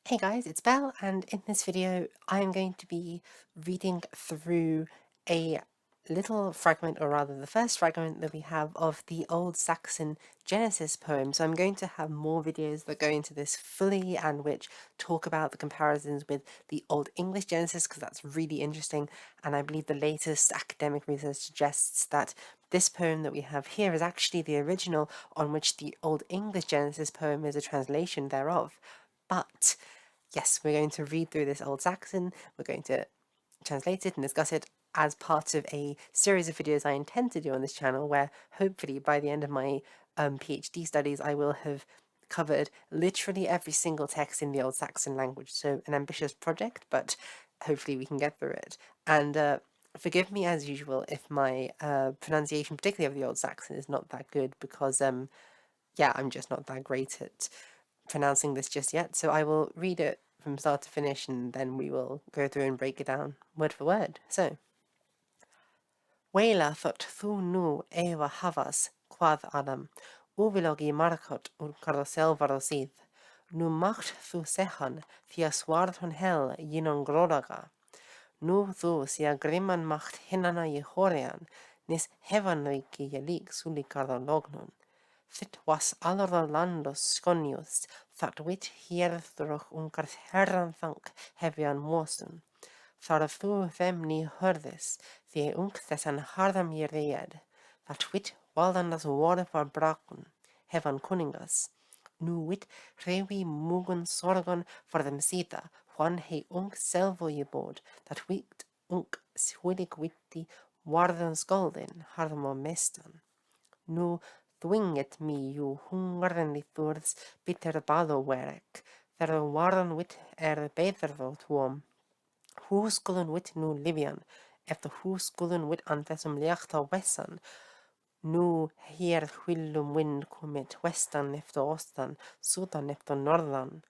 Hey guys, it's Belle, and in this video I am going to be reading through a little fragment, or rather the first fragment that we have of the Old Saxon Genesis poem. So I'm going to have more videos that go into this fully and which talk about the comparisons with the Old English Genesis, because that's really interesting, and I believe the latest academic research suggests that this poem that we have here is actually the original on which the Old English Genesis poem is a translation thereof. But yes, we're going to read through this Old Saxon, we're going to translate it and discuss it as part of a series of videos I intend to do on this channel, where hopefully by the end of my PhD studies I will have covered literally every single text in the Old Saxon language. So an ambitious project, but hopefully we can get through it. And forgive me as usual if my pronunciation, particularly of the Old Saxon, is not that good, because yeah, I'm just not that great at pronouncing this just yet, so I will read it from start to finish and then we will go through and break it down word for word. So, Weila thot thu nu eva havas, quath Adam, uvilogi marcot ur carosel varosid, nu macht thu sechan, thia swardhon hel yinon grodaga, nu thu sia griman macht hinana jehorian, nis hevanriki jelik suli cardolognon. Fit was aller landos sconius, that wit hier through unkar herran thank hevian mosun. Thar thu them ni hurdes, the unk thessan hardam jereed, that wit waldan das worde for brakun, hevan kuningas. Nu wit revi mugun sorgon for them sita, Juan he unk selvo je bod, that wit unk swillig witti wardan skolden, hardamo mestan. Nu thwinget me you hungern thurs bitter balo werk, there warden wit beter tuom. Hoe skullen wit nu Livian, efter hoe skullen wit an thessum liachta wessan, nu hier hvillum wind commit westan efter ostan, sudan efter nordan.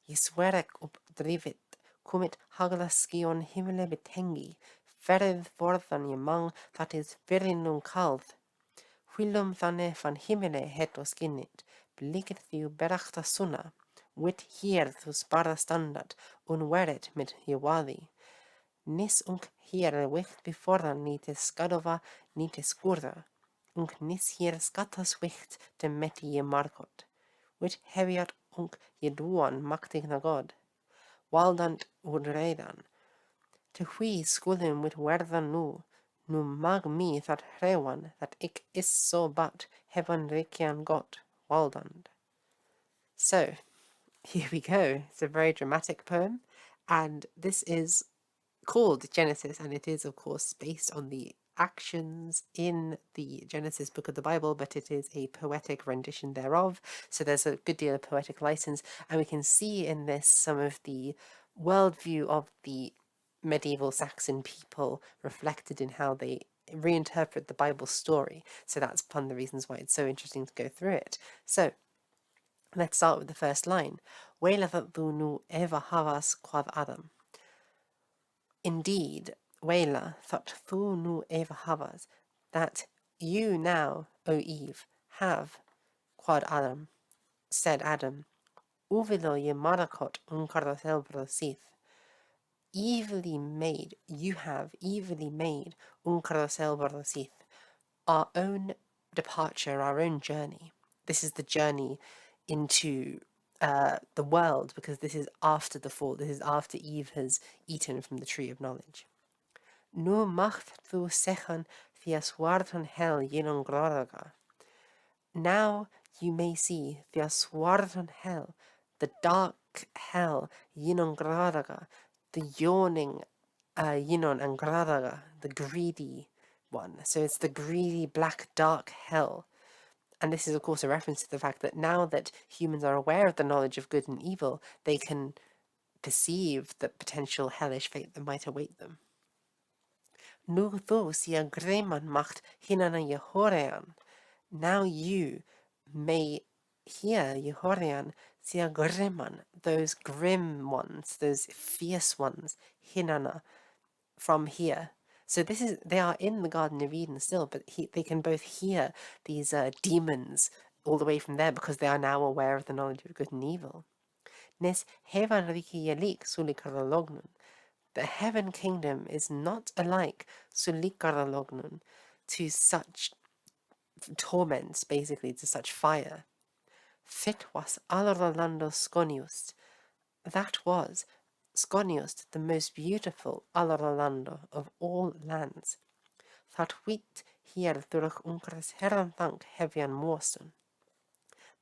Jeswerk upp drivit, commit hagla skion himmele betengi, ferð forðan je mang, that is virinum kald. Hvillum þannig van himmele het og skinnit, blikket þú berachta sunna, wit hier þú sparra standard, unweret mit jewaði. Nis unk hier wicht befordan ni te skadova ni te skurda, unk nis hier skattas wicht te meti je markot. Wit heviat unk je duan maktig na god. Waldant udreidan. Te hui skullen wit werdan nu mag me that rewan that ik is so but heaven rikian got waldand. So, here we go. It's a very dramatic poem, and this is called Genesis, and it is, of course, based on the actions in the Genesis book of the Bible, but it is a poetic rendition thereof, so there's a good deal of poetic license, and we can see in this some of the worldview of the medieval Saxon people reflected in how they reinterpret the Bible story. So that's one of the reasons why it's so interesting to go through it. So let's start with the first line. Weila thu nu eva havas quath Adam. Indeed, Weila thought thu nu eva havas, that you now, O Eve, have, quod Adam, said Adam, uvilo ye marakot uncarosel brosith. Evilly made, you have evilly made uncarosel brosith, our own departure, our own journey. This is the journey into the world, because this is after the fall. This is after Eve has eaten from the tree of knowledge. Nu macht thu sechan thias wartan hel yenon groraga. Now you may see thias wartan hell, the dark hell, yenon groraga, the yawning Yinon and Gradaga, the greedy one. So it's the greedy, black, dark hell. And this is, of course, a reference to the fact that now that humans are aware of the knowledge of good and evil, they can perceive the potential hellish fate that might await them. Nu thu sia greman macht hinana Jehorean. Now you may hear Jehorean sia greman, those grim ones, those fierce ones, hinana, from here. So they are in the Garden of Eden still, but they can both hear these demons all the way from there, because they are now aware of the knowledge of good and evil. Nes hevan riki yalik sulikaralognun. The heaven kingdom is not alike sulikaralognun to such torments, basically, to such fire. Fit was Alrolando Sconius. That was Sconius, the most beautiful Alrolando of all lands. That wit hier durch unkras herranthank hevian morsun.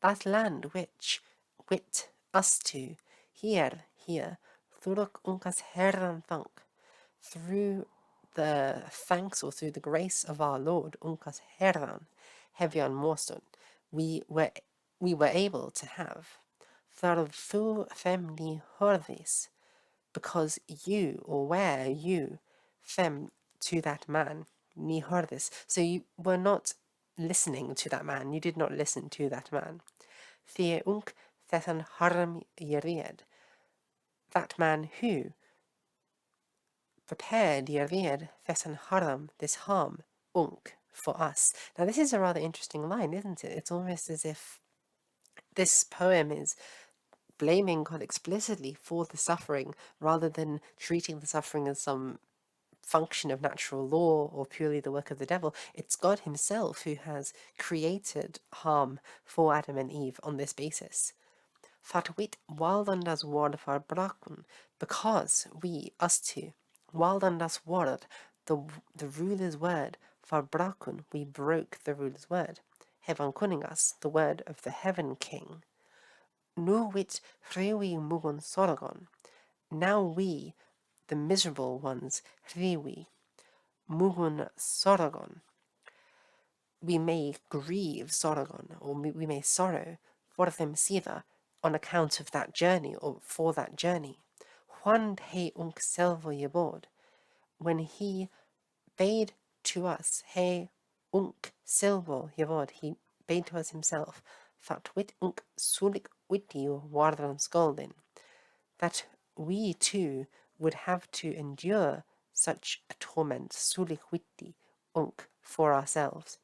That land which, wit, us two, here, through uncas herranthank, through the thanks or through the grace of our Lord, uncas herran, hevian morsun, we were able to have. Thar thu femni hordis, because you, or where you, fem, to that man, ni hordis. So you were not listening to that man, you did not listen to that man. Thea unk thethan harm yeried. That man who prepared yeried thethan harm, this harm, unk, for us. Now this is a rather interesting line, isn't it? It's almost as if this poem is blaming God explicitly for the suffering rather than treating the suffering as some function of natural law or purely the work of the devil. It's God himself who has created harm for Adam and Eve on this basis. Fatwit waldandas word for brakun, because we, us two, waldandas word, the ruler's word, for brakun, we broke the ruler's word. Heaven kuningas, the word of the heaven king. Nu wit hrewi mugun sorgon. Now we, the miserable ones, hrewi, mugun sorgon. We may grieve sorgon, or we may sorrow for them sida on account of that journey, or for that journey. Juan he unk selvo yebod, when he bade to us, he unk selvo yebod, he bade to us himself, that wit unk sulik witi wardan skoldin, that we too would have to endure such a torment, sulik witi unk, for ourselves.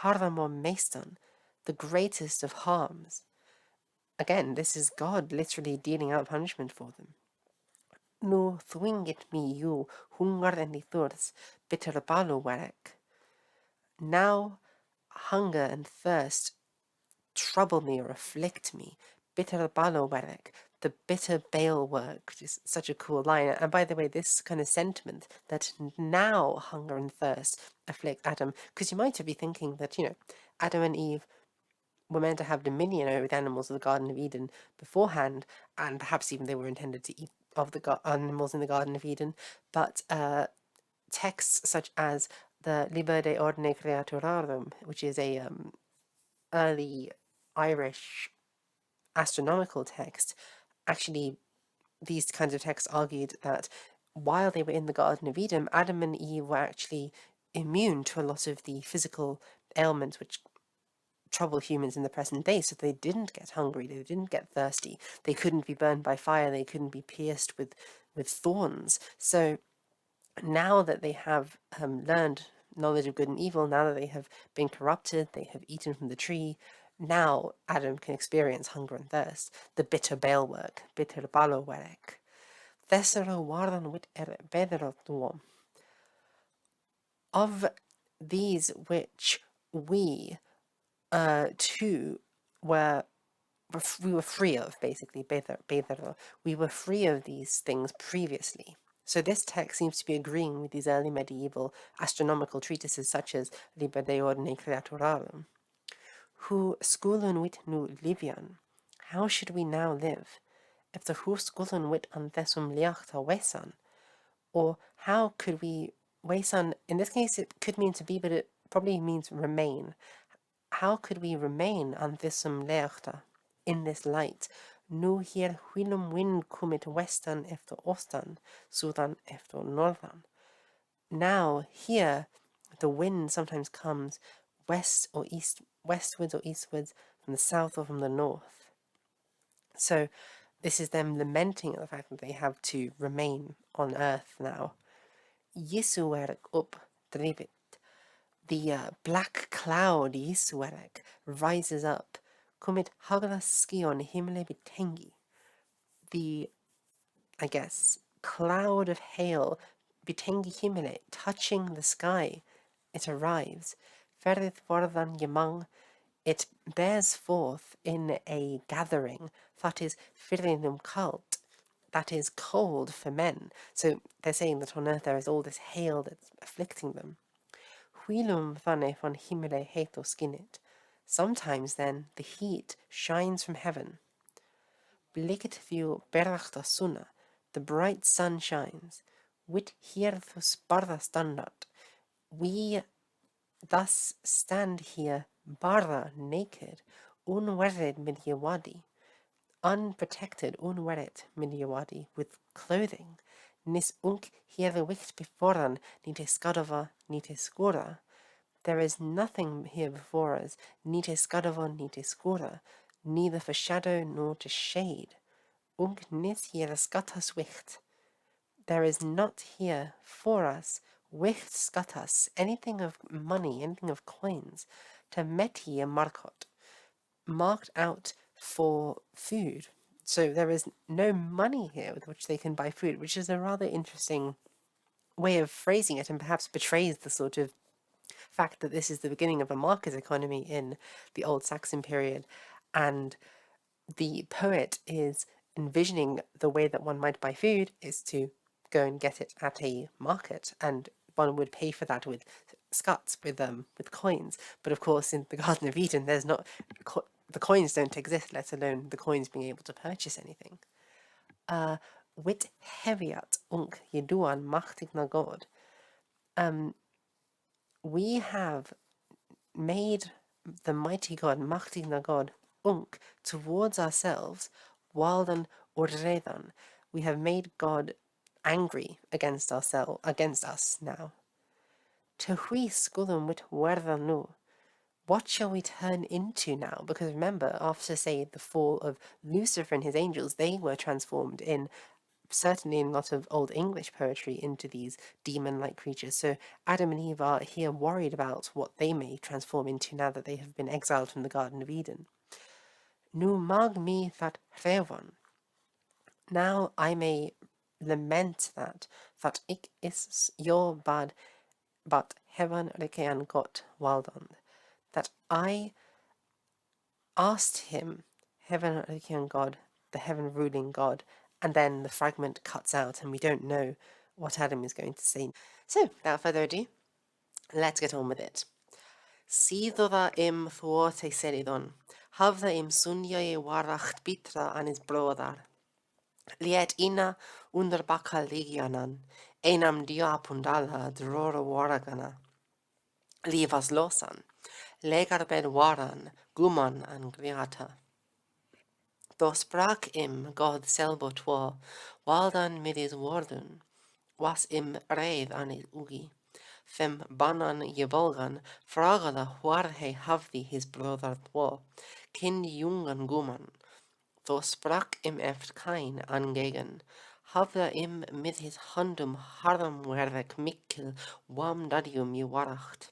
Harramon Maestan, the greatest of harms. Again, this is God literally dealing out punishment for them. Nu thwingit me you hungar and thurs bitter balu warek. Now hunger and thirst trouble me or afflict me. Bitter balu warek, the bitter bale work, which is such a cool line. And by the way, this kind of sentiment that now hunger and thirst afflict Adam, because you might be thinking that, Adam and Eve were meant to have dominion over the animals of the Garden of Eden beforehand, and perhaps even they were intended to eat of the animals in the Garden of Eden, but texts such as the Liber de Ordine Creaturarum, which is a early Irish astronomical text, actually these kinds of texts argued that while they were in the Garden of Eden, Adam and Eve were actually immune to a lot of the physical ailments which trouble humans in the present day, so they didn't get hungry, they didn't get thirsty, they couldn't be burned by fire, they couldn't be pierced with thorns. So now that they have learned knowledge of good and evil, now that they have been corrupted, they have eaten from the tree, now Adam can experience hunger and thirst, the bitter bale work, bitter balo werek. Thesero wardan wit bederotuom. Of these which we too we were free of, basically, we were free of these things previously. So this text seems to be agreeing with these early medieval astronomical treatises such as Liber de Ordine Creaturarum. Hu skulun wit nu livian. How should we now live? If the hu skulun wit anthesum liachta wesan, or how could we wesan? In this case, it could mean to be, but it probably means remain. How could we remain anthesum liachta? In this light, nu hier whilom wind commit western efter ostan, sudan efter northern. Now here the wind sometimes comes west or east, westwards or eastwards, from the south or from the north. So this is them lamenting the fact that they have to remain on earth now. Yisuerek up drivit. The black cloud Yisuerek rises up, Kumit hagla skion himle bitengi. The, I guess, cloud of hail, bitengi himle, touching the sky. It arrives. Ferith vordan yemang. It bears forth in a gathering that is firinum cult, that is cold for men. So they're saying that on earth there is all this hail that's afflicting them. Huilum vane von himile heto skinit. Sometimes then the heat shines from heaven. Blikket view berachta sunna. The bright sun shines. Wit hierthus barda standard. We thus stand here barda naked, unwedded midyawadi, unprotected unwedded midyawadi, with clothing. Nis unk here the wicht beforan, nite skadova, nite skora. There is nothing here before us, nite skadova, nite skora, neither for shadow nor to shade. Unk nis here skatas wicht. There is not here for us wicht skatas, anything of money, anything of coins, to meti a markot, marked out for food. So there is no money here with which they can buy food, which is a rather interesting way of phrasing it, and perhaps betrays the sort of fact that this is the beginning of a market economy in the Old Saxon period, and the poet is envisioning the way that one might buy food is to go and get it at a market, and one would pay for that with scuts, with coins. But of course, in the Garden of Eden, there's not the coins don't exist, let alone the coins being able to purchase anything. Wit heviat unk yeduan machtig na God. We have made the mighty God, machtig na God, unk, towards ourselves, waldan orredan. We have made God angry against ourselves, against us now. To hui skulum wit werdan nu. What shall we turn into now? Because remember, after, say, the fall of Lucifer and his angels, they were transformed in, certainly in a lot of Old English poetry, into these demon-like creatures. So Adam and Eve are here worried about what they may transform into now that they have been exiled from the Garden of Eden. Nu mag mi that revon. Now I may lament that ik is your bad, but heaven rekean got waldand. That I asked him, heaven rekean God, the heaven ruling God, and then the fragment cuts out and we don't know what Adam is going to say. So, without further ado, let's get on with it. Síðoða þvóte seridon, hafða sunjae waracht bitra anis bróðar. Liet ina under bakal ligianan, einam diapundala drora waragana. Livas losan, legarbed waran, guman an griata. Då sprak God selbo två, waldan midis wordun, was reid anis ugi. Fem banan jevolgan, fragala warhe havdi his brother två, kind jungan guman. Då sprak eft kain angegen, havda mit his handum hardam wervek mikkel, wam dadium je waracht.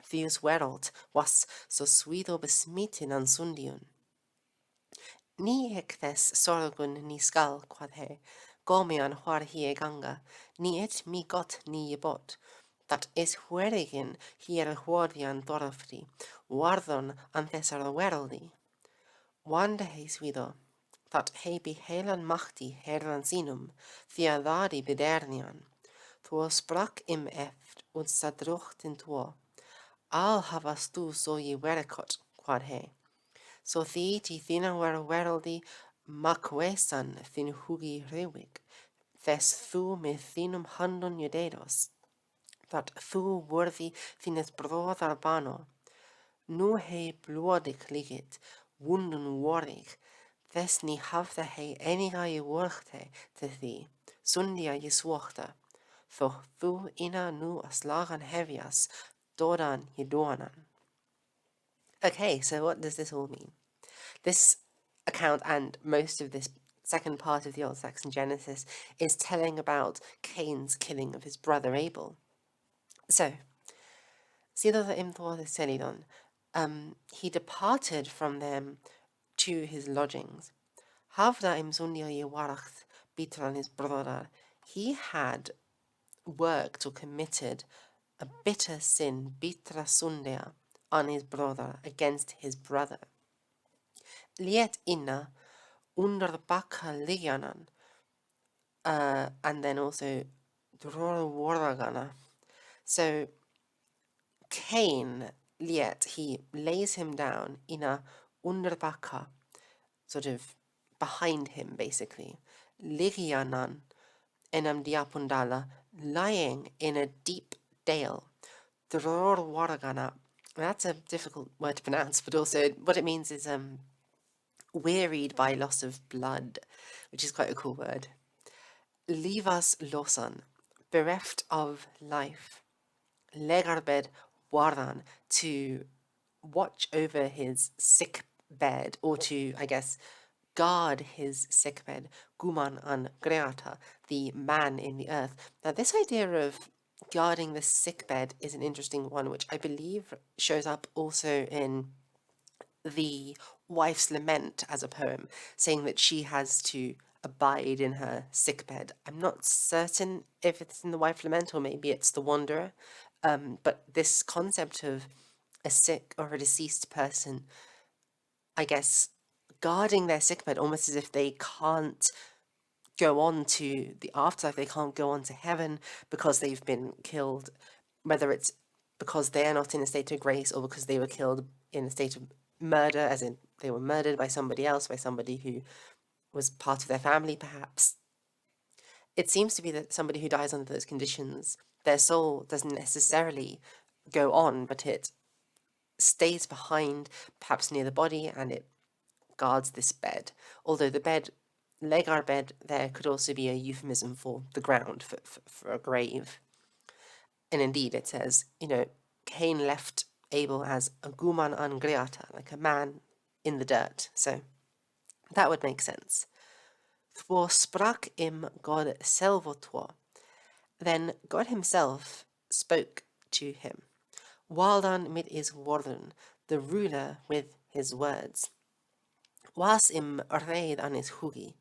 Fius wereld was so sweeto besmitten an sundion. Ni hectes sorgun ni skal quad he, gomian war hie ganga, ni et mi got ni bot, that is huerigin hier huordian dorfri, wardon antesar wereldi. Wanda he swido, that he behelan machti herran sinum, theadadi bedernian, tuo sprak eft und sadrochten tuo, al havas tu so ye werekot, quad he. So theeti thina wereldi macwesan thin hugi rewig, thes thu me thinum handon judedos, that thu worthy thines brother bano, nu he blodig ligit, wunden warig, thes ni havda he eniga je worgte te thee, sundia je swochte, though thu ina nu aslagan hevias, dodan je doanan. Okay, so what does this all mean? This account and most of this second part of the Old Saxon Genesis is telling about Cain's killing of his brother Abel. So, síðan imþóði selidon, he departed from them to his lodgings. Havda im sundia yewarach bitran his brother. He had worked or committed a bitter sin, bitra sundia, on his brother, against his brother. Liet inna under baka liganan, and then also dror waragana. So Cain, liet, he lays him down in a underbaka, sort of behind him, basically. Ligianan, enam diapundala, lying in a deep dale. Dror waragana. That's a difficult word to pronounce, but also what it means is wearied by loss of blood, which is quite a cool word. Livas losan, bereft of life. Legarbed waran, to watch over his sick bed, or to, I guess, guard his sick bed. Guman an greata, the man in the earth. Now, this idea of guarding the sick bed is an interesting one, which I believe shows up also in the Wife's Lament as a poem, saying that she has to abide in her sickbed. I'm not certain if it's in the Wife's Lament or maybe it's the Wanderer, but this concept of a sick or a deceased person, I guess, guarding their sickbed almost as if they can't go on to the afterlife, they can't go on to heaven because they've been killed, whether it's because they're not in a state of grace or because they were killed in a state of murder, as in they were murdered by somebody else, by somebody who was part of their family, perhaps. It seems to be that somebody who dies under those conditions, their soul doesn't necessarily go on, but it stays behind, perhaps near the body, and it guards this bed. Although the bed, legar bed, there could also be a euphemism for the ground, for a grave. And indeed, it says, Cain left Abel as a guman an greata, like a man in the dirt. So that would make sense. Thwo sprak im God selvotwo. Then God himself spoke to him. Waldan mit his woorden, the ruler with his words. Was im reid an his hugi.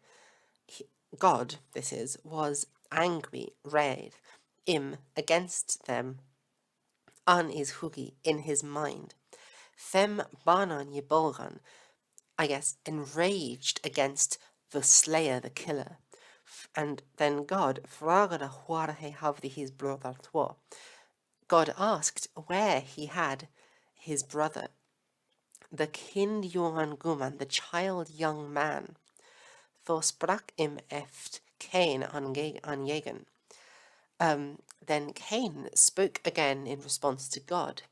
God, this is, was angry, red, against them, an his hugi, in his mind. Them banan yebolgan, I guess, enraged against the slayer, the killer. And then God, fragada huarhe havdi his brother twa. God asked where he had his brother, the kind jongan guman, the child young man. Tho sprak im eft Cain an Jagen. Then Cain spoke again in response to God.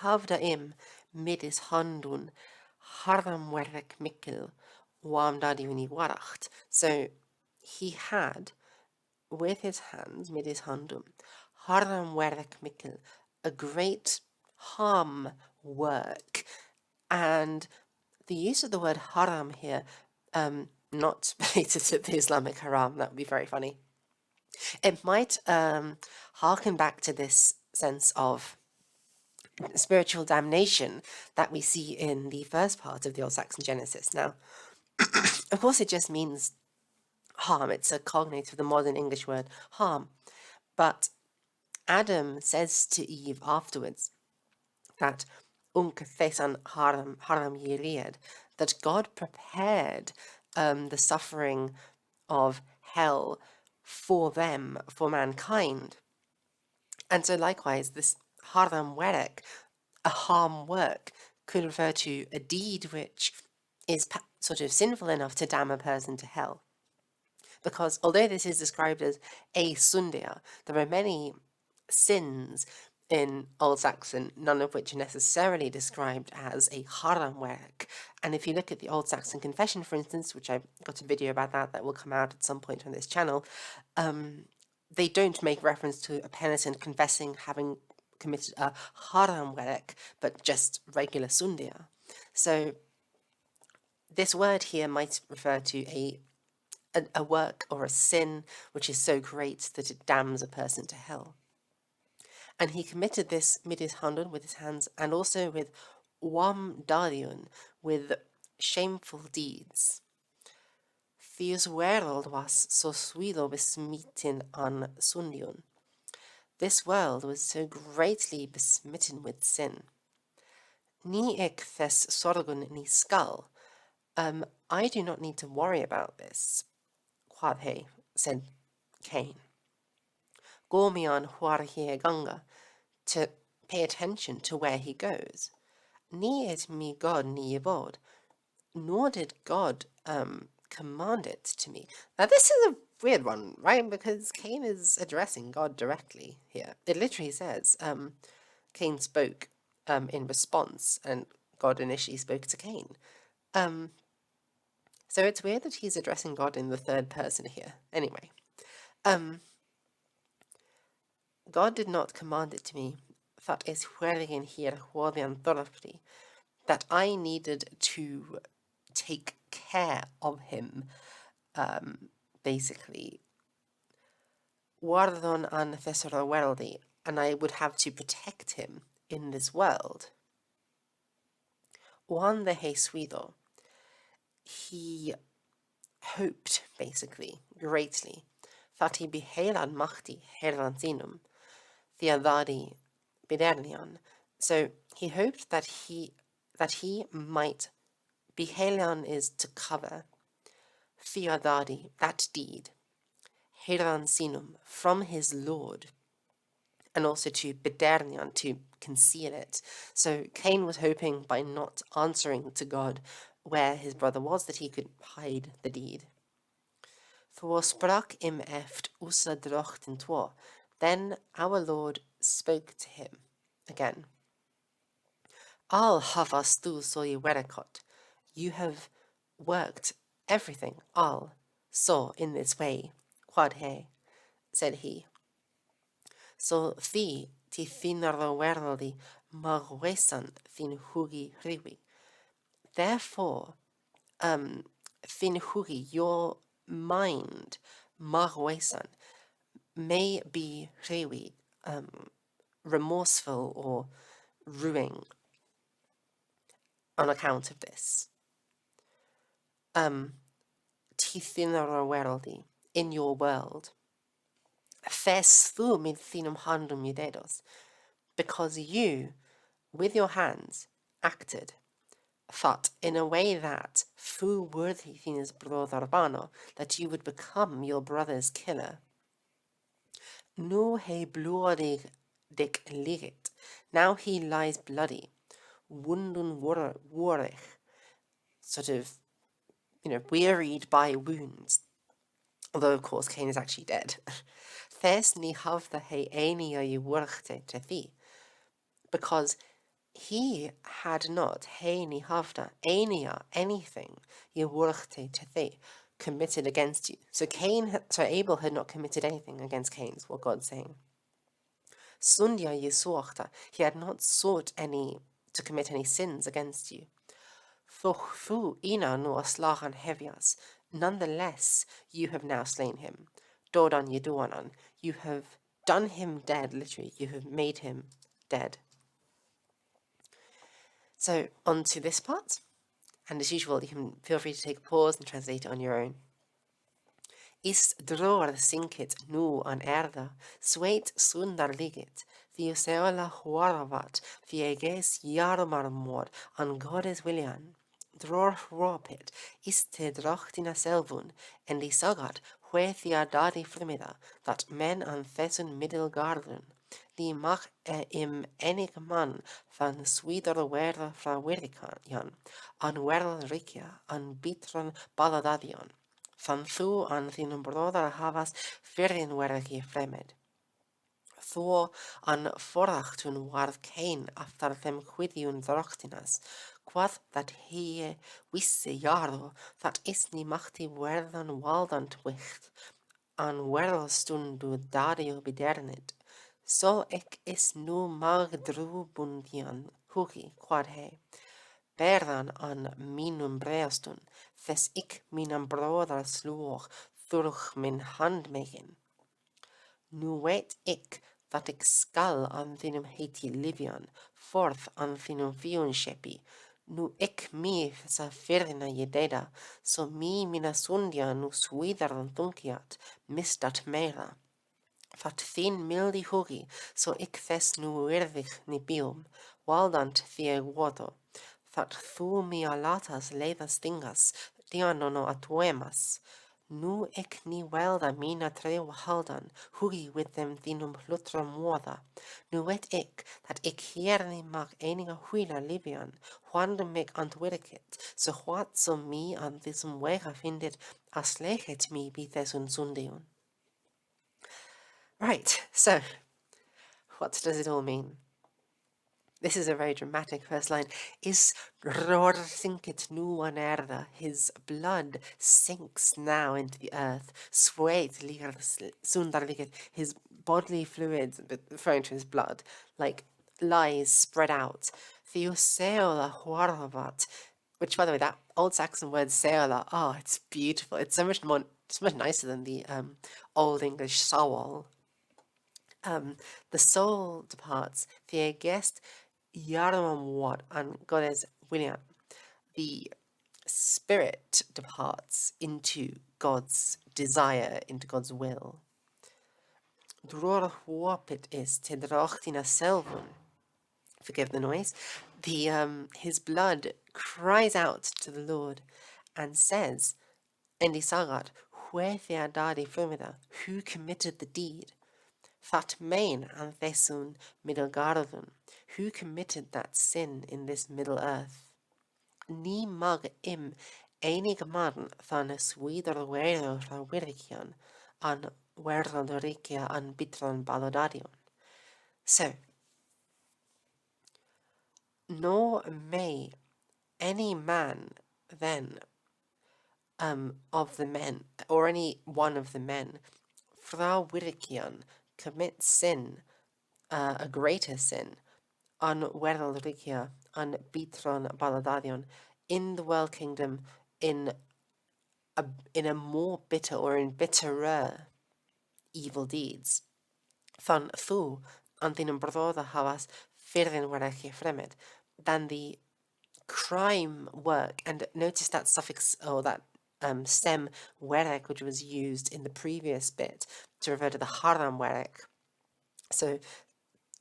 Havda im midis handun haram werk mikkel wam dadiuni waracht. So he had with his hands, midis handum, haram werk mikkel, a great harm work. And the use of the word haram here, not related to the Islamic haram, that would be very funny. It might harken back to this sense of spiritual damnation that we see in the first part of the Old Saxon Genesis. Now, of course, it just means harm. It's a cognate of the modern English word harm. But Adam says to Eve afterwards that Unkathesan haram yiriad, that God prepared the suffering of hell for them, for mankind. And so likewise, this haram werek, a harm work, could refer to a deed which is sort of sinful enough to damn a person to hell. Because although this is described as a sundia, there are many sins in Old Saxon, none of which are necessarily described as a haram werk. And if you look at the Old Saxon Confession, for instance, which I've got a video about that will come out at some point on this channel, they don't make reference to a penitent confessing having committed a haram werk, but just regular sundia. So this word here might refer to a work or a sin which is so great that it damns a person to hell. And he committed this with his hand, with his hands, and also with wam darion, with shameful deeds. This world was so sweeto besmitten an sundion. This world was so greatly besmitten with sin. Ni ek thes sorgun ni skal. I do not need to worry about this, quad he, said Cain. Go me on whar he ganga, to pay attention to where he goes. Ni et me God ni yebod, nor did God command it to me. Now this is a weird one, right? Because Cain is addressing God directly here. It literally says Cain spoke in response, and God initially spoke to Cain. So it's weird that he's addressing God in the third person here. Anyway, God did not command it to me. That is wherein here that I needed to take care of him, basically. Wardon an thesera weldi, and I would have to protect him in this world. One the he sweeto, he hoped, basically, greatly, that he be helan machti herlansinum, theadadi bidernion. So he hoped that he might be helan is to cover, theadadi, that deed, herlansinum, from his Lord, and also to bidernion, to conceal it. So Cain was hoping by not answering to God where his brother was, that he could hide the deed. For sprak im eft usa drochten twa. Then our Lord spoke to him again. Al havas tu soy werekot. You have worked everything, all, so in this way, quad he, said he. So thi ti thinardo werldi magwesan thin hugi hriwi. Therefore, thin hugi, your mind, magwesan, may be hriwi, remorseful or ruining on account of this. Tithinara werldi, in your world. Fes thu mid thinum handum judedos, because you, with your hands, acted, thought in a way that fu worthy thinis brother that you would become your brother's killer. Nu he bloedig dik ligit. Now he lies bloody. Wundun warrig, sort of, wearied by wounds. Although, of course, Cain is actually dead. Thes ni havda he enia you wurchte te thi. Because he had not he ni havda enia anything you wurchte te thi committed against you. So Abel had not committed anything against Cain, is what God's saying. Sundya Yesuachta, he had not sought to commit any sins against you. Fu ina no aslahan hevias, nonetheless you have now slain him. Dodan yeduanan, you have done him dead, literally, you have made him dead. So on to this part, and as usual you can feel free to take a pause and translate it on your own. Is droor sinkit nu an erda, sweit sundar ligit, theoseola huaravat, vieges jarmarmor, an godes willian. Dror ropit, iste drachtina selvun, en die sagat, huethia dadi frimida, that men an thesun middel garden. Die mag im enig man van swidere werda fra wirikan, an werda rikia, an bitron baladadion. Van thu an thine broder havas fyrin wergi fremmed. Thu an forrachtun warð Cain aftar them quidiun drochtinas, quath that he wisse jardo, that isni machti werdan waldan twicht, an werlstundu dario bidernit. So ek is nu mag drubundian, hugi quad he. Berdan an minum breastun, thes ik minam broder sloeg thurch min handmegen. Nu weet ik that ik skal an thinum heiti livian, forth an thinum fiun shepi, nu ik mi sa firna jededa, so mi mina sundia nu suidar an tunkiat, misdat mera. That thin mildi hugi, so ik thes nu wirdig ni bium, waldant thie guodo, that thu mi alatas ledas dingas, dianono atuemas, nu ik ni welda mina treu haldan, hugi with them dinum lutra moda, nu et ik, that ik hier ni mag eniga huila libian, wandum meg antwirkit, so what so mi an thisum wega findet, as lechet mi bithesun sundiun. Right, so what does it all mean? This is a very dramatic first line. Is ror sinket nu an erda, his blood sinks now into the earth. Sweat sundar his bodily fluids, referring to his blood, like lies spread out. Theoseola huarvat, which, by the way, that Old Saxon word seola, oh, it's beautiful. It's so much nicer than the Old English sawol. The soul departs, the guest Yaramwat and goddess William. The spirit departs into God's desire, into God's will. Dror huopit is tedrachtina selvun. Forgive the noise. His blood cries out to the Lord and says, Endi sagat, hue theadadi firmida, who committed the deed? That main and thesun middelgarden, who committed that sin in this middle earth? Ni mag im enig man than swider wero wirikian an werdalorikia an bitran balodadion. So, nor may any man then of the men, or any one of the men, fra wirikian, commit sin, a greater sin, an werelrikia, an bitron baladadion, in the world kingdom, in a more bitter or in bitterer evil deeds. Than thu, antinum broda havas firden werechie fremed, than the crime work. And notice that suffix, or that stem werek, which was used in the previous bit to refer to the haram werek. So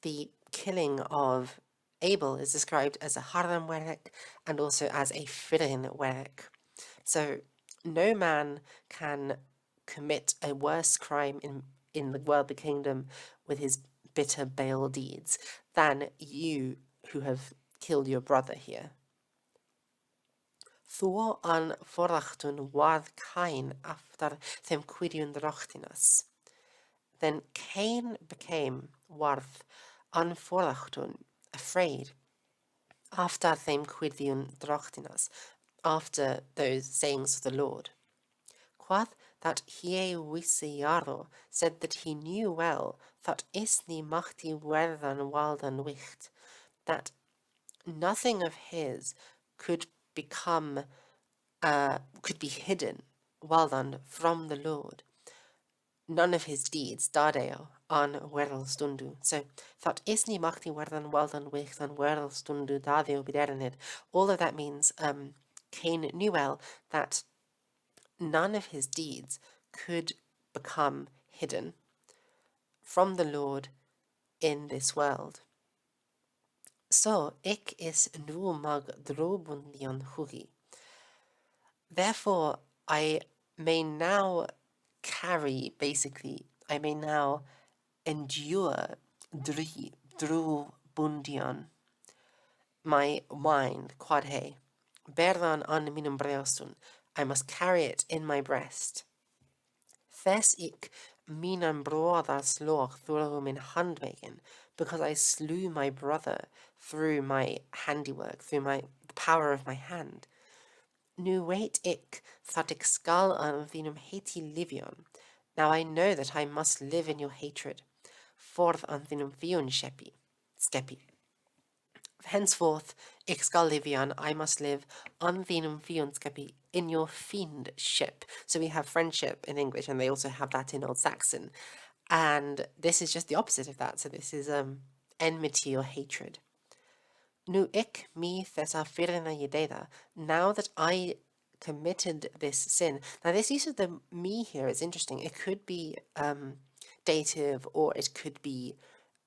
the killing of Abel is described as a haram werek and also as a firin werek. So no man can commit a worse crime in the worldly kingdom with his bitter bale deeds than you who have killed your brother here. Thu an forachtun wad Cain after them quidiun drochtinas. Then Cain became warth unforachtun, afraid, after them quidiun drochtinas, after those sayings of the Lord. Quath that hie wisiaro said that he knew well that isni machti werdan waldan wicht, that nothing of his could be hidden, waldan, from the Lord. None of his deeds, dadeo, an werel stundu. So, that isni machti werdan waldan wicht an werel stundu dadeo bidernid. All of that means Cain knew well that none of his deeds could become hidden from the Lord in this world. So, ik is nu mag drobundian hugi. Therefore, I may now I may now endure drobundian, my wine, quad he, berdan an minum breostun, I must carry it in my breast. Thes ik minam brothers loch through min handwegen, because I slew my brother through my handiwork, through the power of my hand. Nu wait ik that ik skal an vinum heti livion. Now I know that I must live in your hatred. Forth an vinum vion skepi. Henceforth, ik skal livian, I must live an vinum vion skepi, in your fiendship. So we have friendship in English, and they also have that in Old Saxon. And this is just the opposite of that. So this is enmity or hatred. Nu ik mi thesa firna yededa. Now that I committed this sin. Now this use of the me here is interesting. It could be dative or it could be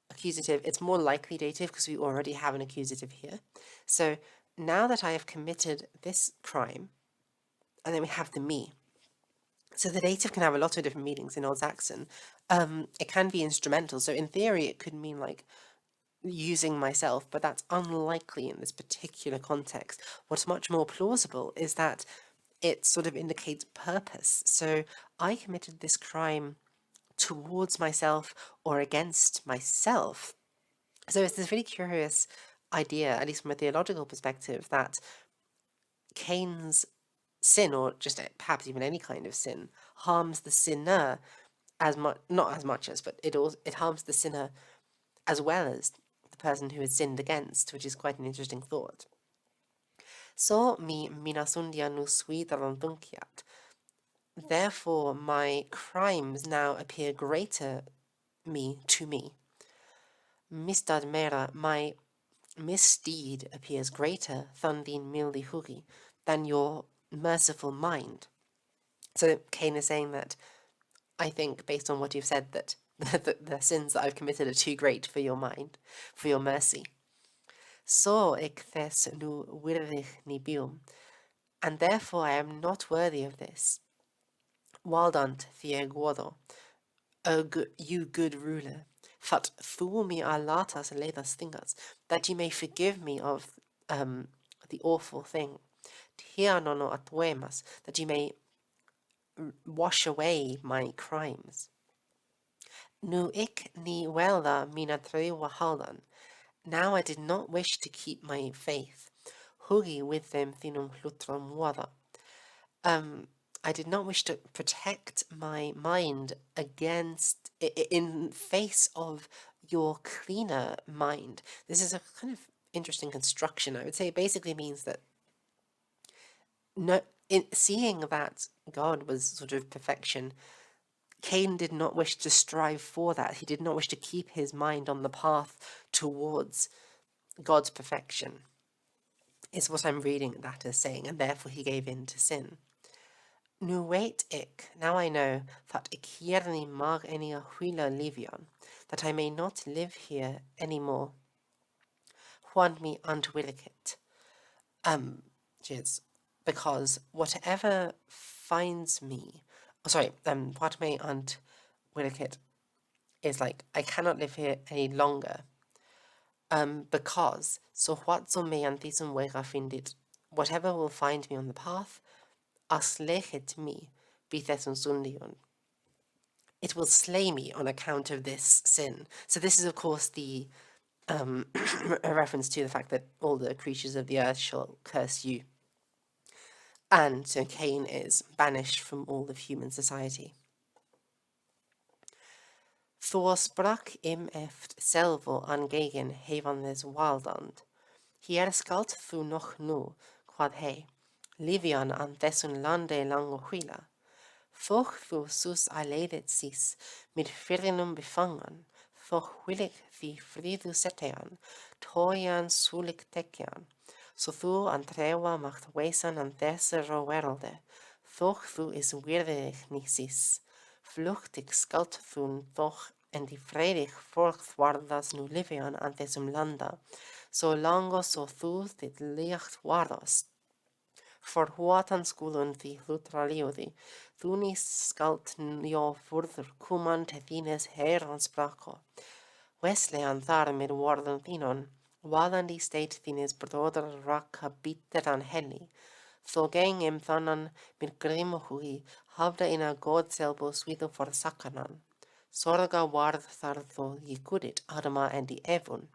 accusative. It's more likely dative because we already have an accusative here. So now that I have committed this crime, and then we have the me. So the dative can have a lot of different meanings in Old Saxon. It can be instrumental. So in theory, it could mean like using myself, but that's unlikely in this particular context. What's much more plausible is that it sort of indicates purpose. So I committed this crime towards myself or against myself. So it's this really curious idea, at least from a theological perspective, that Cain's sin, or just perhaps even any kind of sin, harms the sinner as much, not as much as, but it harms the sinner as well as the person who is sinned against, which is quite an interesting thought. So mi minasundia nu suidarantunkiat. Therefore my crimes now appear greater to me. Mistad mera, my misdeed appears greater than mildi hugi, than your merciful mind. So Cain is saying that I think, based on what you've said, that the sins that I've committed are too great for your mind, for your mercy. So ik thes nu wirrich ni bium, and therefore I am not worthy of this. Waldant thie guodo, you good ruler, fat thu mi alatas ledas thingas, that you may forgive me of the awful thing. Tianono atuemas, that you may wash away my crimes. Nu ik ni welda mina trewa haldan. Now I did not wish to keep my faith. Hugi with them thinum hlutram wada. I did not wish to protect my mind against, in face of your cleaner mind. This is a kind of interesting construction. I would say it basically means that seeing that God was sort of perfection, Cain did not wish to strive for that. He did not wish to keep his mind on the path towards God's perfection, is what I'm reading that as saying, and therefore he gave in to sin. Nu wait ik, now I know, that ik hier ni mag enia huila livion, that I may not live here anymore. Juan mi antwillikit. Because whatever finds me, what may antwillikit is like, I cannot live here any longer. Because, so what so me antisum wega findit, whatever will find me on the path, aslechet me, bithesun sundion. It will slay me on account of this sin. So this is, of course, the a reference to the fact that all the creatures of the earth shall curse you. And so Cain is banished from all of human society. Thor sprak eft selvo angegen hevandes waldand. Hier skalt thu noch nu, quad he, Livian an thessun lande lango huila. Thoch thu sus aledet sis, mit firinum befangan, thoch willig thi fridu setean, toian sulik tekian. So thu an trewa macht wesan an thesse rowerelde, thoch thu is wirdig nisis. Fluchtig skalt thun thoch en die vredig forthwardas nu Livian an thessum landa, so lango so thu dit licht wardas. For huatan skulun thi lutraliodi, thunis skalt nio further kuman tethines heran sprako. Wesleyan thar med wardan thinon, walandi state thines broder raka bitter an heli, thogeng em thanan mit grimohui, havda ina god selbo swido for sakanan. Sorga ward thar tho yikudit adama endi evun.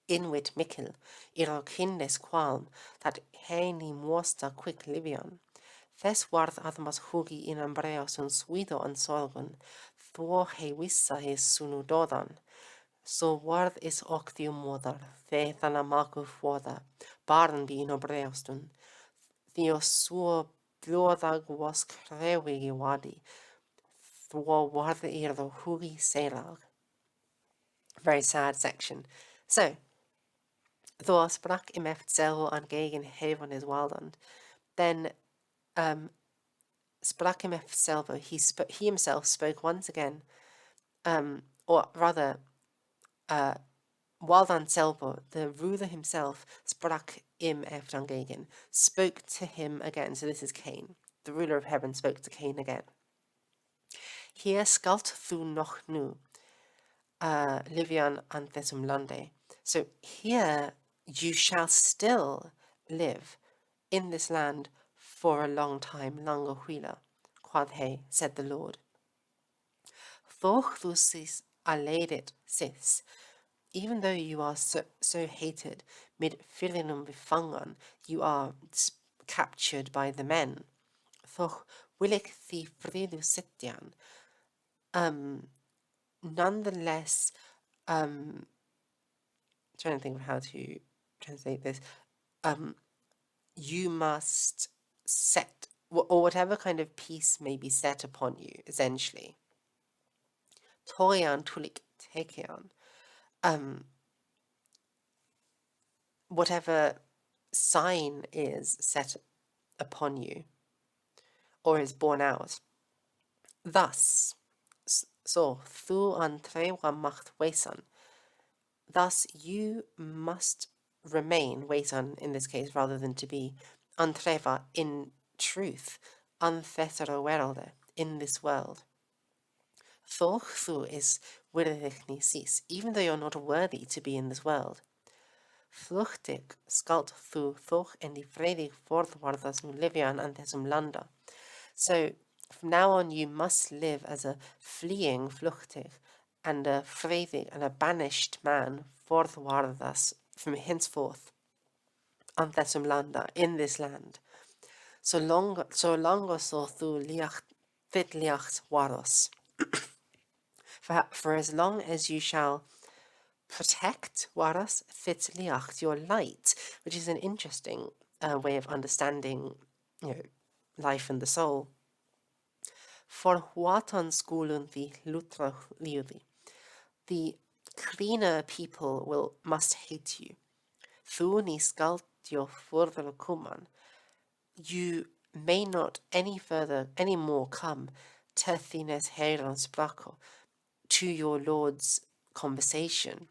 Inwit mikil, iro kindes qualm, that heini muosta quick livion. Thes warth admas hugi in ambreos un suido an sorgun, thuo he wissa his sunu dodan. So warth is octium modar, the thanamaku fuoda, barn bi in obreostun. Theo suo bliodag was crewigi wadi. thwa warda the hugi selag. Very sad section. So, though sprak im eft selvo an gegen heaven is waldand, then sprak im eft selvo, he himself spoke once again, or rather, Waldan Selvo, the ruler himself, sprak im eft an gegen, spoke to him again. So this is Cain. The ruler of heaven spoke to Cain again. Hier skalt thu noch nu, Livian an thesum lande. So here you shall still live in this land for a long time, langa huila, quad he, said the Lord. Thoch thu sis aledit sis, even though you are so hated, mid filinum bifangan, you are captured by the men. Thoch willik thi fridu sityan, nonetheless, trying to think of how to translate this, you must set, or whatever kind of peace may be set upon you, essentially. Torian tulik tekian, whatever sign is set upon you, or is borne out. Thus, so thu an trewa macht wesan. Thus, you must remain, wesan in this case, rather than to be, antreva, in truth, anthesero worlde, in this world. Thoch thu is wirdig sis, even though you're not worthy to be in this world. Fluchtig skalt thu thoch en die vredig voortwaardas nu livian an thesum landa. So, from now on, you must live as a fleeing fluchtig and a vredig and a banished man forthwardas from henceforth an thesum landa, in this land. So long so thu liacht fit liacht waros. For as long as you shall protect waras fit liacht, your light, which is an interesting way of understanding, life and the soul. For huatan skulun the lutrach liudi, the cleaner people must hate you. Thu ni skaltio further kuman, you may not any more come terthines heron sprako, to your Lord's conversation.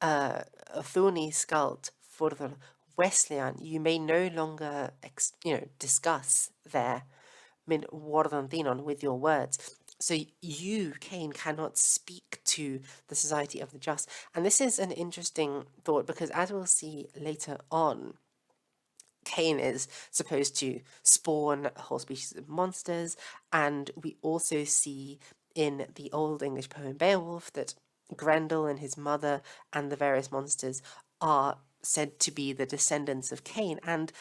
Thuni skalt further Wesleyan, you may no longer discuss there min wardan with your words. So you, Cain, cannot speak to the society of the just. And this is an interesting thought, because as we'll see later on, Cain is supposed to spawn a whole species of monsters, and we also see in the Old English poem Beowulf that Grendel and his mother and the various monsters are said to be the descendants of Cain. And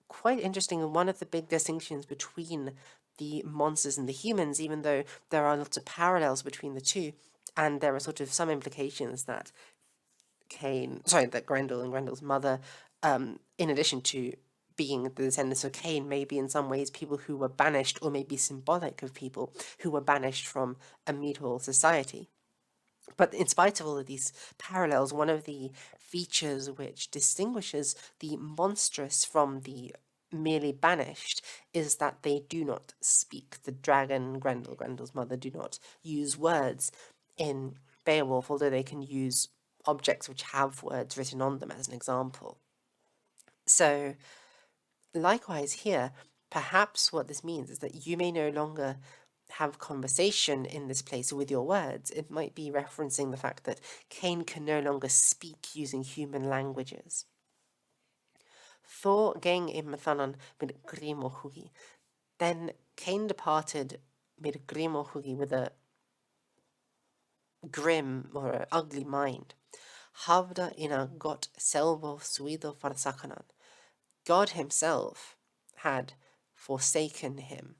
quite interesting, one of the big distinctions between the monsters and the humans, even though there are lots of parallels between the two, and there are sort of some implications that Grendel and Grendel's mother, in addition to being the descendants of Cain, may be in some ways people who were banished, or may be symbolic of people who were banished from a medieval society. But in spite of all of these parallels, one of the features which distinguishes the monstrous from the merely banished is that they do not speak. The dragon, Grendel's mother, do not use words in Beowulf, although they can use objects which have words written on them as an example. So, likewise here, perhaps what this means is that you may no longer have conversation in this place with your words. It might be referencing the fact that Cain can no longer speak using human languages. Thor ging im mathanan mid grimohugi. Then Cain departed mid grimohugi with a grim or an ugly mind. Havda ina got selvo suido farsakanan. God himself had forsaken him.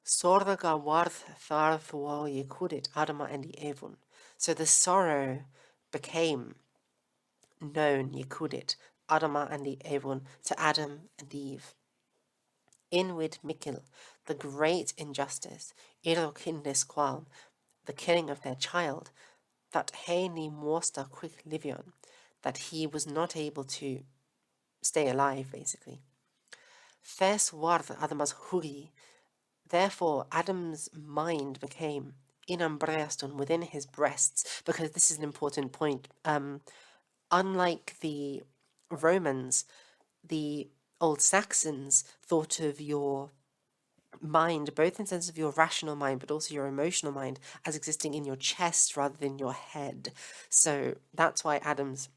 Sordaga warth tharthwa yekudit Adama and Evun. So the sorrow became known, Yekudit, Adama and Evun, to Adam and Eve. Inwid Mikil, the great injustice, Irokindis Qualm, the killing of their child, that Heini Mosta quick Livion, that he was not able to stay alive, basically. Fes ward Adamas Huri, therefore Adam's mind became in Umbreaston within his breasts, because this is an important point. Unlike the Romans, the Old Saxons thought of your mind, both in sense of your rational mind, but also your emotional mind, as existing in your chest rather than your head. So that's why Adam's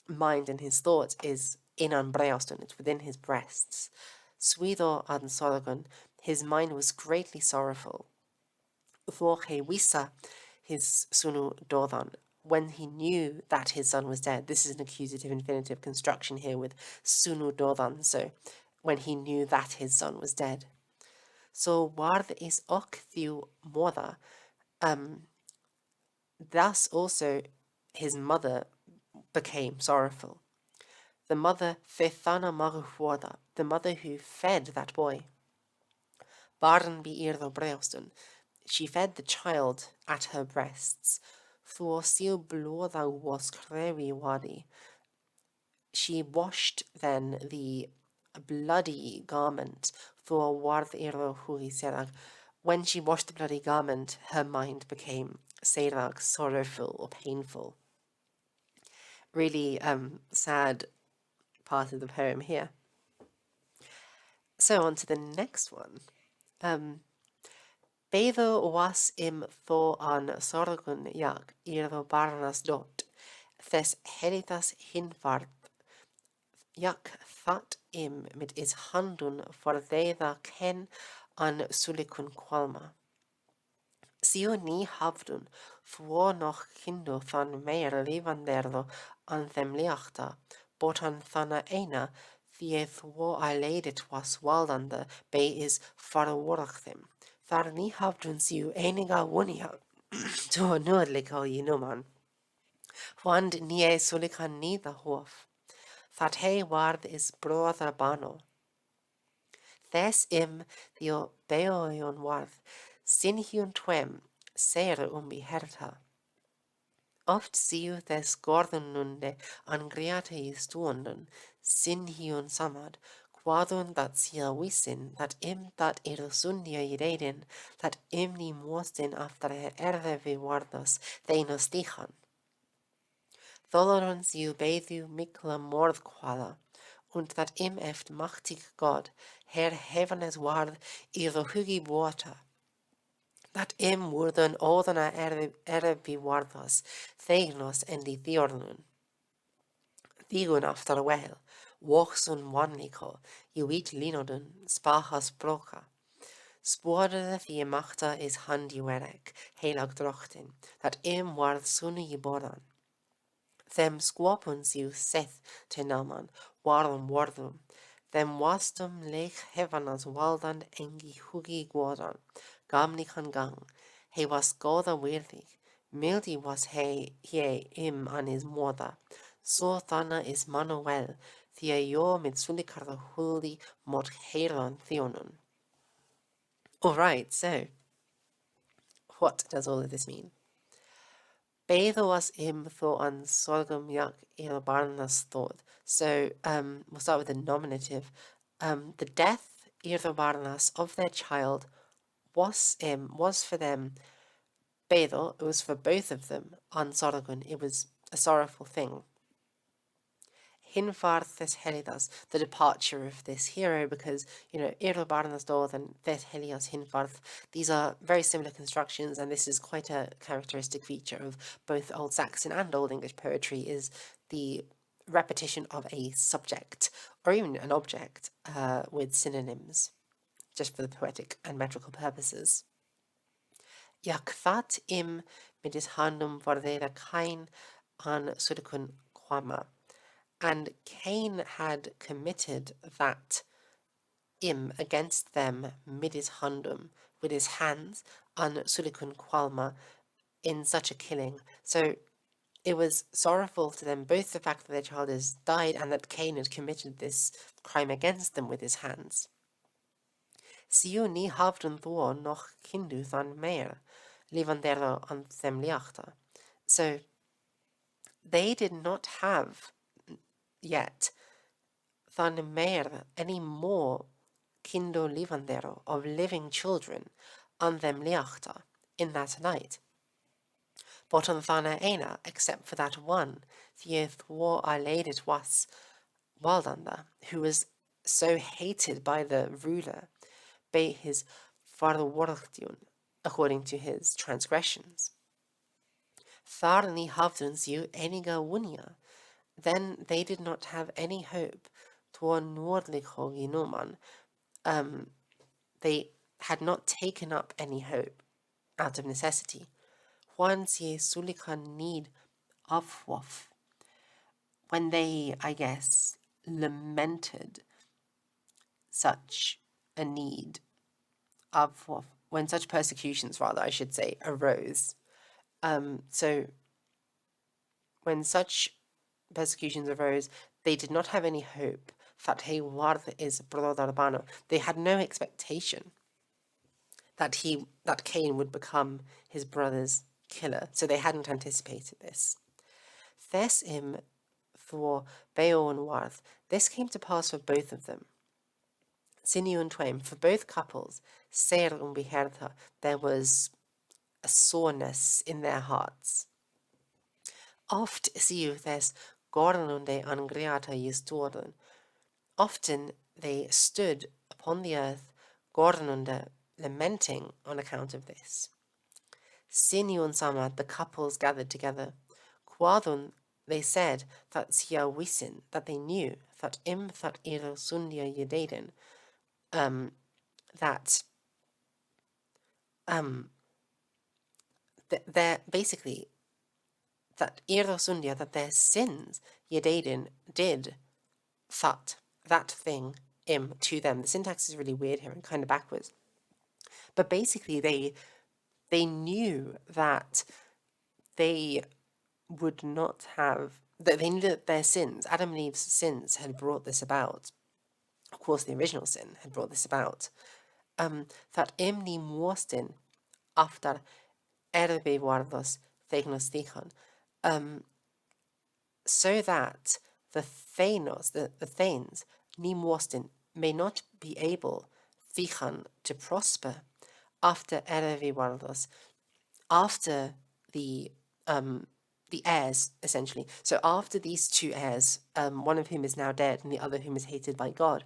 mind and his thoughts is in Anbreoston, it's within his breasts. Swedo an Sorogon, his mind was greatly sorrowful. Voche Wisa, his sunu Dothan, when he knew that his son was dead. This is an accusative infinitive construction here with sunu Dothan, so when he knew that his son was dead. So ward is ok thiw moda. Thus also his mother became sorrowful. The mother Fethana Maruhuoda, the mother who fed that boy. Barn bi irdo breoston, she fed the child at her breasts. Thor sil bloda was crevi wadi. She washed then the bloody garment. Thor ward irdo huri serag. When she washed the bloody garment, her mind became serag, sorrowful or painful. Really sad part of the poem here. So on to the next one. Beiddo was im tho an sorgun jag irdo barnas dot, thes heritas hinfart, jag that im mit is handun for þeida ken an sulikun qualma. Sio ni hafdun, thwo noch kindo than meir levanderdo an them liachta, botan thana eina, thie thwo a leidit was waldande, be is farwarach them. Thar ni hafdun siu eniga wunia, to noodliko yinuman. Wand nie sulikan ni the hof. That he ward is brother bano. Thes im theo beoion ward, sinhiun twem, sere herta. Oft siu thes gordonunde angriate stunden, sinhiun samad, quadun dat sia wisin, that im dat sundia iredin, that im ni mosten after erve wardos, theinos dichan. Tholoron siu beidhu mikla mordquala, und dat im eft machtig God, Herr heavenes ward, irdo hugi water, that im wurden odana erebi wardos, thegnos en di thiornun. Thigun after well, wochsun wanliko, juit linodun, spahas broca. Spoorde the machta is handiwerk, helag drochten, that im ward sunu jiboran. Them squapun siu seth te naman, warum wardum. Them wastum lech hevanas waldan engi hugi guadan, gamni kan gang. He was goda wirdig, mildi was he im an his moda. So thana is manuel, thea yo mit sulikarda huldi mot heran theonun. Alright, so what does all of this mean? Beiddo was im tho an sorgum jak il barnas thought. So we'll start with the nominative. The death irdo barnas of their child was for them Beiddo, it was for both of them, an sorgun, it was a sorrowful thing. Hinfar thes helidas, the departure of this hero, because, irdo barnas dod and thes helias hinfarth, these are very similar constructions, and this is quite a characteristic feature of both Old Saxon and Old English poetry, is the repetition of a subject, or even an object, with synonyms, just for the poetic and metrical purposes. Jak that im mit his handum vordera kain an sudikun quama. And Cain had committed that im against them midis handum, with his hands, an sulikun qualma, in such a killing. So it was sorrowful to them, both the fact that their child has died and that Cain had committed this crime against them with his hands. Siw ni hafdun thua noch kindu than meer, livandero an them liachta. So they did not have yet than meer any more kindo livandero of living children an them liachta in that night. But on thana ena, except for that one, the thwa I laid it was Waldanda, who was so hated by the ruler, by his farwarchtun, according to his transgressions. Tharni havdun siu eniga wunia. Then they did not have any hope to nordlicho ginuman. They had not taken up any hope out of necessity. Juan sie sulikan need afwaf. When they, I guess, lamented such a need of, when such persecutions, rather, I should say, arose. So when such persecutions arose, they did not have any hope that he ward is Brodarbano. They had no expectation that Cain would become his brother's killer. So they hadn't anticipated this. Thes im Thor Beorn Warth. This came to pass for both of them. Sinew and Twain, for both couples, Ser and Behertha, there was a soreness in their hearts. Oft siu thes gornunde angriata yistordan. Often they stood upon the earth, gornunde, lamenting on account of this. Sinew and Sama, the couples gathered together. Quadun, they said that sia wisin, that they knew that that iro sundia yedaden, that they're basically that Sundia, that their sins Yedaden did that thing to them. The syntax is really weird here and kind of backwards. But basically they knew that they would not have, that they knew that their sins, Adam and Eve's sins, had brought this about. Of course, the original sin had brought this about. That ni muostin after erbe guardos thegnostikon, so that the Thanos, the Thanes, ni muostin, may not be able, fichan, to prosper after erbe guardos, after the heirs, essentially. So after these two heirs, one of whom is now dead and the other whom is hated by God,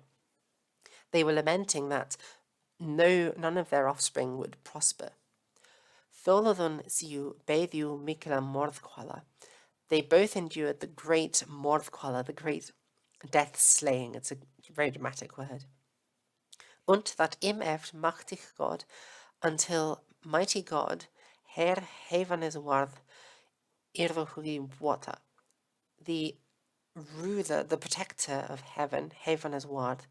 they were lamenting that none of their offspring would prosper. Tholadon siu beidhiu mikla mordquala. They both endured the great mordquala, the great death slaying. It's a very dramatic word. Und that eft machtig God, until mighty God, Herr heavenes ward, irhugi water, the ruler, the protector of heaven, heavenes ward,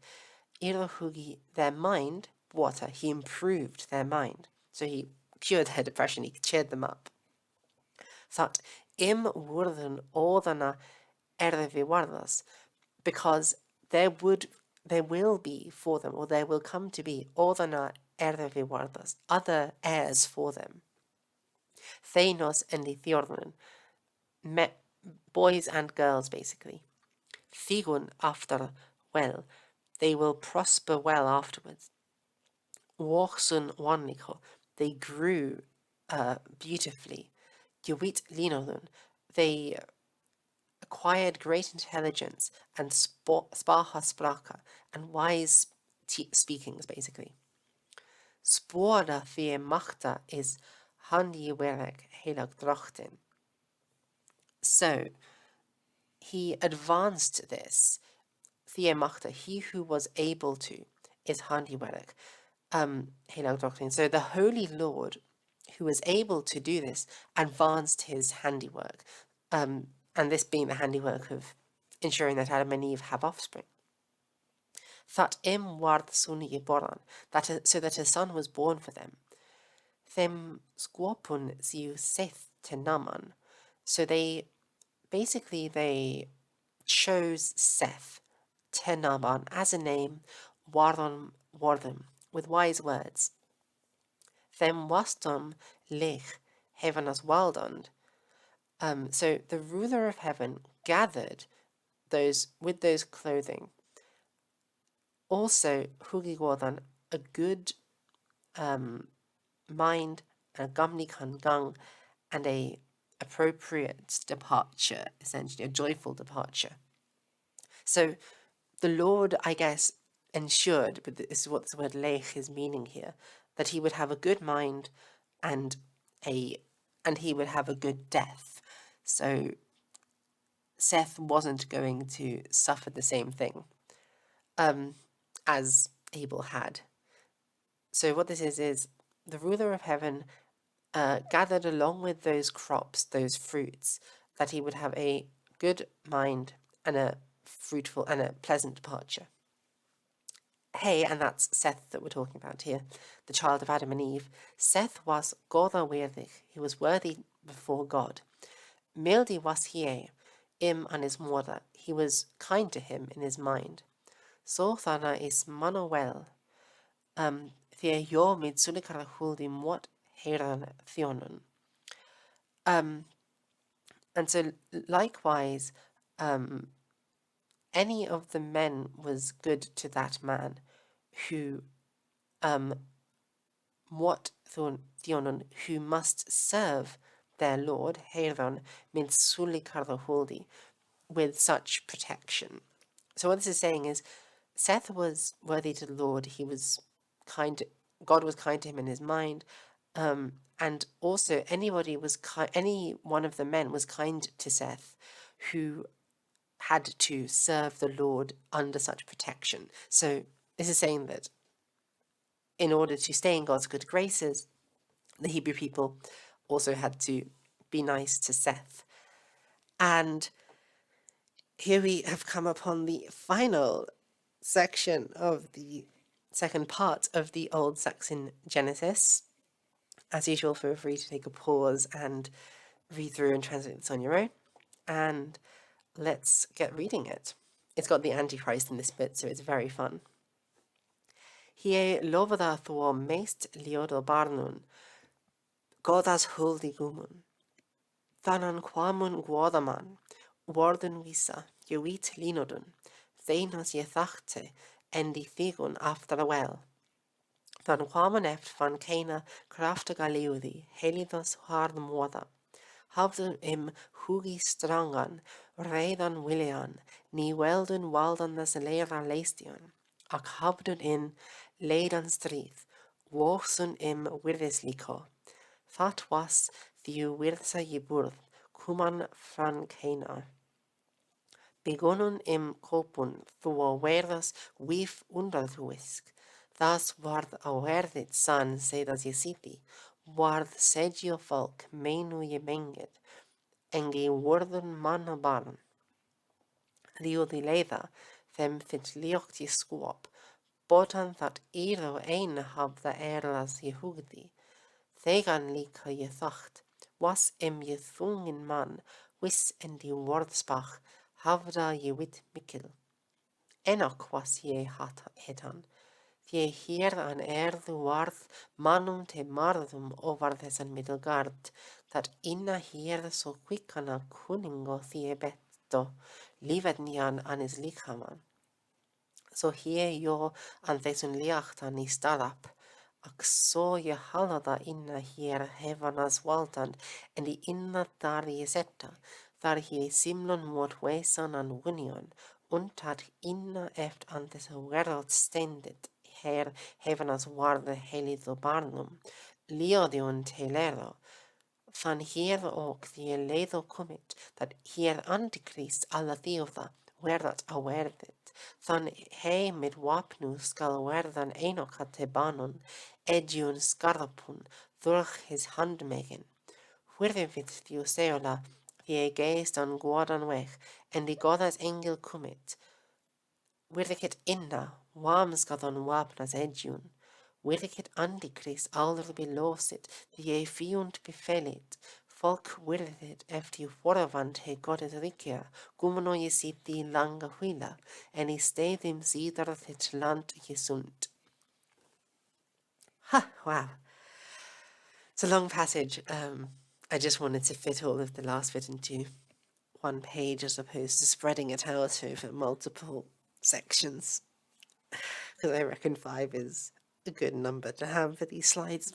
irhugi, their mind, water, he improved their mind. So he cured their depression, he cheered them up. That wurden óðana erfiwardas, because there will be for them, or there will come to be óðana erfiwardas, other heirs for them. Theinos and Lithiordan, boys and girls basically. Thigun after well, they will prosper well afterwards. Walksun wanliko, they grew beautifully. Gewit linodun, they acquired great intelligence and spaha spraka, and wise speakings, basically. Spora thie machta is handi werk helag drochten. So he advanced this. Thie machta, he who was able to, is handiwerk. Helag drochten. So the Holy Lord, who was able to do this, advanced his handiwork. And this being the handiwork of ensuring that Adam and Eve have offspring. That ward suni geboren, so that a son was born for them. Them squopun siu seth tenaman. So they chose Seth tenaman as a name, wardon, with wise words. Them wasdom lech heaven as waldond. So the ruler of heaven gathered those with those clothing. Also, hugigodan, a good mind, a gumni kan gang, and a appropriate departure, essentially a joyful departure. So the Lord, I guess, ensured, but this is what the word lech is meaning here, that he would have a good mind and he would have a good death. So Seth wasn't going to suffer the same thing as Abel had. So what this is the ruler of heaven gathered along with those crops, those fruits, that he would have a good mind and a fruitful and a pleasant departure. Hey, and that's Seth that we're talking about here, the child of Adam and Eve. Seth was Goda worthy. He was worthy before God. Mildy was he, im and his mother. He was kind to him in his mind. So thana is Manuel. The yo mid sulikara huldi mot heran thionon. And so likewise, any of the men was good to that man who what thionon, who must serve their lord heran mid sulikara huldi with such protection. So what this is saying is Seth was worthy to the Lord. He was kind. God was kind to him in his mind, and also any one of the men was kind to Seth, who had to serve the Lord under such protection. So this is saying that in order to stay in God's good graces, the Hebrew people also had to be nice to Seth. And here we have come upon the final section of the second part of the Old Saxon Genesis. As usual, feel free to take a pause and read through and translate this on your own. And let's get reading it. It's got the Antichrist in this bit, so it's very fun. Hie lovada thor meist liodo barnun, godas huldi gumun. Thanan quamun guodaman, warden visa, jewit linodun, theinas jethachte, endi thigun after a well. Than quamun eft van cana crafta galiudi, helidos hard moda. Havdun im hugi strangan, reidan willian, ni weldun waldan das leira leistion, ac habdun in leidan strith, wosun im wirðisliko. That was thiu wirðsa jiburð, kuman fran cana. Begonnen im kopun thua werdas wif undarthuisk. Thus ward awerðit san sedas jesiti, ward segio folk menu jemenged, engi wordun manna barn. Liodi leida, them fit liocht jeskuop, botan that iro ein habda erlas jehugdi. Thegan lika jethacht, was jethungin man, wis en die wordspach, havda jewit mikkel. Enoch was hetan, die hier an erdu warth manum te mardum over an middelgard, that inna hier so quickana kuningo thie betto, livet nian an is lichaman. So hier jo an thesun liachtan i starap, ac so je halada inna hier hevanas waltand, en i inna dar jesetta, dar hie simlon mot wesan an union, dat inna eft an des wereld stendet, her hevanas warde helido barnum, liodion telero, van hier ook die ledo commit, dat hier antichrist alla theotha, werdat awerdet, van he mit wapnu skal werdan enok tebanon, edion scarpun, durch his handmegen. Hwyrvit diuseola, die geest an guadan weg, en die godas engel commit, Wirket inna, wamskadon wapnas edjun. Wirket antichrist alder belosit, die fiunt befelit. Folk wirket efter foravant he godet rikia, gumno jesiti langa huila, en i stedim sidar het land jesunt. Wow. It's a long passage. I just wanted to fit all of the last bit into one page as opposed to spreading it out over multiple sections, because I reckon 5 is a good number to have for these slides.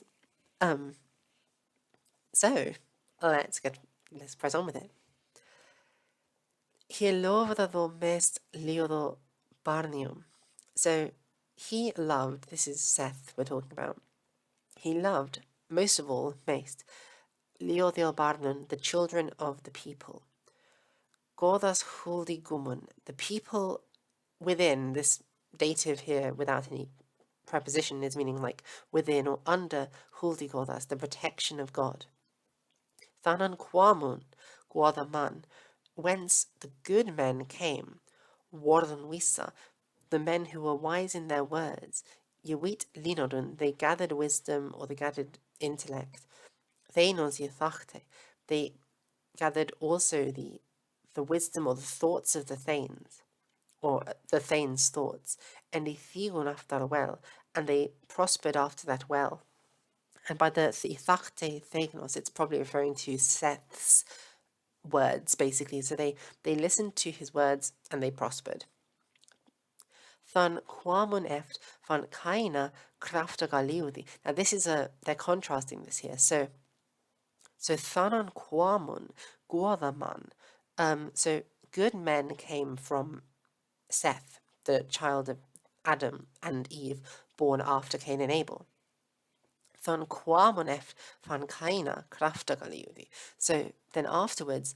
So let's press on with it. He loved the mest liodo barnium. So he loved, this is Seth we're talking about, he loved, most of all, most, liodio barnum, the children of the people. Godas huldi gumun, the people within, this dative here without any preposition is meaning like within or under huldi godas, the protection of God. Thanan quamun, man, whence the good men came, warden wisa, the men who were wise in their words, Yewit linodun, they gathered wisdom or they gathered intellect, Theinos yethachte, they gathered also the wisdom or the thoughts of the Thanes, or the Thanes' thoughts, and they thigun after a well, and they prospered after that well. And by the Theachte Thegnos, it's probably referring to Seth's words, basically. So they listened to his words and they prospered. Than quamun eft van kaina krafta galiudi. Now this is they're contrasting this here. So thanan quamun guadaman. So good men came from Seth, the child of Adam and Eve, born after Cain and Abel. Than quamun eft van kaina krafta galiudi. So then afterwards,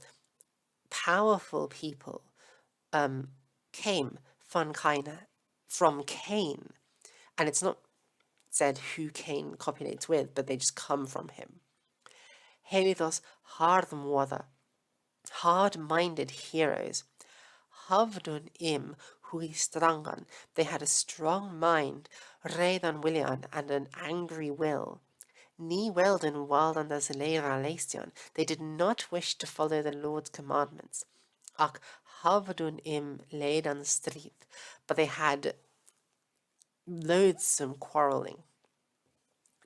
powerful people came van kaina from Cain, and it's not said who Cain copulates with, but they just come from him. Helidos hard-minded heroes. Havdun im hui strangan, they had a strong mind, redan willian, and an angry will. Ni welden waldan das leira leistion, they did not wish to follow the Lord's commandments. Ak havdun im ledan strid, but they had loathsome quarreling.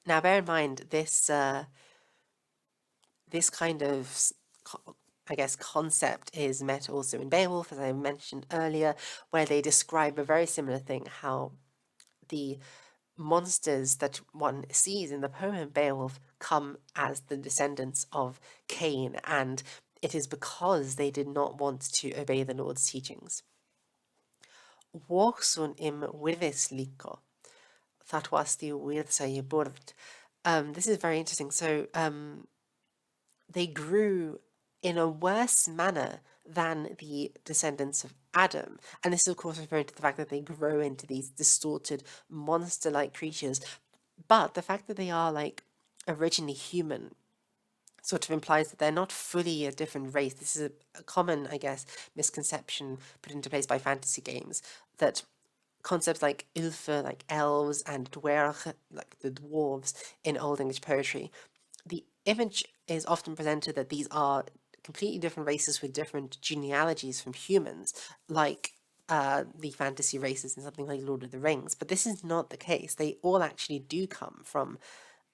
Now, bear in mind this this kind of, I guess, concept is met also in Beowulf, as I mentioned earlier, where they describe a very similar thing: how the monsters that one sees in the poem Beowulf come as the descendants of Cain, and it is because they did not want to obey the Lord's teachings. Walksun im wirðisliko, that was the wirðsa burt. This is very interesting. So they grew in a worse manner than the descendants of Adam. And this is, of course, referring to the fact that they grow into these distorted, monster-like creatures. But the fact that they are, like, originally human sort of implies that they're not fully a different race. This is a common, I guess, misconception put into place by fantasy games, that concepts like Ilfe, like elves, and dwerg, like the dwarves in Old English poetry, the image is often presented that these are completely different races with different genealogies from humans, like the fantasy races in something like Lord of the Rings. But this is not the case. They all actually do come from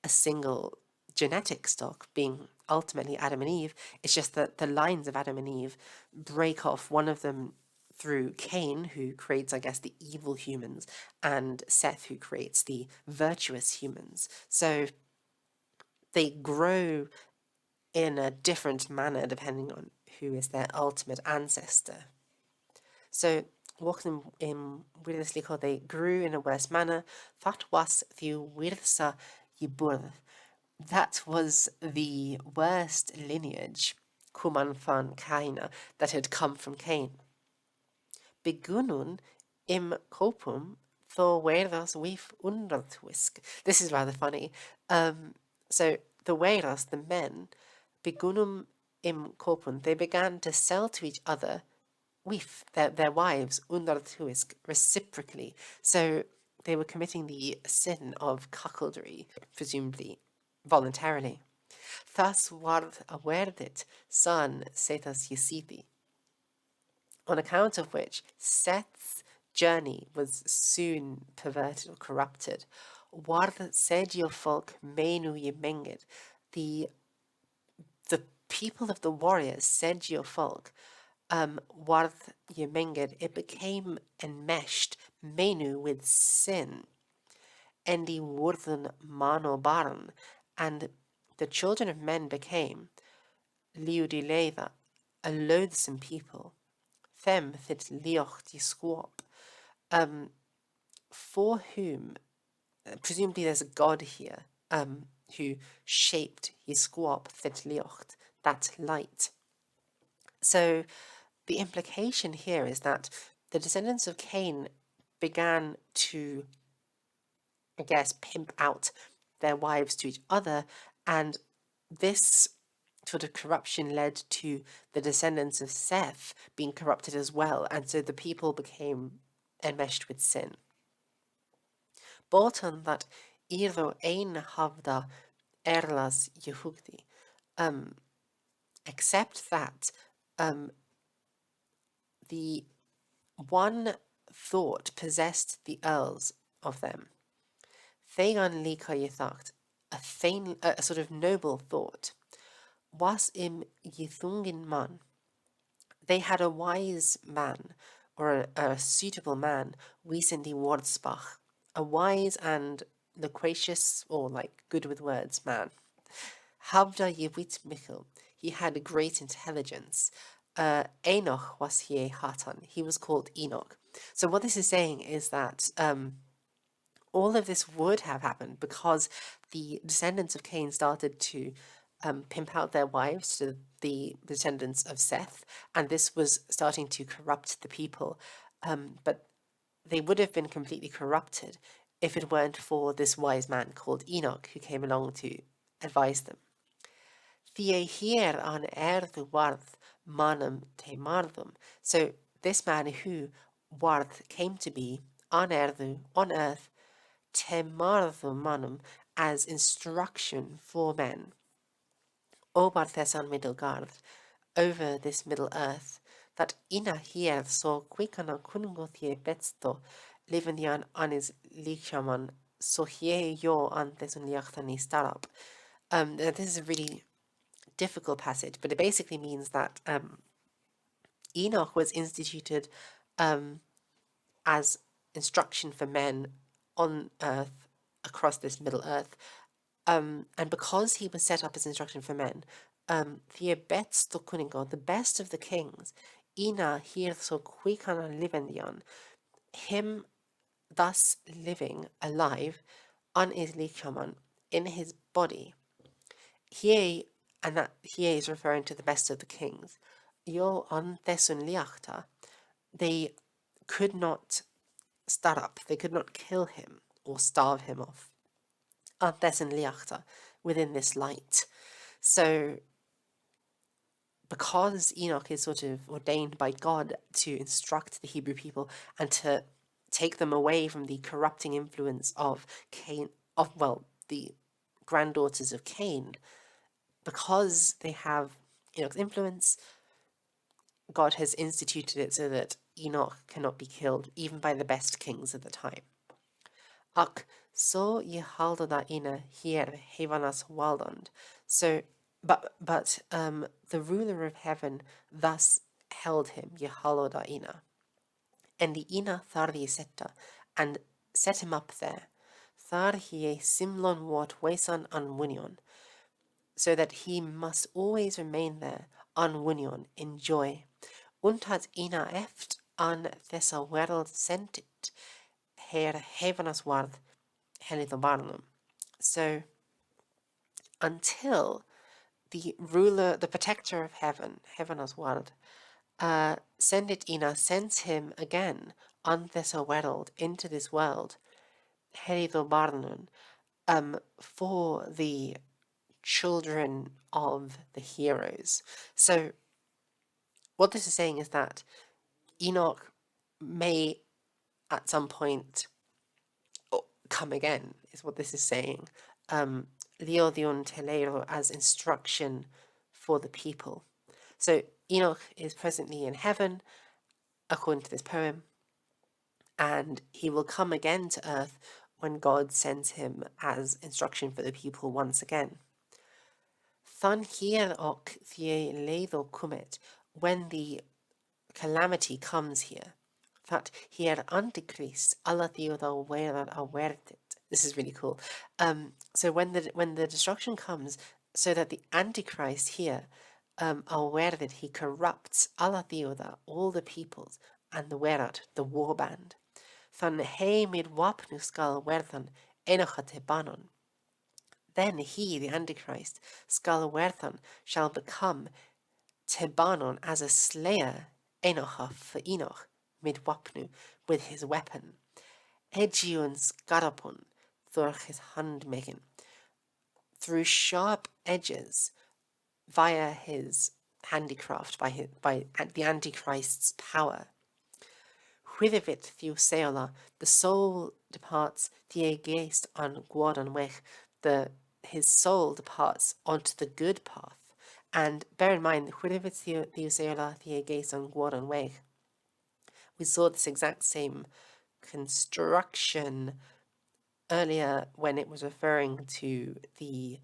a single genetic stock, being ultimately Adam and Eve. It's just that the lines of Adam and Eve break off, one of them through Cain, who creates, I guess, the evil humans, and Seth, who creates the virtuous humans. So they grow in a different manner depending on who is their ultimate ancestor. So, walking in Wirðsliko, they grew in a worse manner. That was the Wirðsa Yibur. That was the worst lineage, Kuman van Kaina, that had come from Cain. Begunun im kopum tho werdas wif undartwisk. This is rather funny. So the werdas, the men, begunum im kopum, they began to sell to each other wif, their wives, undartwisk, reciprocally. So they were committing the sin of cuckoldry, presumably voluntarily. Thus ward awerdit son setas yesiti, on account of which Seth's journey was soon perverted or corrupted. Warth sedio folk menu ye menged. The people of the warriors, sedio folk, warth ye menged, it became enmeshed menu with sin. Endi wurden mano barn, and the children of men became liudileitha, a loathsome people. Them thit liocht ye squab, for whom, presumably there's a god here, who shaped Yisquab thit liocht, that light. So the implication here is that the descendants of Cain began to, I guess, pimp out their wives to each other, and this sort of corruption led to the descendants of Seth being corrupted as well, and so the people became enmeshed with sin. Bolton that Iro ein havda erlas Yehugdi, except that the one thought possessed the earls of them. Thegan lika yithacht, a sort of noble thought, was im yithungin man. They had a wise man, or a suitable man, wiesen Wordsbach, a wise and loquacious, or like good with words, man. Havda Yewit Michel, he had a great intelligence. Enoch was he Hatan, he was called Enoch. So what this is saying is that all of this would have happened because the descendants of Cain started to pimp out their wives to the descendants of Seth, and this was starting to corrupt the people. But they would have been completely corrupted if it weren't for this wise man called Enoch who came along to advise them. Thie hier an erdu warth manum te mardum. So this man who warth came to be on erdu, on earth, te mardum manum, as instruction for men. Obarthes an Middlegard, over this middle earth, that ina hier so quicana kungothie betsto, livenian anis lichaman, so hier yo an thesun liachtani starab. This is a really difficult passage, but it basically means that Enoch was instituted as instruction for men on earth, across this middle earth, and because he was set up as instruction for men, the best of the kings, Ina here so quicana livendian, him thus living alive, on his lichaman, in his body. Here, and that here is referring to the best of the kings. Yo on thesun liachta, they could not start up, they could not kill him or starve him off. An thesun liachta, within this light. So because Enoch is sort of ordained by God to instruct the Hebrew people and to take them away from the corrupting influence of Cain, the granddaughters of Cain, because they have Enoch's influence, God has instituted it so that Enoch cannot be killed even by the best kings of the time. Ak so yehalda ina hier hevanas waldand. So but the ruler of heaven thus held him, Yehaloda ina. And the ina thardi setta, and set him up there. Thar hie simlon wat wesan an so that he must always remain there, an in joy. Und hat ina eft an thessa wereld sentit, her hevanas ward Helithobarnum. So until the ruler, the protector of heaven, Heavenas Ward, sendit Ina sends him again on this world, into this world, Helithobarnum, for the children of the heroes. So what this is saying is that Enoch may at some point come again, is what this is saying. Liodion telero, as instruction for the people. So Enoch is presently in heaven, according to this poem, and he will come again to earth when God sends him as instruction for the people once again. Than hier ook the leiddo cumet, when the calamity comes here, that here Antichrist alla theodo werar awertit. This is really cool. So when the destruction comes, so that the Antichrist here, aware that he corrupts alla theoda, all the peoples, and the werat, the war band. Than he mid wapnu skal werthan enochat banon. Then he, the Antichrist, skal werthan, shall become Tebanon as a slayer, Enocha for Enoch, mid wapnu, with his weapon. Egion scarapon, through his hand making, through sharp edges, via his handicraft, by the Antichrist's power. Whithivit Theuseola, the soul departs, the geist on Guadon weg, his soul departs onto the good path. And bear in mind, whithivit Theuseola, the geist on Guadon weg, we saw this exact same construction earlier when it was referring to the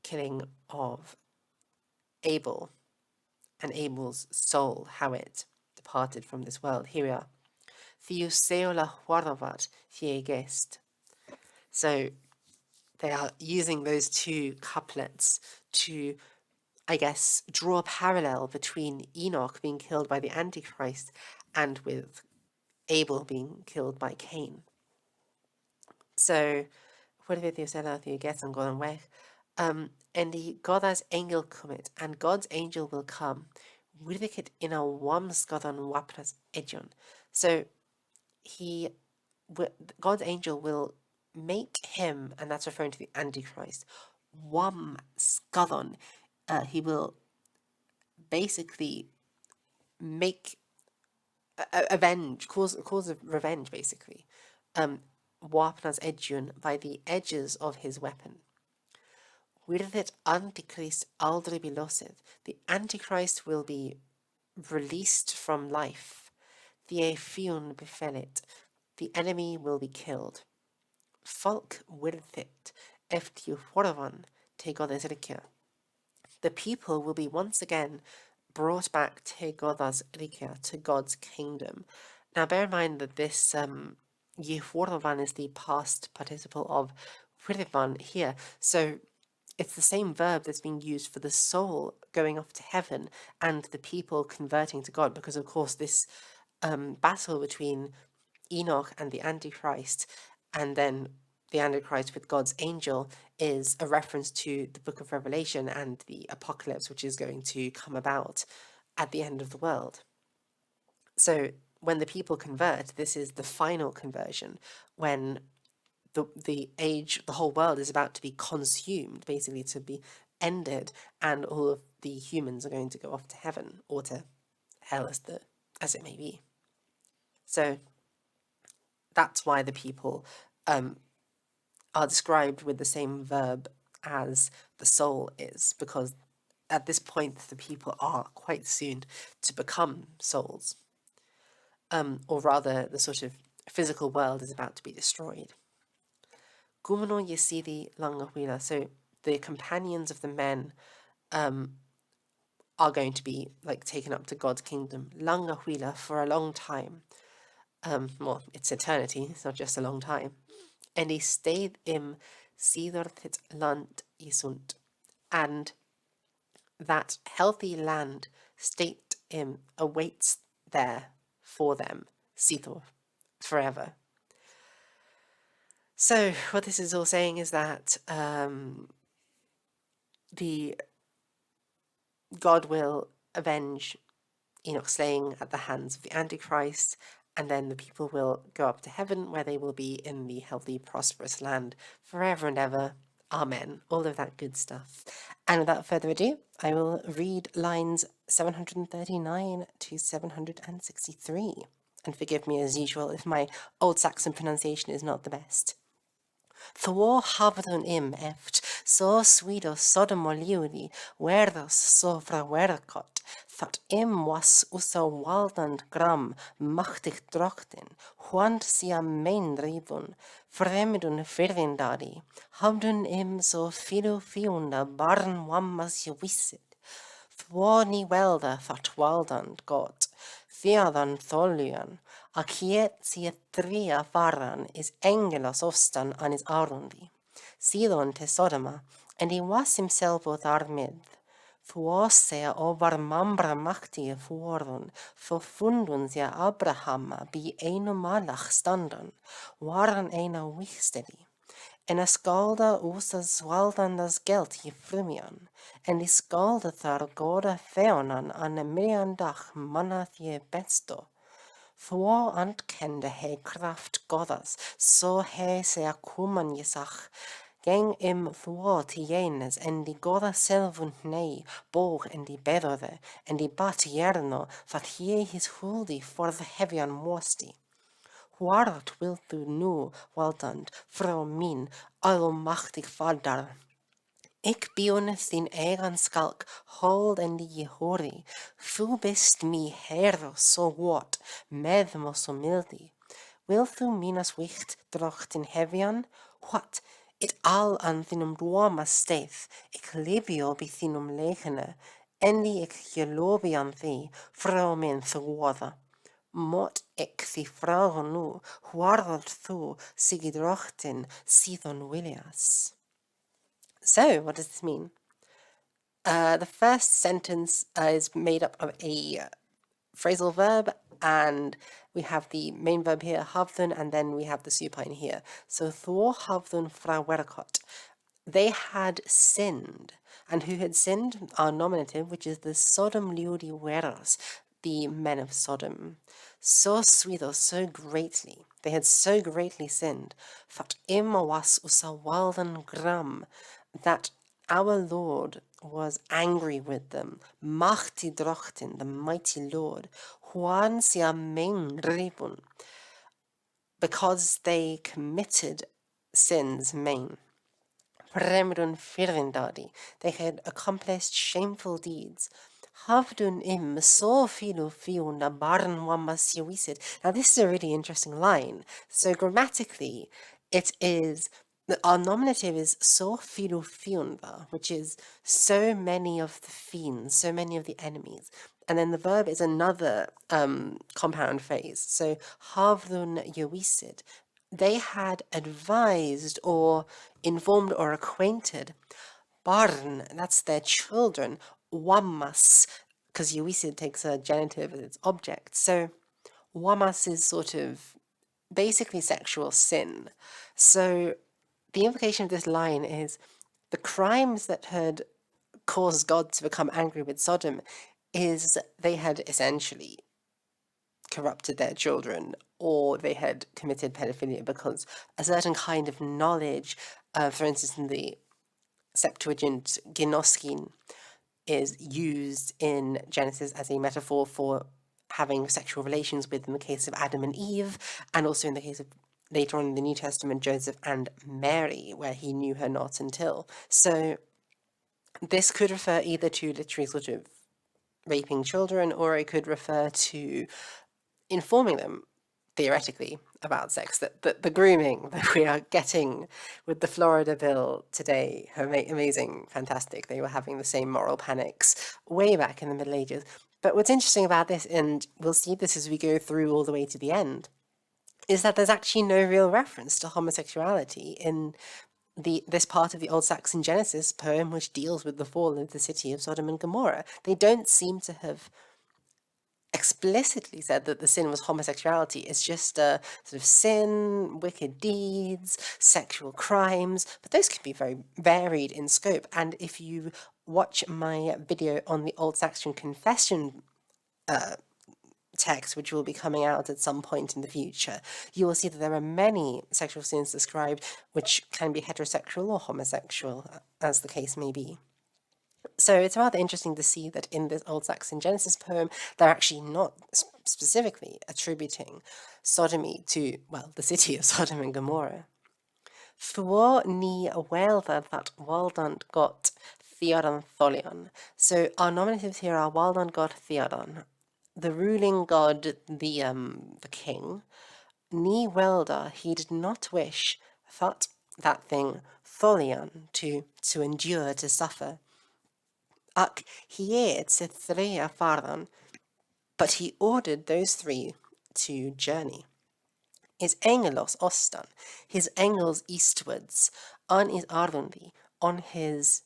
killing of Abel and Abel's soul, how it departed from this world. Here we are. Theuseola huarovat thiegest. So they are using those two couplets to, I guess, draw a parallel between Enoch being killed by the Antichrist and with Abel being killed by Cain. So, what did Theuseola thiegest and gone away? And the God's angel commit, and God's angel will come. Widikit in a wamsgodon wapras edion. So God's angel will make him, and that's referring to the Antichrist, wamsgodon. He will basically make cause of revenge, basically. Wapras edion, by the edges of his weapon. Wirdet Antichrist aldrig belosid. The Antichrist will be released from life. The fiun befellit. The enemy will be killed. Folk wirdet eftiu horovan te God's rikia. The people will be once again brought back to God's rikia, to God's kingdom. Now bear in mind that this Yehorovan is the past participle of Hirivan here. So it's the same verb that's being used for the soul going off to heaven and the people converting to God, because of course this battle between Enoch and the Antichrist, and then the Antichrist with God's angel, is a reference to the book of Revelation and the apocalypse, which is going to come about at the end of the world. So when the people convert, this is the final conversion, when the whole world is about to be consumed, basically to be ended, and all of the humans are going to go off to heaven or to hell, as it may be. So that's why the people are described with the same verb as the soul is, because at this point the people are quite soon to become souls, or rather the sort of physical world is about to be destroyed. Gumano Yesidi Langahuila. So the companions of the men are going to be taken up to God's kingdom. Langahuila, for a long time. Well, it's eternity, it's not just a long time. And he stayed im Sidorthit land isunt. And that healthy land state awaits there for them, Sidor, forever. So what this is all saying is that the God will avenge Enoch's slaying at the hands of the Antichrist, and then the people will go up to heaven, where they will be in the healthy, prosperous land forever and ever. Amen. All of that good stuff. And without further ado, I will read lines 739 to 763. And forgive me as usual if my Old Saxon pronunciation is not the best. Thor havdun eft, so sweetos sodom oliuri, verdos sovra verkot, that was usa waldand gram machtig drochten, huand sia meindrivun, fremdun firvindari, havdun so fiunda barn wammas wissid. Thwani welda that waldand got, theadan tholian, akiet sia tria varan is engelos ostan anis arundi. Sidon te Sodoma, and he was himself with armid. Thuosea over mambra machti fuorun, tho fundun sia Abrahama bi einu malach standan, waran eina wistedi. En a skalda usas swaldandas geld I frumian, en I skalda thar goda theonan an mirian dach manna thie besto. Thua antkende he kraft godas, so he sea kuman jesach, geng thua tienes en di goda selvunt nei, bog en di bedode, en di bat jerno, that hie his huldi for the heavian mosti. Huart wilt du nu, Waldand, Frau min, almachtig Vader. Ik bion sin eigen skalk, hold en die hori. Thu bist mi hero so wat, med mo so mildi. Wilt thu minas wicht drocht in heavian? What? It al an thinum duoma steith, ik libio bi thinum legene, endi ik gelobi an thee, Frau min thwada. Mot ik the frau nu, huarald thu, sigidrochten, sidon Willias. So, what does this mean? The first sentence is made up of a phrasal verb, and we have the main verb here, havdun, and then we have the supine here. So, Thor havdun frawerkot. They had sinned. And who had sinned? Our nominative, which is the Sodom liudi weros, the men of Sodom. So sweet or so greatly. They had so greatly sinned. That was usa walden gram, that our Lord was angry with them. Machti drochten, the mighty Lord. Juan sia mein rebun, because they committed sins main. Fremdun firindadi, they had accomplished shameful deeds. Havdun so filu fiunda barn wammas jewisid. Now this is a really interesting line. So grammatically, it is, our nominative is so filu fiunda, which is so many of the fiends, so many of the enemies. And then the verb is another compound phrase. So havdun jewisid. They had advised or informed or acquainted barn, that's their children, wammas, because Yuisid takes a genitive as its object. So wammas is sort of basically sexual sin. So the implication of this line is the crimes that had caused God to become angry with Sodom is they had essentially corrupted their children, or they had committed pedophilia, because a certain kind of knowledge, for instance, in the Septuagint, ginoskin, is used in Genesis as a metaphor for having sexual relations with, in the case of Adam and Eve, and also in the case of later on in the New Testament, Joseph and Mary, where he knew her not until. So this could refer either to literally sort of raping children, or it could refer to informing them, theoretically, about sex. That the grooming that we are getting with the Florida bill today, amazing, fantastic. They were having the same moral panics way back in the Middle Ages. But what's interesting about this, and we'll see this as we go through all the way to the end, is that there's actually no real reference to homosexuality in this part of the Old Saxon Genesis poem, which deals with the fall of the city of Sodom and Gomorrah. They don't seem to have explicitly said that the sin was homosexuality. It's just a sort of sin, wicked deeds, sexual crimes, but those can be very varied in scope. And if you watch my video on the Old Saxon Confession text, which will be coming out at some point in the future, you will see that there are many sexual sins described which can be heterosexual or homosexual, as the case may be. So it's rather interesting to see that in this Old Saxon Genesis poem, they're actually not specifically attributing sodomy to, well, the city of Sodom and Gomorrah. Thwo ni welda that waldant got, Theodon Tholion. So our nominatives here are Waldan god Theodon, the ruling god, the king. Ni welda, he did not wish, thought that thing, Tholion, to endure, to suffer. Ac hied sydd threa fardan, but he ordered those three to journey. Is angelos ostan, his angles eastwards, on is ardundi, on his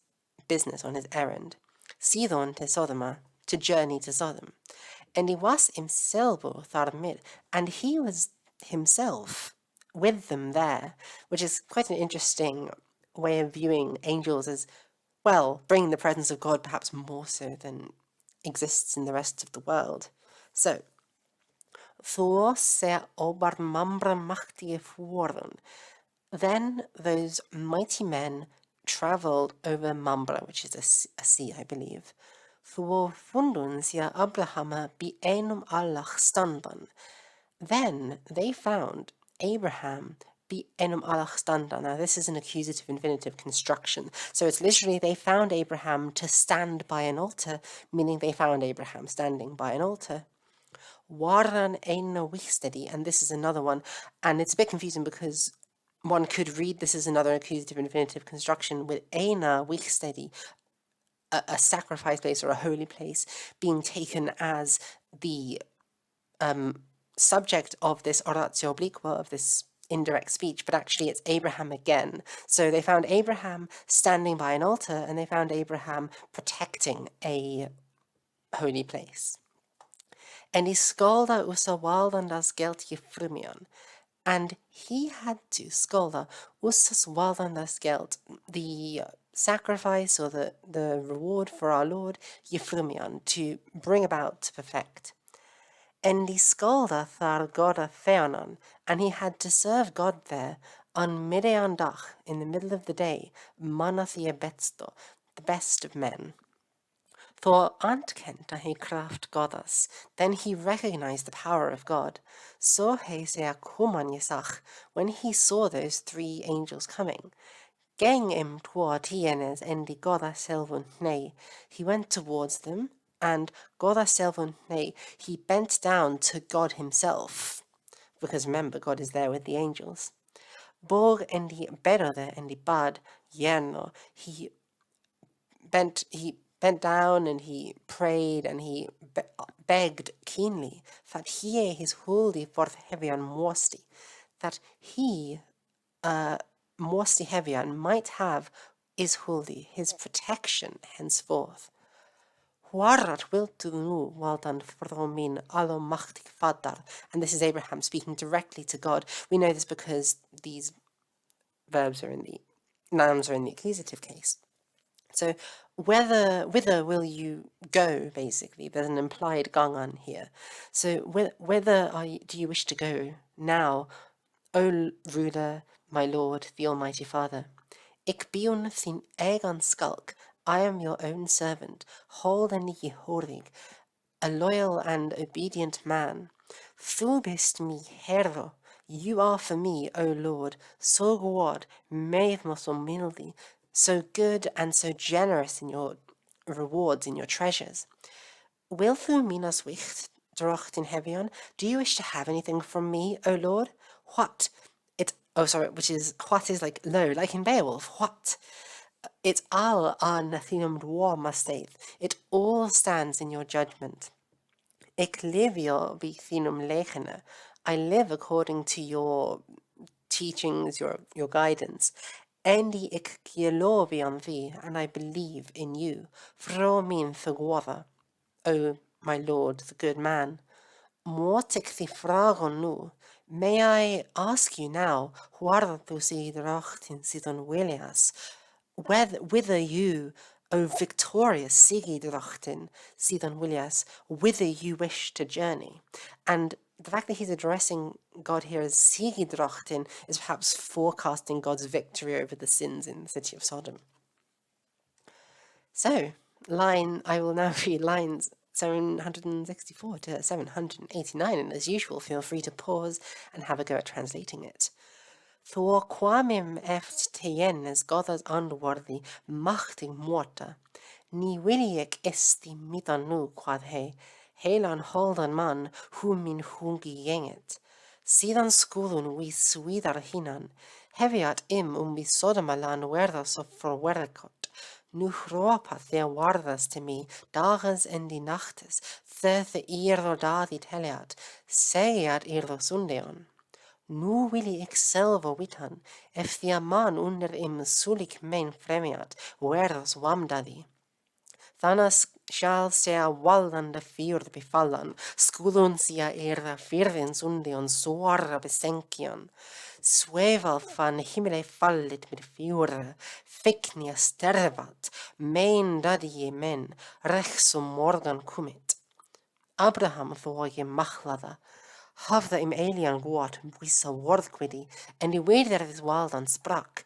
business, on his errand, Sidon to Sodoma, to journey to Sodom. And he was himself tharmid, and he was himself with them there, which is quite an interesting way of viewing angels as, well, bringing the presence of God perhaps more so than exists in the rest of the world. So, then those mighty men travelled over Mambra, which is a sea, I believe. Then they found Abraham be enum alach standa. Now this is an accusative infinitive construction. So it's literally they found Abraham to stand by an altar, meaning they found Abraham standing by an altar. Waran eina wichstedi, and this is another one, and it's a bit confusing because one could read this as another accusative infinitive construction with eina wichstedi, a sacrifice place or a holy place, being taken as the subject of this oratio obliqua, of this indirect speech, but actually it's Abraham again. So they found Abraham standing by an altar, and they found Abraham protecting a holy place. And he skolda usa waldandas gelt gefrumion. And he had to skolda usas waldandas gelt, the sacrifice or the reward for our Lord, gefrumion, to bring about, to perfect. And he skolda thar goda theonon, and he had to serve God there on midean dach, in the middle of the day, manathia betsto, the best of men. Thor antkenta he kraft godas, then he recognized the power of God. So he se akuman yesach, when he saw those three angels coming. Geng im tua tienes endi goda selvun nei, he went towards them, and goda selvun nei, he bent down to God himself, because remember, God is there with the angels. Borg endi berode endi bad yerno, he bent down and he prayed and he begged keenly that he his holy forth heavian mosti, that he mosti heavian might have is holy, his protection henceforth. Huarat wilt nu waldan fromin allo machtig fadar. And this is Abraham speaking directly to God. We know this because these nouns are in the accusative case. So whither will you go, basically? There's an implied gangan here. So whither do you wish to go now, O ruler, my Lord, the Almighty Father? Ik bion sin egan skulk, I am your own servant, holden yehorig, a loyal and obedient man. Thu bist mi herro, you are for me, O Lord, so god, meith mos omildi, so good and so generous in your rewards, in your treasures. Will thu minas wicht drocht in heavion? Do you wish to have anything from me, O Lord? What? Which is, what is like low, like in Beowulf, what? It's al an thinum dwa mastaith. It all stands in your judgment. Ik livio bi thinum legene. I live according to your teachings, your guidance. Endi ik gelovi an thee, and I believe in you. Fro min thegwatha, O my Lord, the good man. Motik thi fragon nu. May I ask you now, whether tu si drachtin sidon Wilias, whither you, O victorious Sigi drachtin sidon Wilias, whither you wish to journey? And the fact that he's addressing God here as Sigi drachtin is perhaps forecasting God's victory over the sins in the city of Sodom. So, I will now read lines 764 to 789, and as usual, feel free to pause and have a go at translating it. Thor quamim eft teienes godas unworthy, machtig morta. Ni williek esti mitan nu quad he, helan holdan man, hum min hungi jenget. Sidan skulun vi svidar hinan, heviat vi sodamalan werdas of forwerkot. Nu hropa thea wardas te mi, dagas endi nachtes, the irdo dadit heliat, segiat irdo sundeon. Nu willi ik selvo witan, ef thea man under sulik mein fremiat, werdas wamdadi. Thanas shall sea wallande fjord befallan, skulun sia firvens undion suora besenkian. Sweval fan himmele fallit med fjorde, fiknia stervat, mein dadie men, rechsum morgan kumit. Abraham thoi machlada, hafða alien god vissa worðkvidi, en I weider this waldan sprak.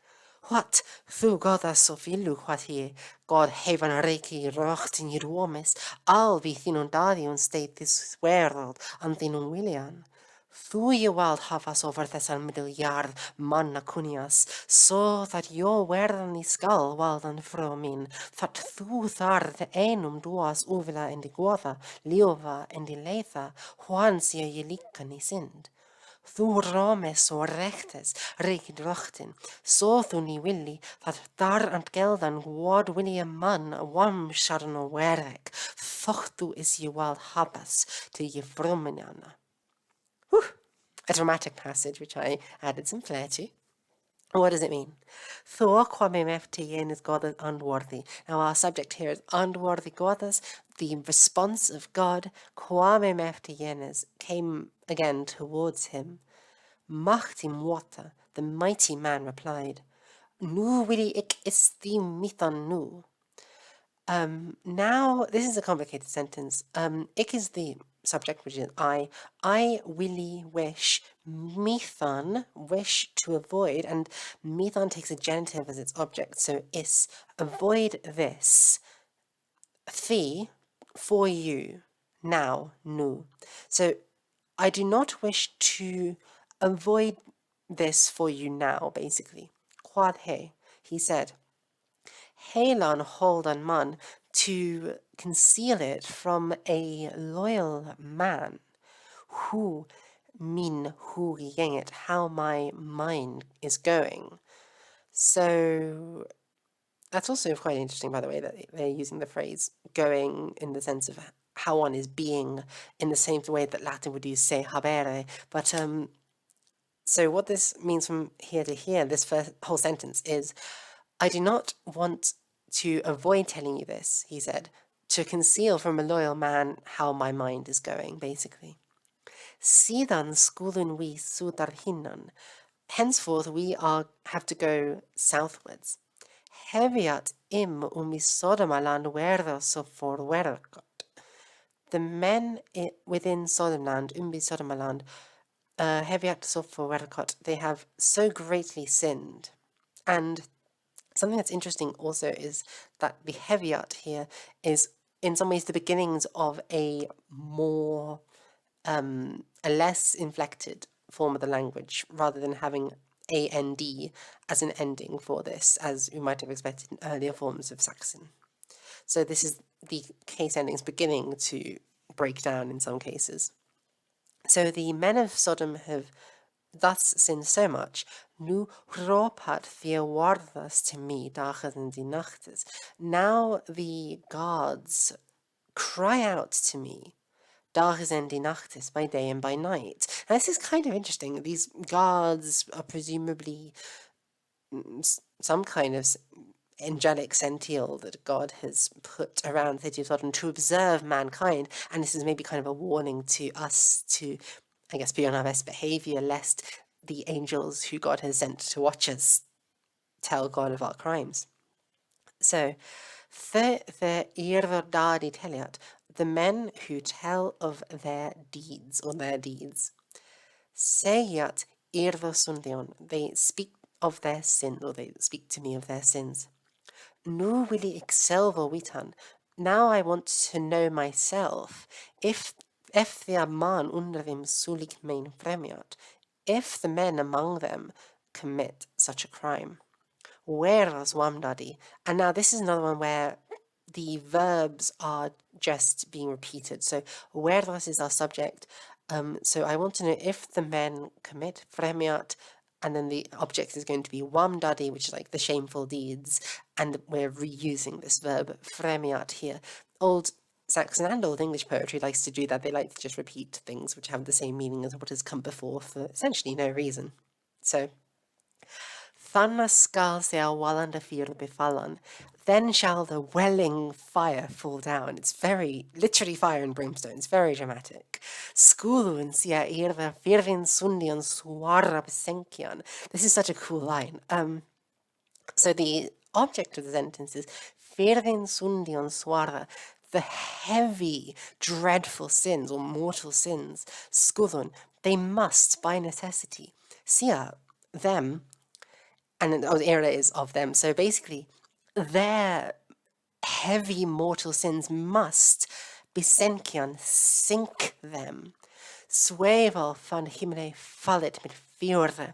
What, thu godas so villu what he, God hevan reiki rochtin I ruomes, al vi thinun dadion state this world, an thinun willian. Thu je wald havas over thessal middelyard manna kunias, so that jo werden I skal waldan fromin, that thu thard enum duas uvila en di goða, liova en di leitha, huan sia je likan I sind. Thu rames og rechtes, reikid rochtin, so thu ni willi, that dar ant geldan wad willi a man, wam sharno werek, thochtu is je wald habas, to je vrominana. Whew. A dramatic passage which I added some flair to. What does it mean? Thor quamem ftien is God is unworthy. Now our subject here is unworthy goddess. The response of God, quamem ftien, came again towards him. Machtim wata, the mighty man replied, Nu willi ik isti mithan nu. Now, this is a complicated sentence. Ik is the subject, which is I. I willy wish, mithan, wish to avoid, and mithan takes a genitive as its object, so is, avoid this. Thi, for you, now, nu. So, I do not wish to avoid this for you now, basically. Quad he said. Helan holdan man, to conceal it from a loyal man. Who min hu it, how my mind is going. So that's also quite interesting, by the way, that they're using the phrase going in the sense of how one is being, in the same way that Latin would use se habere. But so what this means from here to here, this first whole sentence is, I do not want to avoid telling you this, he said, to conceal from a loyal man how my mind is going, basically. Sidan skulun vi sudar hinnan. Henceforth we have to go southwards. Heviat Sodomaland werder so for werkot. The men within Sodomland, Sodomaland, heviat so for werkot, they have so greatly sinned. And something that's interesting also is that the heviat here is in some ways the beginnings of a more, a less inflected form of the language, rather than having AND as an ending for this, as we might have expected in earlier forms of Saxon. So this is the case endings beginning to break down in some cases. So the men of Sodom have thus sinned so much. Nu ropat theowardas to me dagen die nachtes. Now the gods cry out to me, dagen and die nachtes, by day and by night. Now this is kind of interesting. These gods are presumably some kind of angelic sential that God has put around the city of Sodom to observe mankind, and this is maybe kind of a warning to us to, I guess, be on our best behavior, lest the angels who God has sent to watch us tell God of our crimes. So, the men who tell of their deeds, or their deeds. Seyat irvosundion, they speak of their sin, or they speak to me of their sins. Nu willi excelvo witan. Now I want to know myself. If the man under them sulik mein fremiat, if the men among them commit such a crime. Whereas wamdadi. And now this is another one where the verbs are just being repeated. So whereas is our subject. So I want to know if the men commit fremiat, and then the object is going to be wamdadi, which is like the shameful deeds, and we're reusing this verb fremiat here. Old Saxon and Old English poetry likes to do that. They like to just repeat things which have the same meaning as what has come before for essentially no reason. So Thanna skal se walanda fyr befallen. Then shall the welling fire fall down. It's very, literally fire and brimstone. It's very dramatic. Skulu sia irda firvin sundian suara besenkian. This is such a cool line. So the object of the sentence is firvin sundian suara. The heavy, dreadful sins or mortal sins, skudun, they must by necessity. Sia, them, and the era is of them. So basically, their heavy mortal sins must besenkian sink them. Swevel van himne fallet mit fjorde.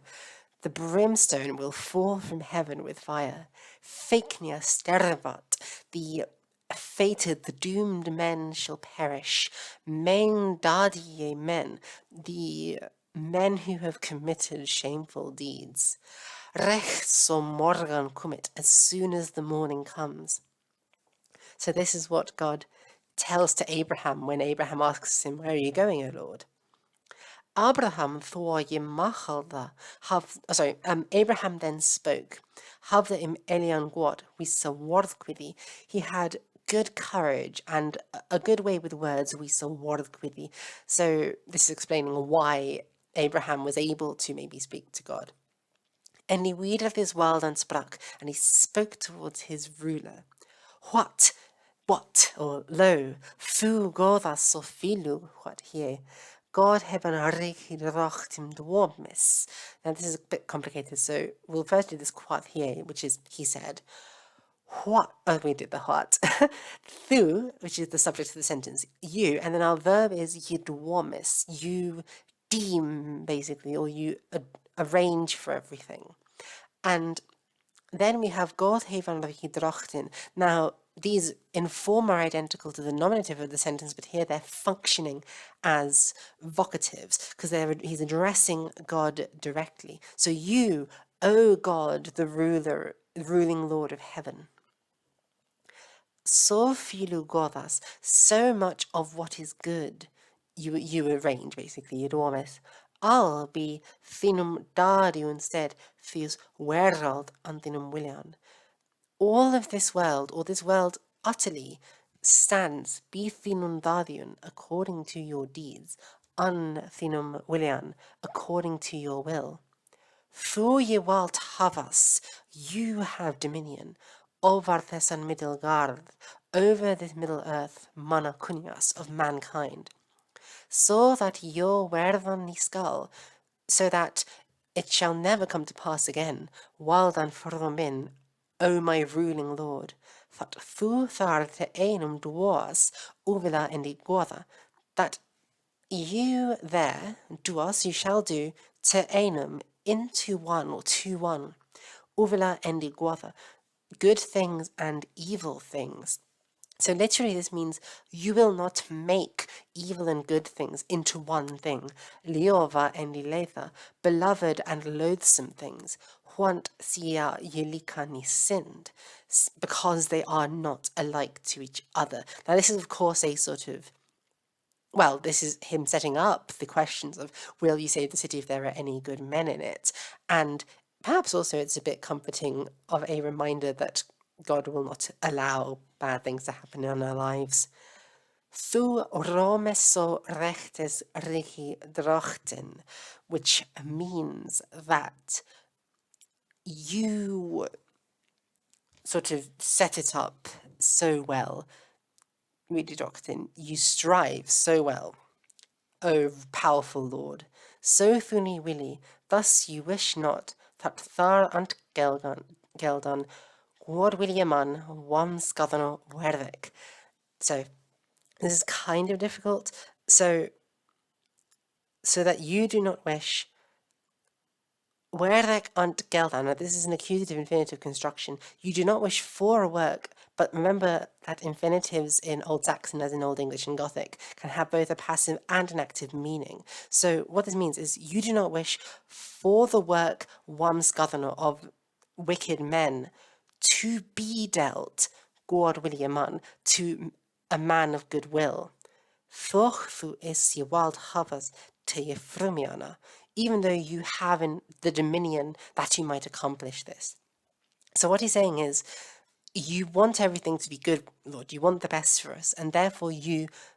The brimstone will fall from heaven with fire. Faknia stervat. The fated, the doomed men shall perish. Men dadie men. The men who have committed shameful deeds. Recht som morgen commit, as soon as the morning comes. So this is what God tells to Abraham when Abraham asks him, where are you going, O Lord? Abraham Abraham then spoke. Havda im Elian God, we sawarthquidi. He had good courage and a good way with words, we sawarthquidi. So this is explaining why Abraham was able to maybe speak to God. And he weeded his world and sprak, and he spoke towards his ruler. What, or lo, fu godas so filu, what here? God hebben him dwarmis. Now this is a bit complicated, so we'll first do this quat here, which is he said. What? Oh, we did the what. Thu, which is the subject of the sentence, you, and then our verb is yidwarmis. You deem, basically, or you arrange for everything. And then we have God hevan hydrochten. Now, these in form are identical to the nominative of the sentence, but here they're functioning as vocatives because he's addressing God directly. So you, O God, the ruling Lord of heaven. So filu godas, so much of what is good, you arrange basically, you dormes. I'll be thinum dadiu instead, thus world antinum willian. All of this world, or this world utterly, stands be thinum dadiun according to your deeds, un thinum willian according to your will. Thu ye walt havas, you have dominion, over this and Middlegard, over this middle earth, mana kunias of mankind, so that your werdan niskal, so that it shall never come to pass again, waldan fordomin, O my ruling Lord, that thu thar te enum duas uvila endi guada, that you there, duas, you shall do, te enum, into one or to one, uvila endi guada, good things and evil things. So literally this means you will not make evil and good things into one thing. Liova and liletha, beloved and loathsome things. Huant sia yelika ni sinned, because they are not alike to each other. Now this is of course a sort of, well, this is him setting up the questions of, will you save the city if there are any good men in it? And perhaps also it's a bit comforting of a reminder that God will not allow bad things to happen in our lives. Thu romeso rechtes rigi drochten, which means that you sort of set it up so well. You strive so well, O powerful Lord. So thuni willi, thus you wish not, that thar ant geldan, Gwod Williaman, wam skadano wervik. So this is kind of difficult. So that you do not wish Werk ant geldan. Now, this is an accusative infinitive construction. You do not wish for work, but remember that infinitives in Old Saxon, as in Old English and Gothic, can have both a passive and an active meaning. So what this means is you do not wish for the work wamsgadano of wicked men to be dealt, God William, to a man of goodwill. Thoch thu is ye wild havas te ye frumiana, even though you have in the dominion that you might accomplish this. So what he's saying is, you want everything to be good, Lord. You want the best for us, and therefore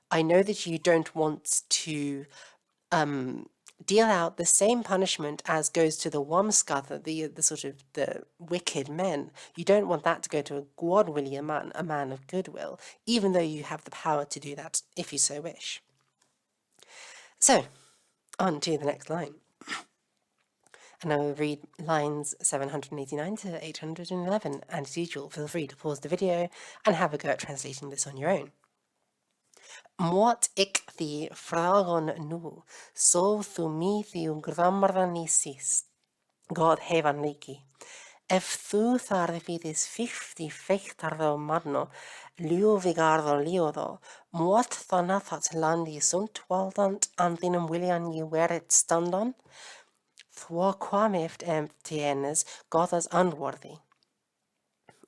I know that you don't want to deal out the same punishment as goes to the wamskatha, the sort of the wicked men. You don't want that to go to a gwadwili, a man of goodwill, even though you have the power to do that if you so wish. So, on to the next line. And I will read lines 789 to 811, and as usual, feel free to pause the video and have a go at translating this on your own. Mwat ik the fragon nu, so thu mi thiu grammaranisis, God hevan liki. If thu thar fidis 50 fechtardo madno, liuvigardo liodo, mwat thanathat landi sunt waldant anthinum William ye werit standon? Thwa kwameft tienes God as unworthy.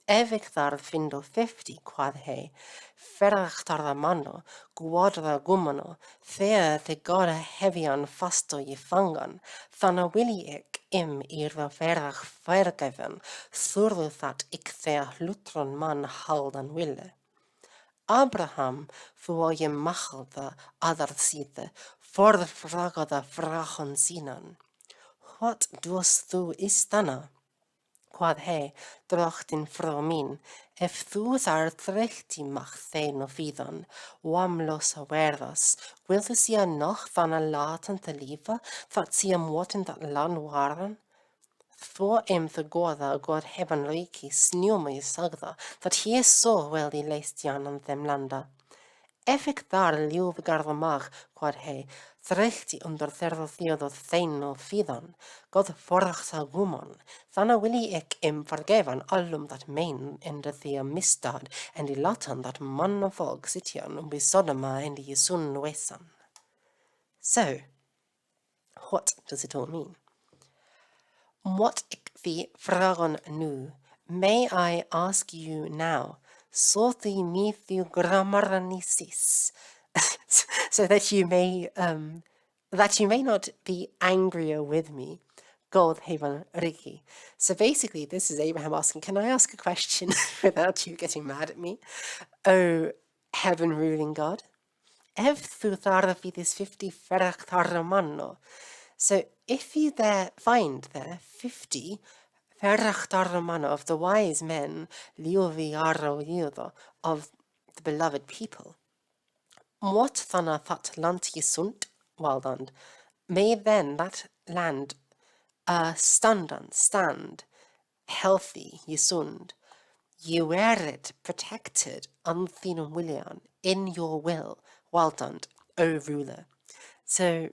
Evik thar findo 50 quad he, ferach tarda mano, guadra gumano, thea the God heavian fasto ye fangan, thana willi ik im irda ferach vergeven, thurdu that ik thea lutron man haldan wille. Abraham thua je machalda adar site, for the fragada frachon sinan. What does thu istana? Quad he, drochtin fromin, if thu thar trechti mach thein of idon, wamlos awerdas, will thu sia noch than a laten te liva, that sia moten dat lan waren? Thua the goda God heaven reiki snuma je sagda, that he is so well die leist jan an them landa. Efik daar liuv gardamag, quad he, trechti onder terdo theodot thein of fidan, God forachsa gumon, thana willi ik im vergevan allum dat mein in de thea mistad, and die latan dat man of og sitian be sodoma and die sun wesan. So, what does it all mean? What ik the fragon nu, may I ask you now, Sothi mithu grammaranisis, so that you may not be angrier with me. God hevan riki. So basically, this is Abraham asking, can I ask a question without you getting mad at me? Oh, heaven ruling God. Ev thu tharafidis 50 ferach taramanno. So if you find there 50 of the wise men, of the beloved people, what thana that land sunt waldand, may then that land stand healthy yesund, you wear it protected anthinum William in your will, waldand, O ruler. So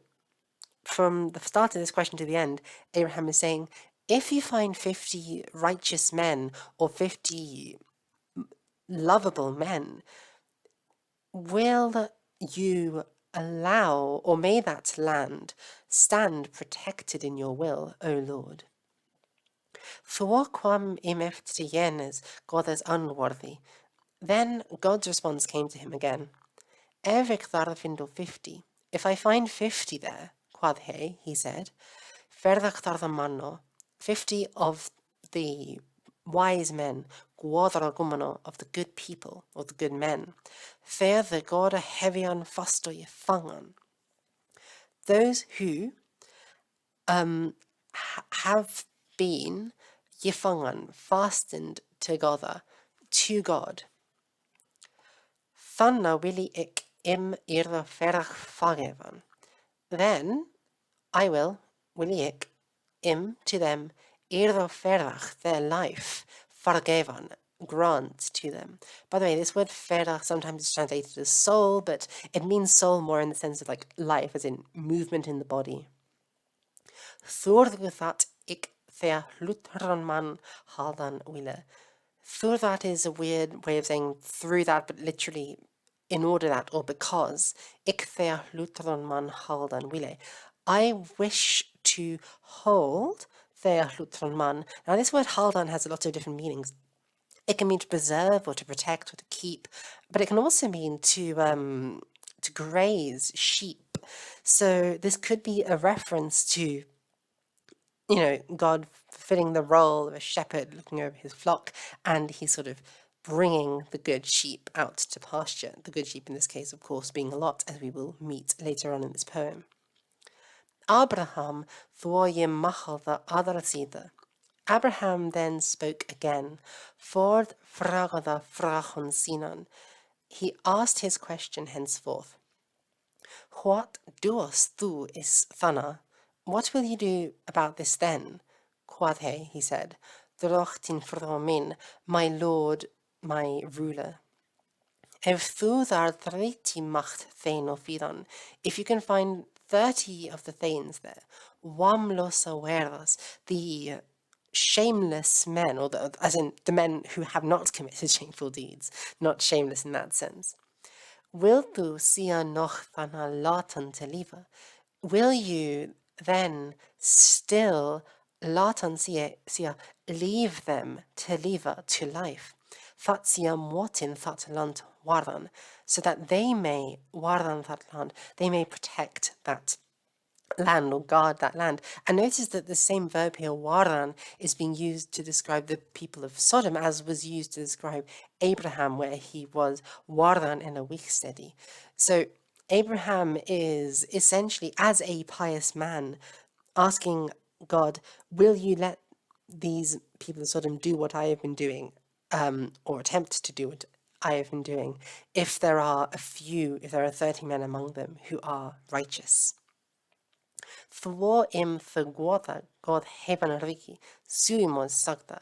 from the start of this question to the end, Abraham is saying, if you find 50 righteous men or 50 lovable men, will you allow, or may that land stand protected in your will, O Lord? For quam imeftiyenes, God is unworthy. Then God's response came to him again. Evik tharfindo 50. If I find 50 there, quad he said, Ferdach tardamanno, 50 of the wise men, guadragumano, of the good people, or the good men, there the God heavian fasto ye fangan. Those who have been yefangan, fastened together to God. Thanna willi ik im irda ferach fagevan. Then I will, willi ik, im to them, irda ferach, their life, fargevan, grant to them. By the way, this word ferach sometimes is translated as soul, but it means soul more in the sense of like life, as in movement in the body. Thorguthat ik thea lutron man haldan wile. Through that is a weird way of saying through that, but literally in order that or because. Ik thea lutron man haldan wile. I wish to hold thea lutron man. Now this word haldan has a lot of different meanings. It can mean to preserve or to protect or to keep, but it can also mean to graze sheep. So this could be a reference to, God fulfilling the role of a shepherd looking over his flock, and he's sort of bringing the good sheep out to pasture. The good sheep in this case, of course, being a lot, as we will meet later on in this poem. Abraham thwoye machal the adrasida. Abraham then spoke again. Ford fragada frachon sinan. He asked his question henceforth. What doest thou is thana? What will you do about this then? Quadhe, he said, drochtin fromin, my lord, my ruler. If thou thar 30 macht thain of Fidan, if you can find 30 of the thains there, wamlos aweras, the shameless men, or as in the men who have not committed shameful deeds, not shameless in that sense. Wilt thou sia noch thana latan teliva? Will you then still latan sia leave them teliva to life? That sia motin that land wardan, so that they may wardan that land, they may protect that land or guard that land. And notice that the same verb here, waran, is being used to describe the people of Sodom as was used to describe Abraham, where he was waran in a wichstedi. So Abraham is essentially, as a pious man, asking God, will you let these people of Sodom do what I have been doing, or attempt to do what I have been doing, if there are 30 men among them who are righteous. Thwo im thegwada God heaven riki suimos sagda.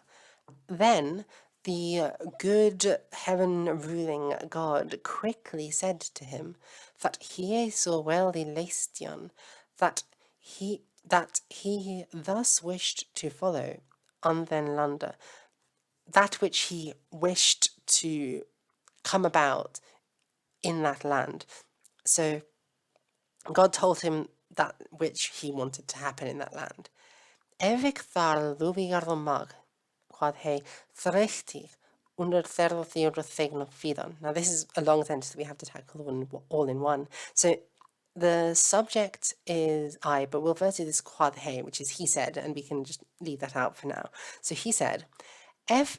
Then the good heaven ruling God quickly said to him that he so well the Leistian that he thus wished to follow on then landa, that which he wished to come about in that land. So God told him that which he wanted to happen in that land. Evik thar luvigar mag, quad he threchtig under fidan. Now this is a long sentence that we have to tackle all in one. So the subject is I, but we'll refer to this quad he, which is he said, and we can just leave that out for now. So he said, if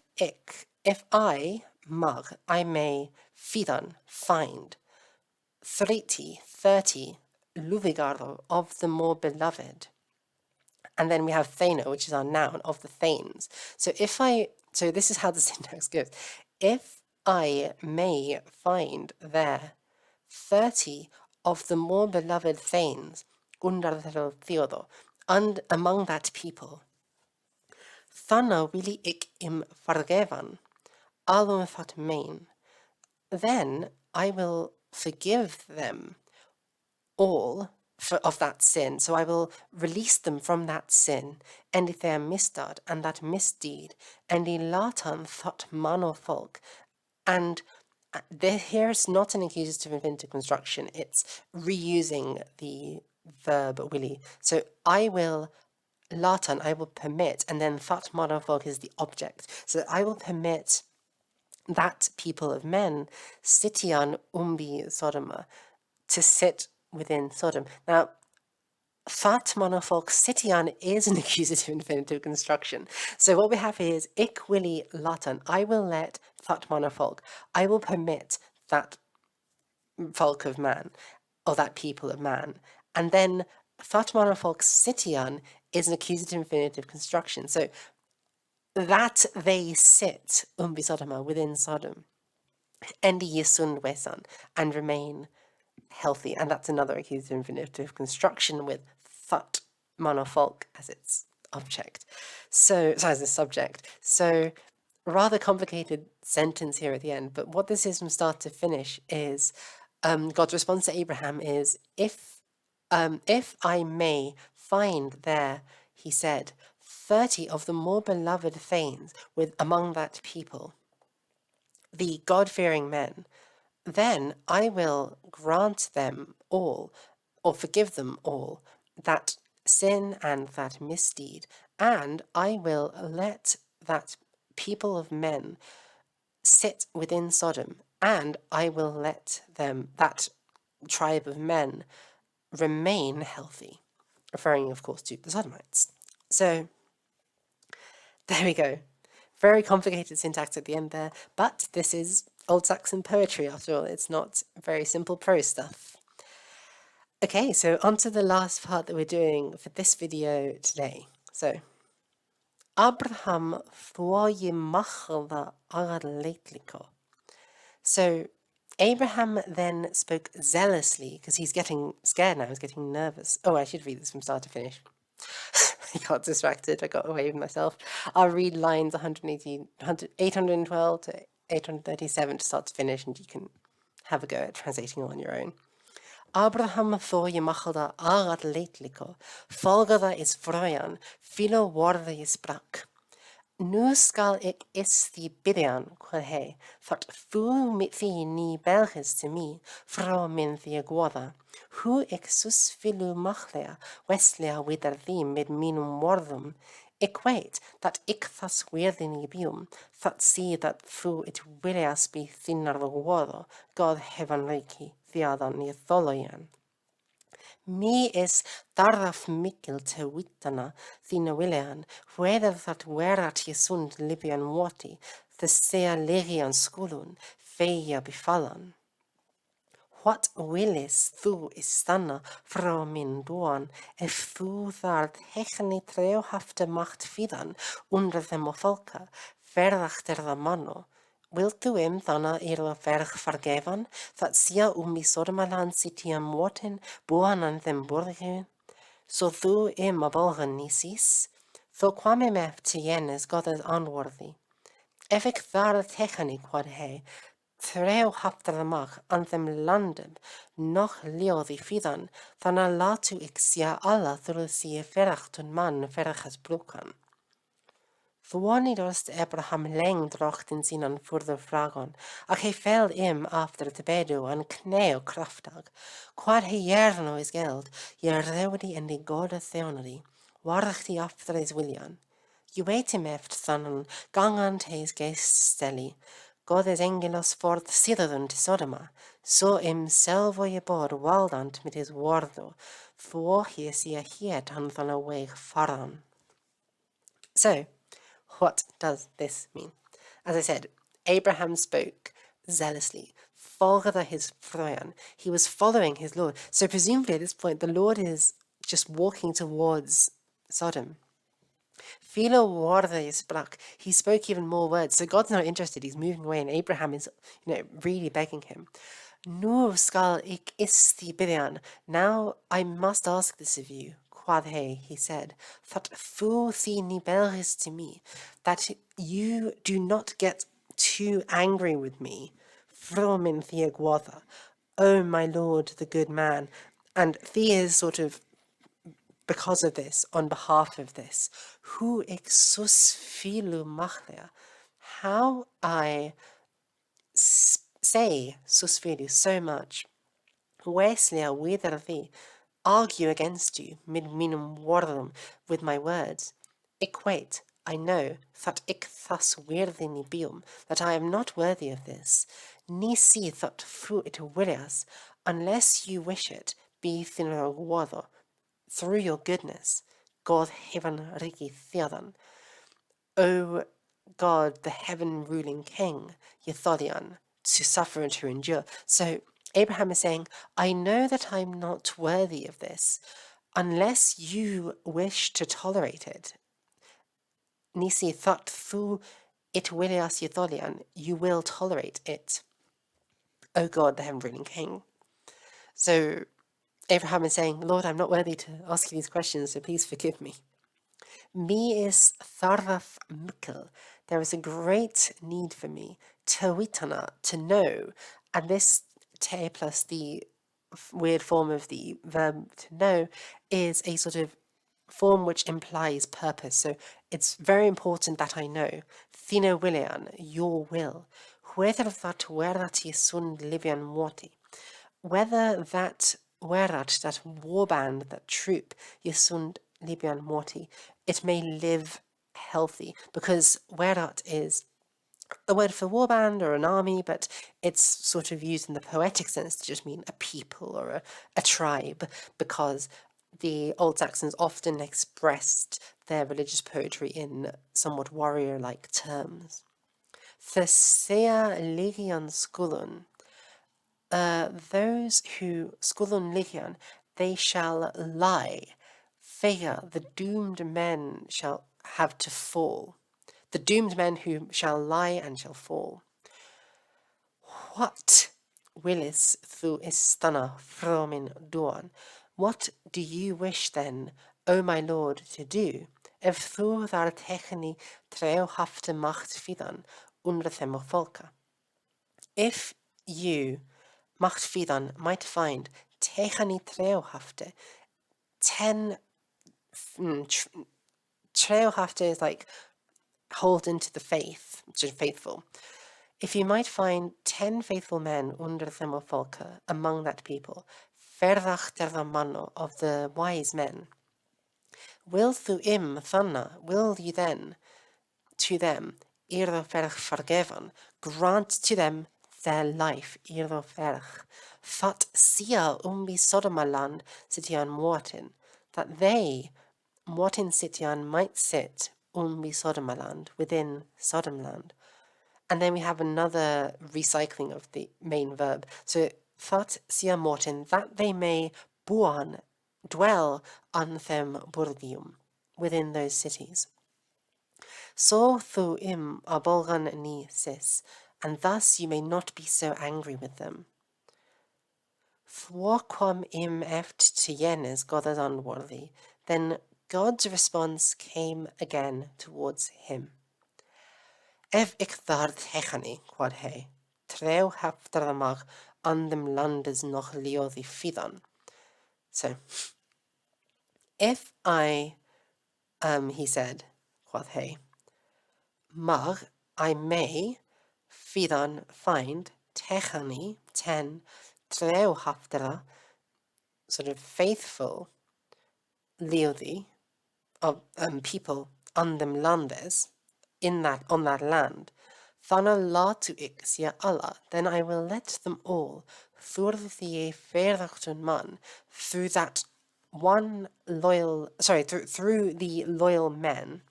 I mag, I may fidan, find, 30, luvigardo, of the more beloved. And then we have thano, which is our noun, of the thanes. So this is how the syntax goes. If I may find there 30 of the more beloved thanes, under theodo, and among that people, thana willi ik im vergevan, alum that main, then I will forgive them all of that sin. So I will release them from that sin, and if their misdad and that misdeed, and I latan thought mano folk, and here it's not an accusative infinitive construction, it's reusing the verb willi. So I will latan, I will permit, and then thought mano folk is the object. So I will permit that people of men, sitian umbi Sodoma, to sit within Sodom. Now, fat monofolk sitian is an accusative infinitive construction. So what we have here is ik willi latan. I will let fat monofolk. I will permit that folk of man, or that people of man. And then fat monofolk sitian is an accusative infinitive construction. So that they sit umbi Sodoma, within Sodom, endi yisun wesan, and remain healthy. And that's another accusative infinitive construction with thut monofolk as its object. So as the subject. So rather complicated sentence here at the end, but what this is from start to finish is God's response to Abraham is, if I may find there, he said, 30 of the more beloved thanes among that people, the God-fearing men, then I will grant them all, or forgive them all, that sin and that misdeed, and I will let that people of men sit within Sodom, and I will let that tribe of men, remain healthy, referring, of course, to the Sodomites. So, there we go. Very complicated syntax at the end there, but this is Old Saxon poetry after all. It's not very simple prose stuff. Okay, so on to the last part that we're doing for this video today. So, Abraham thwoyimachda agarleitliko. So, Abraham then spoke zealously, because he's getting scared now, he's getting nervous. Oh, I should read this from start to finish. I got distracted, I got away with myself. I'll read lines 812 to 837 to start to finish, and you can have a go at translating on your own. Abraham thwoyimachda agarleitliko, folgada is vroian, philo warda is brak. Nu skal ik is die bidden, quod he, thot fu mit thee ni belges te me, vrouw min thee guada, hu ik sus filu machlea, westlea widder thee mid minum wordum, ik weet dat ik thus weird in ibium, thot see that fu it willias be thinner the wado, God heaven reiki, theadan ni tholoian. Mi is daraf mikil te wittana thina willian, whether that werat jesund libian wati, the sea legian skulun, feia befallan. What willis thu istanna fra min duan, if thu thart hechni treo hafte macht fidan, under the mofolka, verdachter the mano, wilt du thana verg vergeven, that sia mi sormalan sitiam woten, buan an them borgen? So thu abolgen nisis? Tho quame mef tienes God is unworthy. If ik thar techani quod he, treo hafter the mach an them landem, noch leo the fidan, thana latu ik sia alla thru sie verrachtun man verachas brukan. Thwani dorst Abraham leng drochten sinan further fragon, ach he fell after te bedu an kneo kraftag, quad he jerno is geld, jerreudi en die gode theonery, warch die after is willian. You wait him eft thanon, gangant his geest stelli, God is engelos fort sidadun to Sodoma, so selvo je bor waldant mit his wardo, thwo he sia hiet an thana weg faran. So, what does this mean? As I said, Abraham spoke zealously. Folgada his froyan. He was following his Lord. So presumably at this point, the Lord is just walking towards Sodom. Philo warda is brak. He spoke even more words. So God's not interested. He's moving away, and Abraham is, really begging him. Nu skal ik isti bidyan. Now I must ask this of you. Quod he said, that fu thi ni belgis to me, that you do not get too angry with me. Vromin thea guatha. Oh, my lord, the good man. And thea is sort of because of this, on behalf of this. Hu exus filu machlea. How I say sus filu so much. Weslea wither thee. Argue against you, mid minum wordum, with my words. Equate, I know, that ik thus worthy ni bium, that I am not worthy of this. Nisi that fu it willias, unless you wish it, be thinner wado, through your goodness, God heaven rigi theodan. O God, the heaven ruling king, Yethodian, to suffer and to endure. So Abraham is saying, I know that I'm not worthy of this, unless you wish to tolerate it. Nisi thought thu it willias Yethodian, you will tolerate it. O God, the heaven ruling king. So Abraham is saying, Lord, I'm not worthy to ask you these questions, so please forgive me. Mi is tharaf mikkel. There is a great need for me, tewitana, to know, and this te plus the weird form of the verb to know is a sort of form which implies purpose. So it's very important that I know. Thine Willian, your will. Whether that werati sun libian morti. Whether that werat, that warband, that troop, yesund libian morti, it may live healthy. Because werat is a word for warband or an army, but it's sort of used in the poetic sense to just mean a people or a tribe, because the Old Saxons often expressed their religious poetry in somewhat warrior-like terms. Thesea legion skulun. Those who skulun legion, they shall lie. Thea, the doomed men shall have to fall. The doomed men who shall lie and shall fall. What willis thu istana fromin duan? What do you wish then, O my lord, to do? If thu thar techni treo hafte macht fidan under them volka. If you, macht fidan, might find techni treo hafte, 10 treo hafte is like hold into the faith, which is faithful. If you might find 10 faithful men under them of Volca among that people, ferrach der mano of the wise men, will thu im thanna, will you then to them, irdo ferch forgiven, grant to them their life, irdo ferch, fat sia umbi Sodomaland sitian mortin, that they, mortin sitian, might sit umbi Sodomaland, within Sodomland. And then we have another recycling of the main verb. So, thot sia mortin, that they may buon, dwell on them burgium, within those cities. So thu im abolgan ni sis, and thus you may not be so angry with them. Thwoquam im eft to yen is God as unworthy. Then God's response came again towards him. Ef ik thar techani, quod he, treu haftaramag andem landes noch liodhi fidan. So, if I, he said, quoth he, mag, I may, fidan, find, techani, 10, treu haftara, sort of faithful, liodhi, of people, andem landes, on that land, thana la tu ik sia Allah, then I will let them all, through the man, through that one loyal, through the loyal men,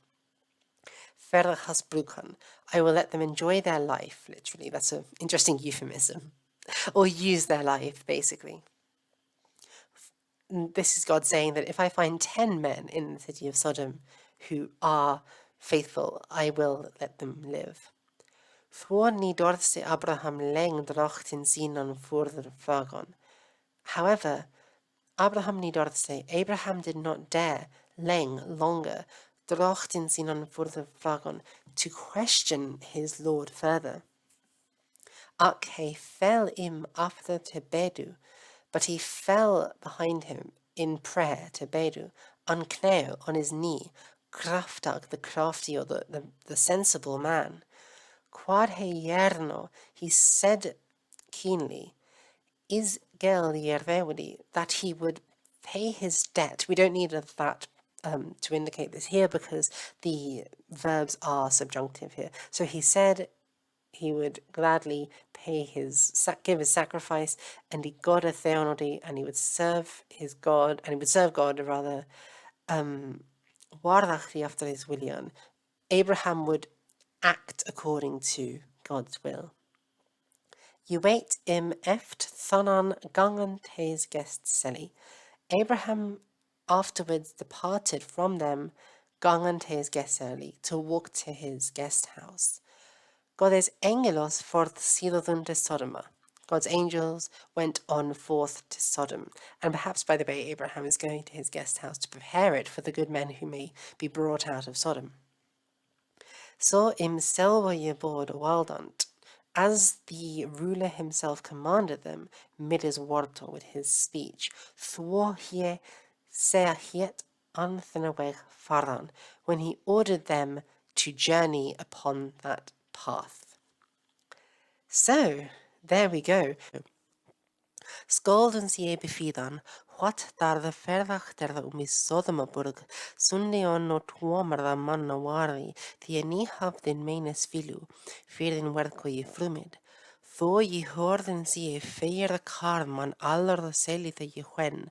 verhasbrukan, I will let them enjoy their life, literally, that's an interesting euphemism, or use their life, basically. This is God saying that if I find 10 men in the city of Sodom who are faithful, I will let them live. Abraham leng drochtin sinan further fagon. However, Abraham did not dare longer drochtin sinan further fagon, to question his Lord further. Ak he fell im after to Bedu, but he fell behind him in prayer to Bedu, on kneo, on his knee, kraftag, the crafty or the sensible man. Quad he yerno, he said keenly, is gel yervewdi, that he would pay his debt. We don't need that to indicate this here because the verbs are subjunctive here. So he said he would gladly give his sacrifice, and he got a theonody, and he would serve his God, and he would serve God rather. Warachli after his willian, Abraham would act according to God's will. You wait im eft thonan gangan tes guest seli. Abraham afterwards departed from them gangan tes guest seli, to walk to his guest house. God's angelos forth silodun to Sodoma. God's angels went on forth to Sodom. And perhaps, by the way, Abraham is going to his guest house to prepare it for the good men who may be brought out of Sodom. So im selva yebod waldant, as the ruler himself commanded them, mid his warto, with his speech, thwo hie seahiet an Thinaweg Faran, when he ordered them to journey upon that path. So, there we go. Skålden sie befidan, what dar the fervach der i Sodomaburg, sundeon no tuomarda manna wari, the ni hav den menes filu, fyrin werko I frumid. Þó I hörðin sie feira karman allar the selita I hwen,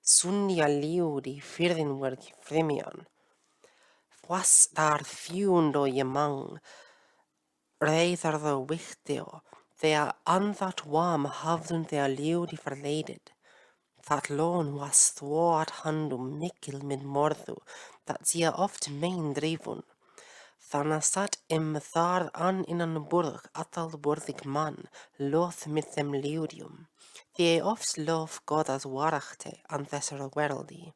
sunja liuri fyrin werk frimion. Was dar fjundo I mang, reiðar the wichteo, their andvat wam havdun their liuri verleided. That lón was thwart handum mikil mid morðu, that sie oft mein drifun. Þannig satt þar an innan burg atal burðig mann, loth mit þeim liurium. Því oft lof godas warachte an þessara weraldi.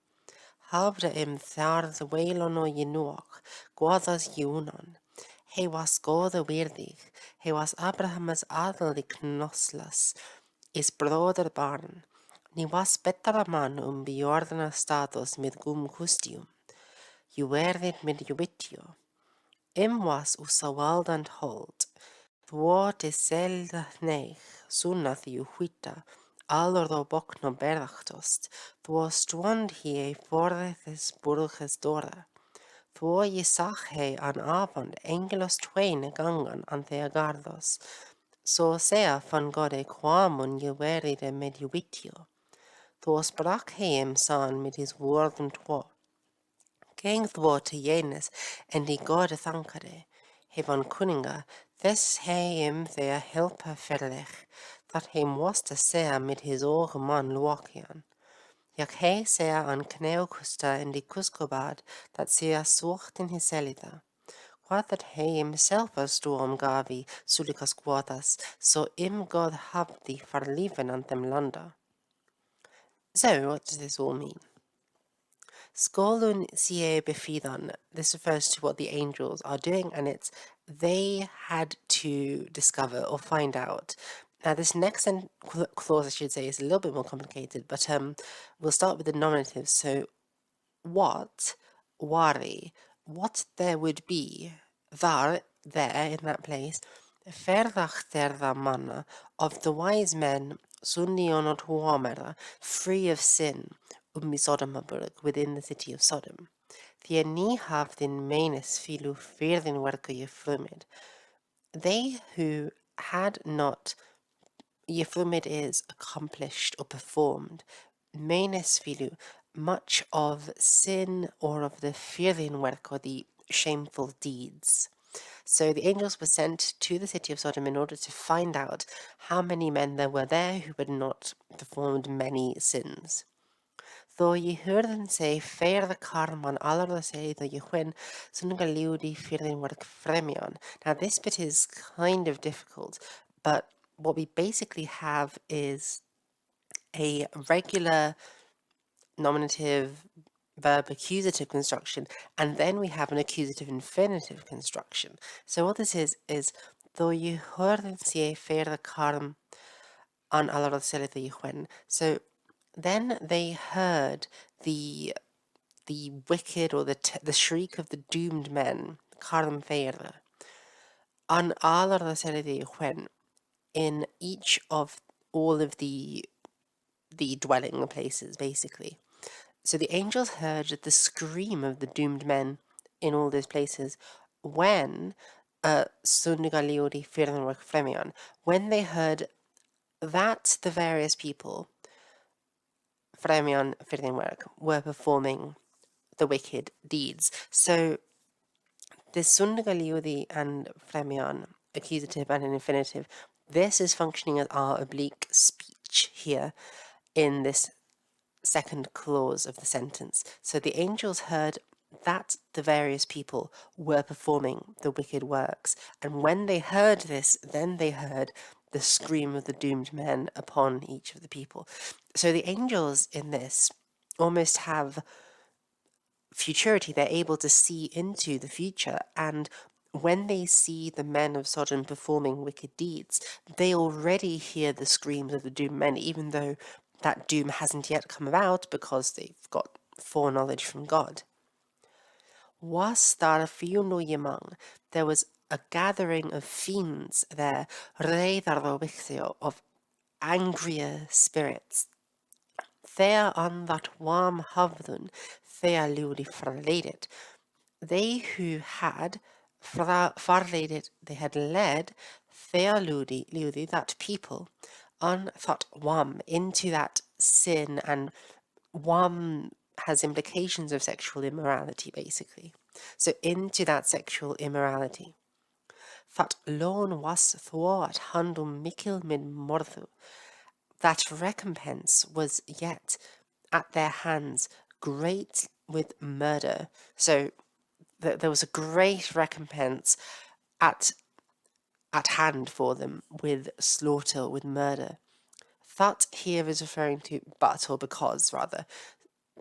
Hafde þar veilon og Jenuach, godas júnan. He was goda wirdig, he was Abrahamas adelig knoslas, is broder barn. Ni was betra man bjordna status med kustium. Ju verðit med jubitio. Was usawaldand hold. Thwart is selda neich, sunnath ju hvita, allor þó bokno berachtost, þó stwand hie forðis burges dora. Þó je sach hei an avond engelos twain gangan an thea gardos, så sea van gode quamun ju veride med jubitio. Þó sprach heim san med his wordum twa. Gang thwo te jenes, en I gode thankare, he van kunninga, this heim thea helpa verlech, that heim was to sea med his oge man luakian. Jak he sea an kneukusta in die kuskobad, that sea sucht in his selita. Quad that heim selfa storm gavi, sulikas quatas, so God habdi farliven an them landa. So, what does this all mean? Skålun sie befidan. This refers to what the angels are doing, and it's they had to discover or find out. Now, this next clause, I should say, is a little bit more complicated, but we'll start with the nominative. So, what, wari, what there would be, there, in that place, ferðach derða manna, of the wise men, sunnion og huamera, free of sin, Sodomaburg, within the city of Sodom. Því ni hafðin meines filu fyrðin werka frumid. They who had not, frumid is accomplished or performed, meines filu, much of sin or of the fyrðin werk or the shameful deeds. So the angels were sent to the city of Sodom in order to find out how many men there were there who had not performed many sins. Þó je hörðin sig feirða karman allar sig þó je hwen sunga liudi fyrðin werk fremion. Now this bit is kind of difficult, but what we basically have is a regular nominative verb accusative construction, and then we have an accusative infinitive construction. So what this is þó je hörðin sig feirða karm an allar sig þó je hwen. So then they heard the wicked or the shriek of the doomed men, Karm Feirða, an allar when in each of all of the dwelling places, basically. So the angels heard the scream of the doomed men in all those places when Sundugaliori Firnwork Fremion, when they heard that the various people Fremion Firnwork were performing the wicked deeds. So this Sundagaliudi and Fremion, accusative and an infinitive, this is functioning as our oblique speech here in this second clause of the sentence. So the angels heard that the various people were performing the wicked works, and when they heard this, then they heard the scream of the doomed men upon each of the people. So the angels in this almost have futurity. They're able to see into the future, and when they see the men of Sodom performing wicked deeds, they already hear the screams of the doomed men, even though that doom hasn't yet come about because they've got foreknowledge from God. Was daar fiúnú there was a gathering of fiends there, of angrier spirits. There on that warm havdun, there ludi verledet. They who had farledet, they had led there ludi, that people, on that wam, into that sin, and wam has implications of sexual immorality, basically. So into that sexual immorality. That lón was thwart handum mikil min morthu. That recompense was yet at their hands great with murder. So there was a great recompense at hand for them with slaughter, with murder. That here is referring to but, or because rather,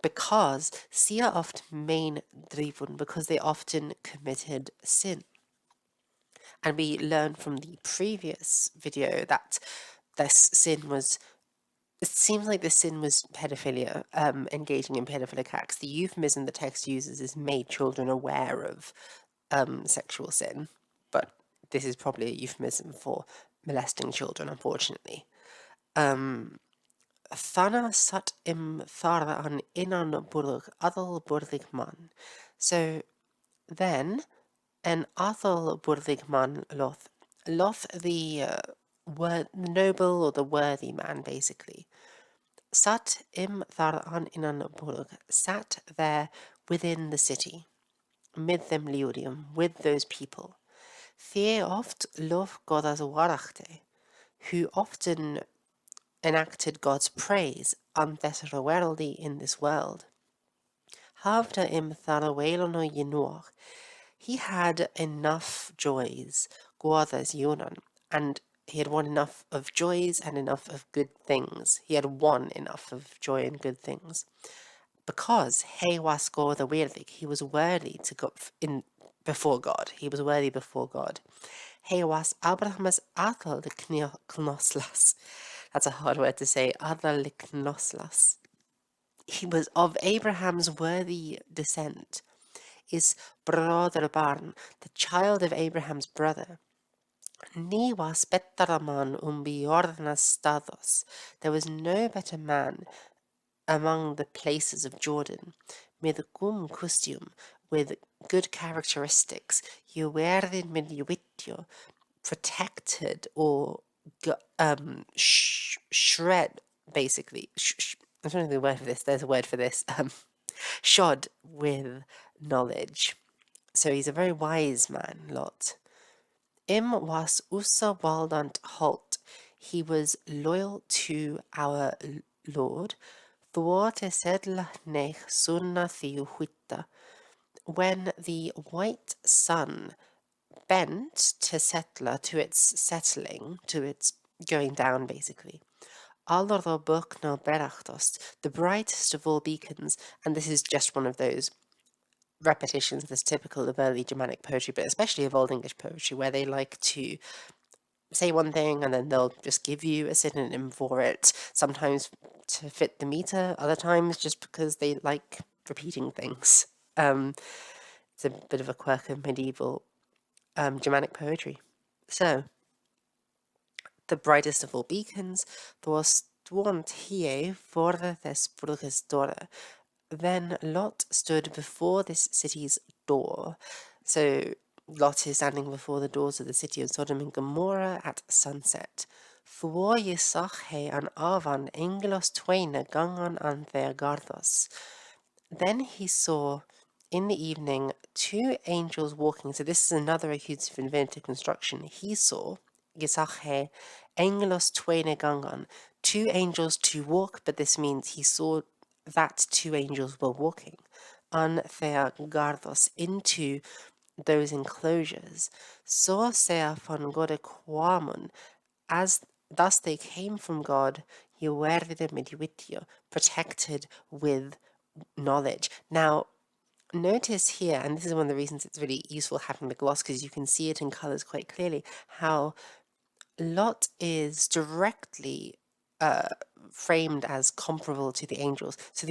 because sia oft main drivun, because they often committed sin. And we learned from the previous video that this sin was, it seems like the sin was pedophilia, engaging in pedophilic acts. The euphemism the text uses is made children aware of sexual sin, but this is probably a euphemism for molesting children, unfortunately. Thana sat im thara an inan burg adal burdig man. So then an adal burdig man loth the noble or the worthy man, basically. Sat im thara an inan burg, sat there within the city, mid them liurium, with those people. Thea oft love God as warachte, who often enacted God's praise on Thessaloniki in this world. Havda im Tharawelano Yenuach, he had enough joys, Guadas Yunan, and he had won enough of joys and enough of good things. He had won enough of joy and good things. Because he was God the worthy, he was worthy to go in before God. He was worthy before God. He was Abraham's atal the knoslas. That's a hard word to say. Atal the knoslas. He was of Abraham's worthy descent. Is brother barn, the child of Abraham's brother. Ni was better man biornas stados. There was no better man among the places of Jordan, med gum costume, with good characteristics, juerdin med juitio, protected or shred, basically. I don't know the word for this. There's a word for this. Shod with knowledge. So he's a very wise man, Lot. Im was usa waldant halt. He was loyal to our Lord. Thuote sedla nech sunna thiuhuita. When the white sun bent to settler, to its settling, to its going down, basically. Alordo book no berachtost, the brightest of all beacons, and this is just one of those repetitions that's typical of early Germanic poetry, but especially of Old English poetry, where they like to say one thing and then they'll just give you a synonym for it, sometimes to fit the meter, other times just because they like repeating things. It's a bit of a quirk of medieval Germanic poetry. So, the brightest of all beacons, was dwont hie for this brugges door. Then Lot stood before this city's door. So Lot is standing before the doors of the city of Sodom and Gomorrah at sunset. Thwo ysach he an avan Anglos twain gangan an their gardos. Then he saw in the evening 2 angels walking. So this is another accusative inventive construction. He saw ysach he Anglos twain gangan, 2 angels to walk, but this means he saw that 2 angels were walking on their gardos, into those enclosures. So sea von Gode quamun, as thus they came from God, juerdide med juitio, protected with knowledge. Now, notice here, and this is one of the reasons it's really useful having the gloss, because you can see it in colors quite clearly, how Lot is directly framed as comparable to the angels. So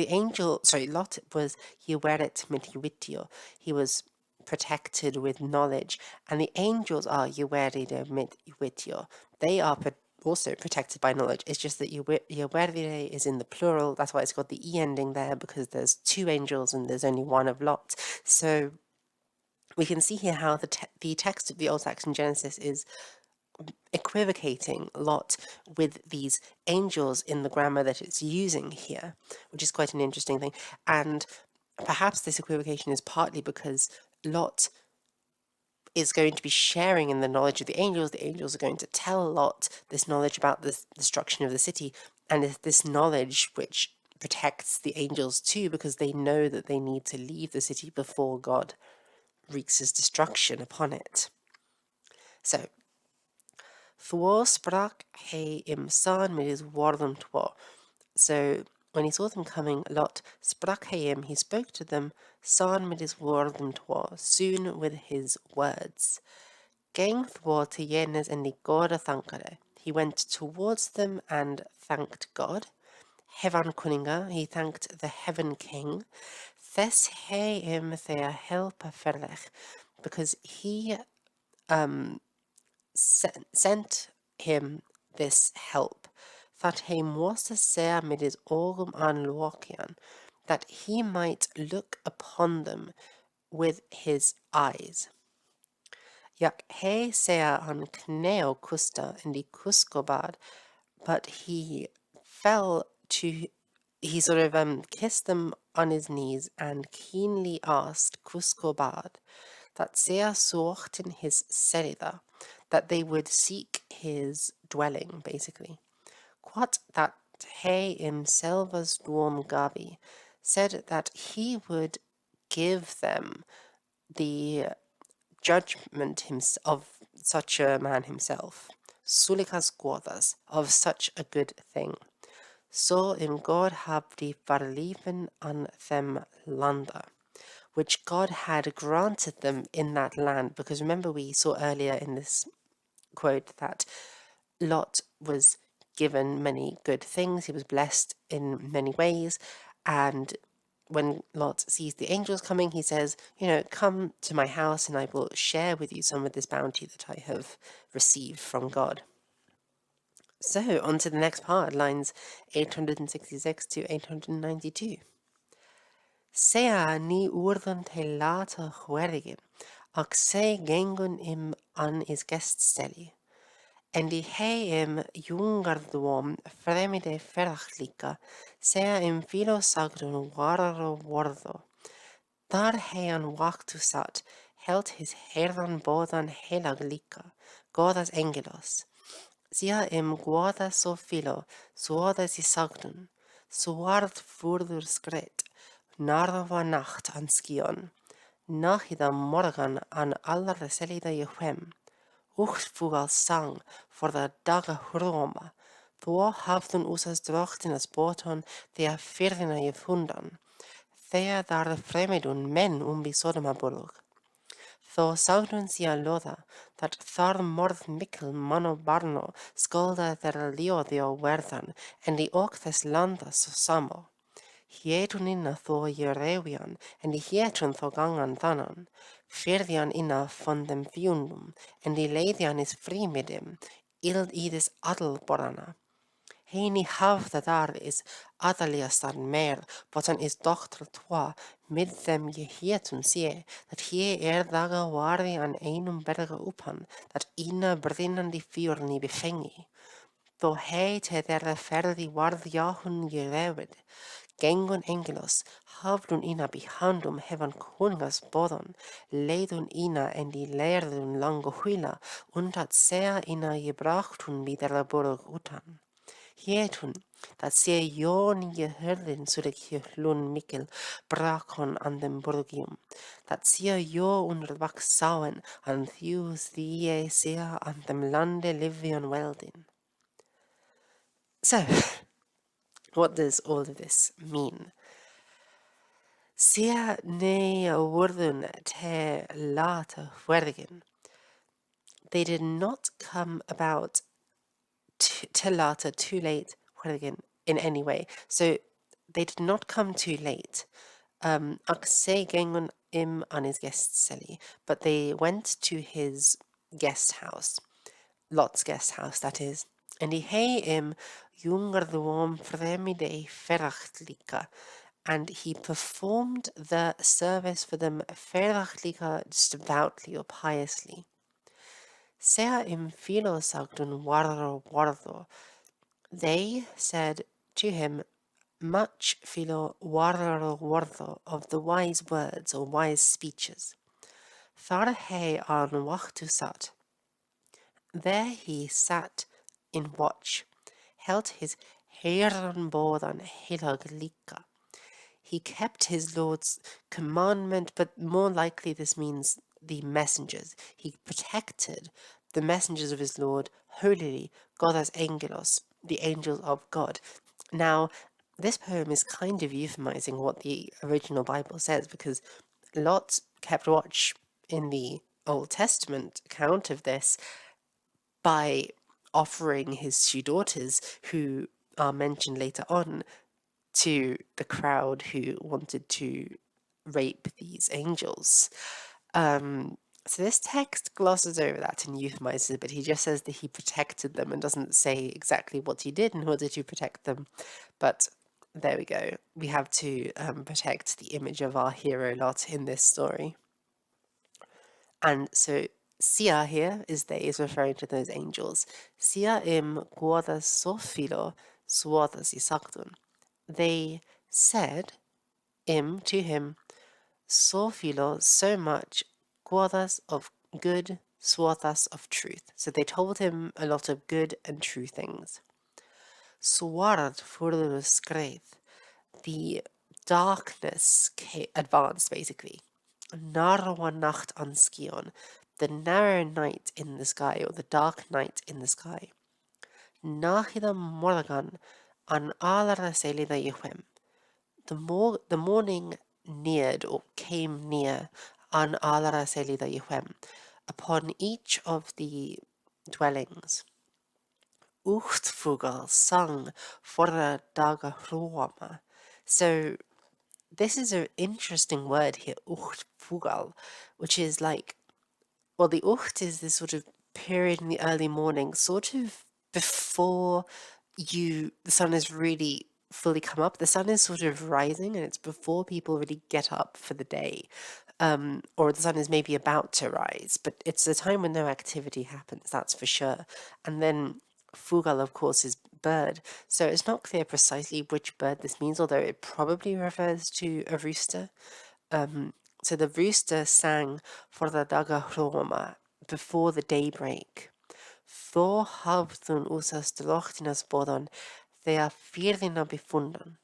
Lot was Iweret Mithiwitio. He was protected with knowledge, and the angels are Iweride Mithiwitio. They are also protected by knowledge. It's just that Iweride is in the plural. That's why it's got the E ending there, because there's two angels and there's only one of Lot. So we can see here how the text of the Old Saxon Genesis is equivocating Lot with these angels in the grammar that it's using here, which is quite an interesting thing. And perhaps this equivocation is partly because Lot is going to be sharing in the knowledge of the angels. The angels are going to tell Lot this knowledge about the destruction of the city, and it's this knowledge which protects the angels too, because they know that they need to leave the city before God wreaks his destruction upon it. So, Thor sprak he imsan mit his wardum twa. So when he saw them coming, Lot sprak he he spoke to them, san mit his wardum twa, soon with his words. Gang Thor to Yenes and the God thankare. He went towards them and thanked God. Heaven Kuninga, he thanked the Heaven King. Thes he their help ferlech, because he sent him this help, that he måste se med his ögon anlokian, that he might look upon them with his eyes. Jak he ser an kneo kusta in the kuskobad, but he fell to, he sort of kissed them on his knees and keenly asked kuskobad, that sea in his serida, that they would seek his dwelling, basically. Quat that he himself's duom gavi, said that he would give them the judgment of such a man himself, sulikas guodas, of such a good thing. So God habdi verlieben an them landa, which God had granted them in that land. Because remember, we saw earlier in this quote that Lot was given many good things. He was blessed in many ways. And when Lot sees the angels coming, he says, come to my house and I will share with you some of this bounty that I have received from God. So on to the next part, lines 866 to 892. Sea ni urðan til lata hvergin, og se gengun an is geststeli. En de heim jungarduom fremide ferachlika, sea filo sagdun warro wardo. Dar heian waktu sat, helt his herdan bodan helag lika, godas engelos. Sia guada so filo, suodas I sagdun, suard furður skret, narva nacht an skion. Nachida morgan an allar selida Jehem. Uchtfugal sang for the daga hroma. Þó hafðun úsas drochtinas boton þegar fyrðina ég fundan. Þegar þar fremidun menn bí Sodomaburg. Þó sagdun sia loða, that þar morð mikil mann og barno skolda þeirra ljóðjó verðan, en de ok þess landa so samo. Hietun inna þó ég revian, en de hietun þó gangan þannan. Fyrðjan inna von dem fjundum, en de leiðjan is frímidim, ild íðis adelborana. Heini hafða þar is adaliastar mer, botan is dochtra twa, mid them je hietun sé, that hier daga warði an einum berga uppan, that ina brinnandi fjörni befengi. Þó te þeirra ferði warðjahun je reved, gengun engelos, hafdun ina behandum hevan kungas bodon, leidun ina en die leerdun lango huila, und dat sea ina je brachtun bidera burg utan. Hietun, dat sea jon je herdin sulik lun mikkel brakon an dem burgium, dat sea jo under vak sauen an thius die sea an dem lande livion weldin. So, what does all of this mean? Sea ne wurdun te lata vergen. They did not come about te lata too late in any way. So they did not come too late. Ach sé gengon im an his guestcelli, but they went to his guest house, Lot's guest house, that is. And he hei im junger dwom fremide ferachtlica, and he performed the service for them ferachtlica, devoutly or piously. Sea im philo sagdun wardo. They said to him, much philo wardo of the wise words or wise speeches. Thar he an wachtu sat. There he sat in watch, held his heiran bodan hilag lika. He kept his Lord's commandment, but more likely this means the messengers. He protected the messengers of his Lord holily, God as angelos, the angels of God. Now, this poem is kind of euphemizing what the original Bible says, because Lot kept watch in the Old Testament account of this by offering his two daughters, who are mentioned later on, to the crowd who wanted to rape these angels. So this text glosses over that and euphemizes it, but he just says that he protected them and doesn't say exactly what he did in order to protect them. But there we go. We have to protect the image of our hero Lot in this story. And so Sia here is referring to those angels. Sia im guodas sophilo suodas isactun. They said to him, sophilo, so much, guodas of good, suotas of truth. So they told him a lot of good and true things. Suarad furtherus greith. The darkness advanced, basically. Narwa nacht an skion. The narrow night in the sky, or the dark night in the sky. Nachida morgan an alara selida yuhem. The morning neared or came near an alara selida yuhem upon each of the dwellings. Uchtfugal sang forra daga hruama. So this is an interesting word here, uchtfugal, which is like, well, the ucht is this sort of period in the early morning, sort of before the sun has really fully come up. The sun is sort of rising, and it's before people really get up for the day. Or the sun is maybe about to rise, but it's a time when no activity happens, that's for sure. And then fugal, of course, is bird. So it's not clear precisely which bird this means, although it probably refers to a rooster. So the rooster sang for the daga hroma before the daybreak. Þó hafðun úsas drochtinas boðan þegar firðina befundan.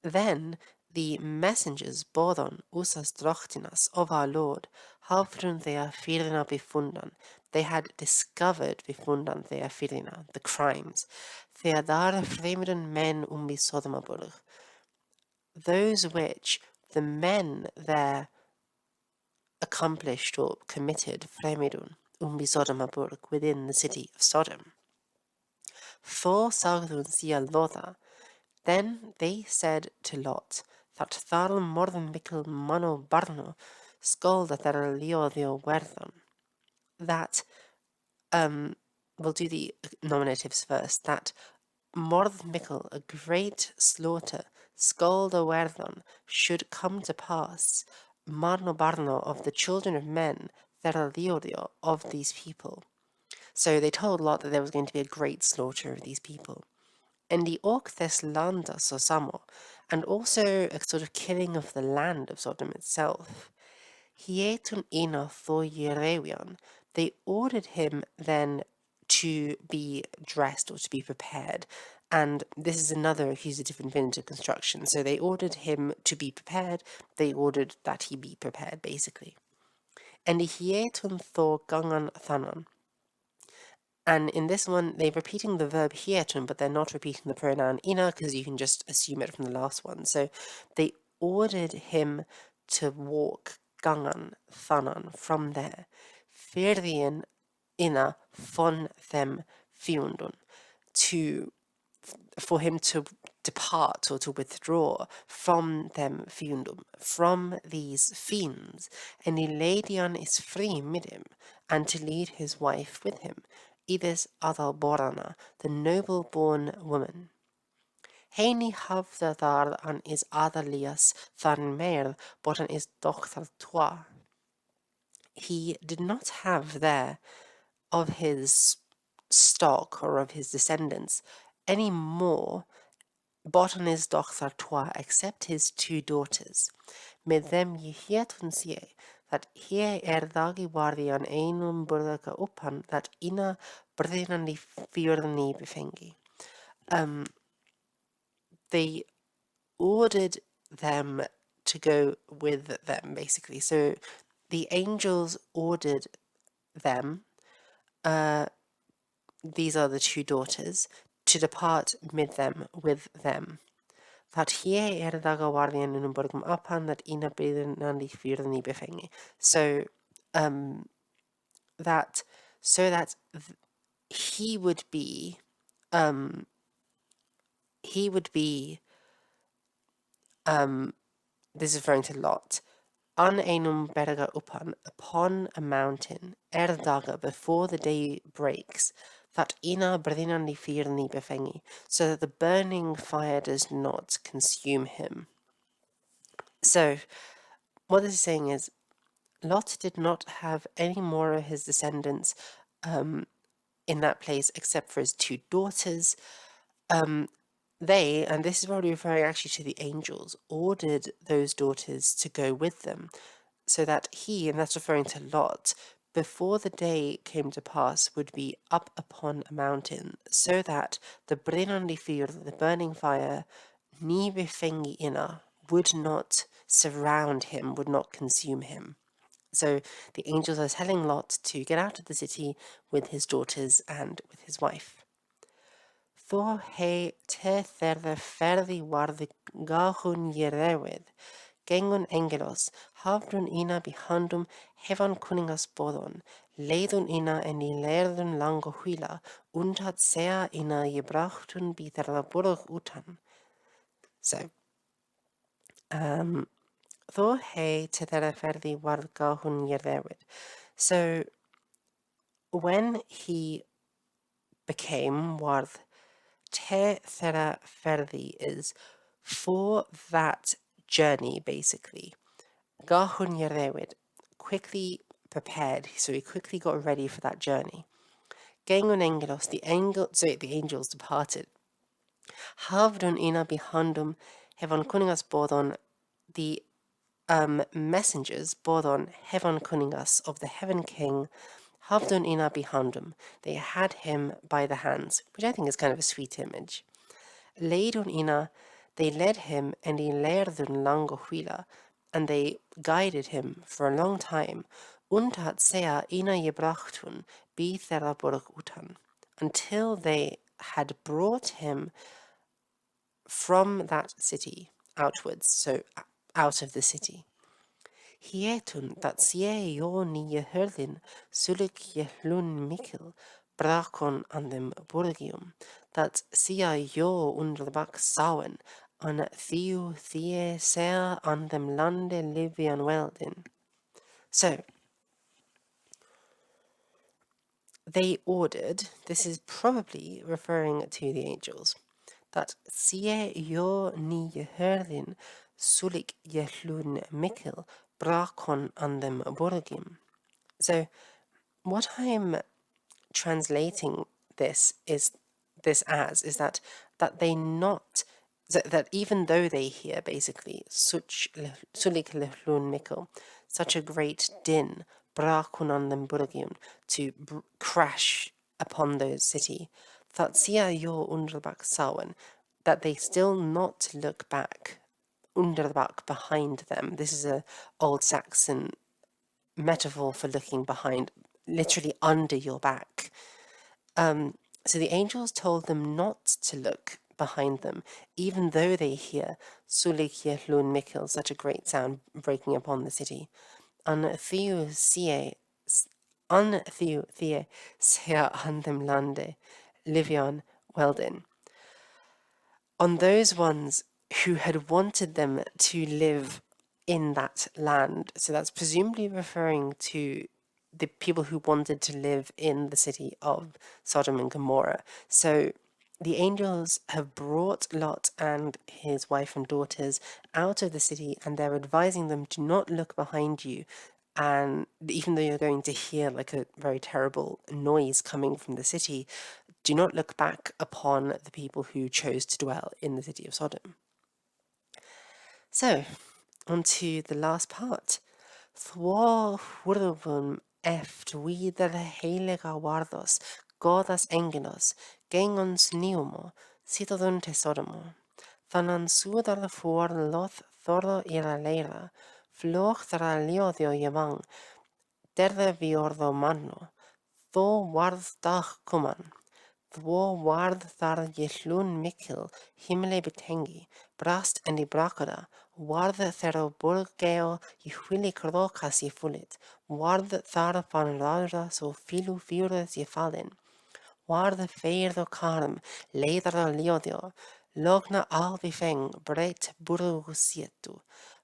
Then the messengers boðan úsas drochtinas of our Lord hafðun þegar firðina befundan. They had discovered befundan þegar firðina, the crimes. Þegar þar fremdun menn í Sodomaborg. Those which the men there accomplished or committed fremdun í Sodomaborg, within the city of Sodom. Thor sagðun sia Lotha. Then they said to Lot, that thar morðum mikil mano barno skolda thar liodio werðan. That, we'll do the nominatives first, that morð mikil, a great slaughter, skolda werðan, should come to pass, marno barno, of the children of men, thar liodio, of these people. So they told Lot that there was going to be a great slaughter of these people. And the orcthes landa sosamo, and also a sort of killing of the land of Sodom itself. Hietun ina thoyerewion. They ordered him then to be dressed or to be prepared. And this is another accusative infinitive construction. So they ordered him to be prepared. They ordered that he be prepared, basically. And hietun tho gangan thanon. And in this one, they're repeating the verb hietun, but they're not repeating the pronoun ina, because you can just assume it from the last one. So they ordered him to walk gangan, thanan, from there. Firðin ina von them fiundun, to for him to depart or to withdraw from them fiendum, from these fiends, and he Ladian is free with him, and to lead his wife with him, Ides Adalborana, the noble-born woman. Heini hafði þar an is Adalias þann meir, but an is dochtar twa. He did not have there of his stock or of his descendants any more Botan his dochtar twa except his 2 daughters. Med them ye hétun sé that here dagi warði an einum burðaka uppan that ina brynandi fjörðni befengi. They ordered them to go with them, basically. So the angels ordered them, these are the 2 daughters, to depart with them. That hier daga wardian in borgum upon that ina nandi fjörðni befengi. So that he would be this is referring to Lot, an einum berga upon a mountain, daga before the day breaks, that ina brynandi fjörðni befengi, so that the burning fire does not consume him. So, what this is saying is, Lot did not have any more of his descendants in that place except for his 2 daughters. They, and this is probably referring actually to the angels, ordered those daughters to go with them, so that he, and that's referring to Lot, before the day came to pass, would be up upon a mountain, so that the brennandi fjord, the burning fire, ni befengi ina, would not surround him, would not consume him. So the angels are telling Lot to get out of the city with his daughters and with his wife. Þó he te þeirra ferði varði gahun jerewið, gengun engelos, hafdun ina behandum hevan kuningas boðon, leiðun ina en í leirðun lango huila, undat sea ina jebrachtun bí þeirra borg utan. So, þó he te þeirra ferði varði gahun jerewið. So, when he became warð, te theirra ferði is for that journey, basically. Gahun yerewid, quickly prepared, so he quickly got ready for that journey. Gengun engelos, the angels departed. Havdun ina behandum hevan kuningas boðon, the messengers boðon hevan kuningas of the heaven king, havdun ina behandum, they had him by the hands, which I think is kind of a sweet image. Leidun ina, they led him, and in leirðun lango huila, and they guided him for a long time, untat sea ina jebrachtun bí þeirra borg utan, until they had brought him from that city outwards, so out of the city. Hietun that sie jo ni hörðin sulik jehlun mikil brakon an dem borgium, that sia jo under bak sauen an thiu thie sea an dem lande livian weldin. So, they ordered, this is probably referring to the angels, that sie jo ni hörðin sulik jehlun mikil brakon an dem borgim. So, what I'm translating this as is that they not that even though they hear basically sulik lehlun mikil, such a great din, brakun an dem borgim, to crash upon those city, that sia jo underbak sauen, that they still not look back, underbak, behind them. This is a Old Saxon metaphor for looking behind, literally under your back. So the angels told them not to look behind them, even though they hear sulik jehlun mikil, such a great sound breaking upon the city. An thiu thie sea an dem lande livian weldin. on those ones who had wanted them to live in that land. So that's presumably referring to the people who wanted to live in the city of Sodom and Gomorrah. So the angels have brought Lot and his wife and daughters out of the city, and they're advising them to not look behind you. And even though you're going to hear like a very terrible noise coming from the city, do not look back upon the people who chose to dwell in the city of Sodom. So, on to the last part. Þvó hurfum eft víðar heilega varðos, godas enginos, gengons niumo, sitaðun te Sodomo. Þannan súðar fór loth þorða ira leira, flóch þara ljóðjó jevang, derða viorðo manno, þó varð dag kuman. Þvó varð þar hlún mikil, himle betengi, brast en í brakada, varð þeirra borgeo hvílik rokas fullit, varð þar fann ráðra svo fílu fjóras fallin, varð feirð og karm, leiðara ljóðjó, logna alvi feng, breytt burgu sietu,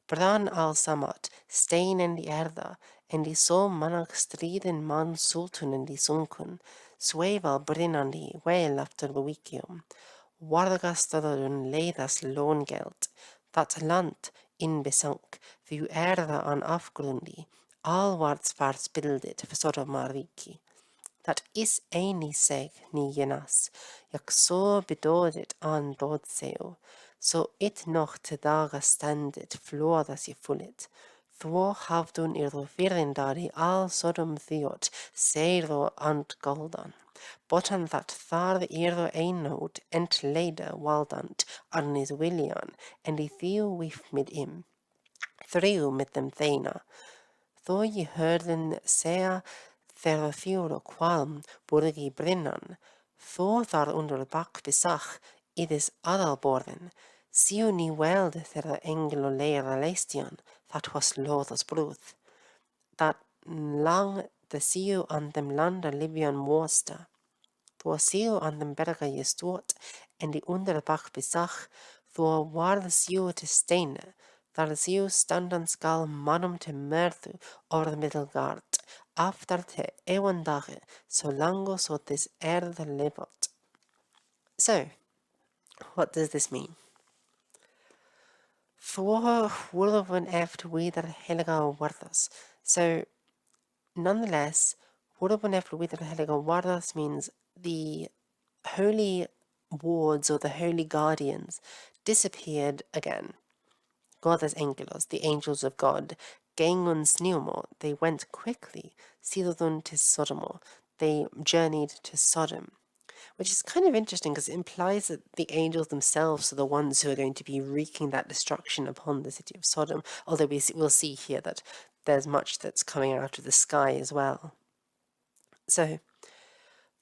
brann allsammans, stein en í erða, en í så manag stríðin mann sultun en í sunkun, sweval brinnandi vel after Luikium, varðgastaðurinn leiðas lóngeld, það land inbesank, því erða an afgrundi, allvards var spildet för Sodomariki. Dat is ein i sig ni genas, jak så bedådet an dådseo, så ett nog till daga ständigt flådas i fullet. Þvó havdun irðu virðindari all Sodom þjótt, seirðu and goldan. Botan that þar irðu einót ent leida waldant arnis viljan, en í þíu vif mid im. Þrjú mit dem þeina. Þó ég hörðin sea þeirra fjóru kvalm burgi brinnan, þó þar under bak besach, idis adalborðin, síu ní weld þeirra engel og leira leistion, that was lothos brúð. Dat lang de síu an dem landa Libyan mosta. Þó síu an dem berga je stort, en die under bak besach, þó varð síu te steine, þar síu standan skal mannum te mörðu over Middelgard, after te ewandache, so lango so this erda levot. So, what does this mean? Þvó hurfum eft víðar heilega varðos. So, nonetheless, hurfum eft víðar heilega varðos means the holy wards or the holy guardians disappeared again. Godas angelos, the angels of God, gengun sneumo, they went quickly, silodun to Sodomo, they journeyed to Sodom. Which is kind of interesting because it implies that the angels themselves are the ones who are going to be wreaking that destruction upon the city of Sodom, although we'll see here that there's much that's coming out of the sky as well. So,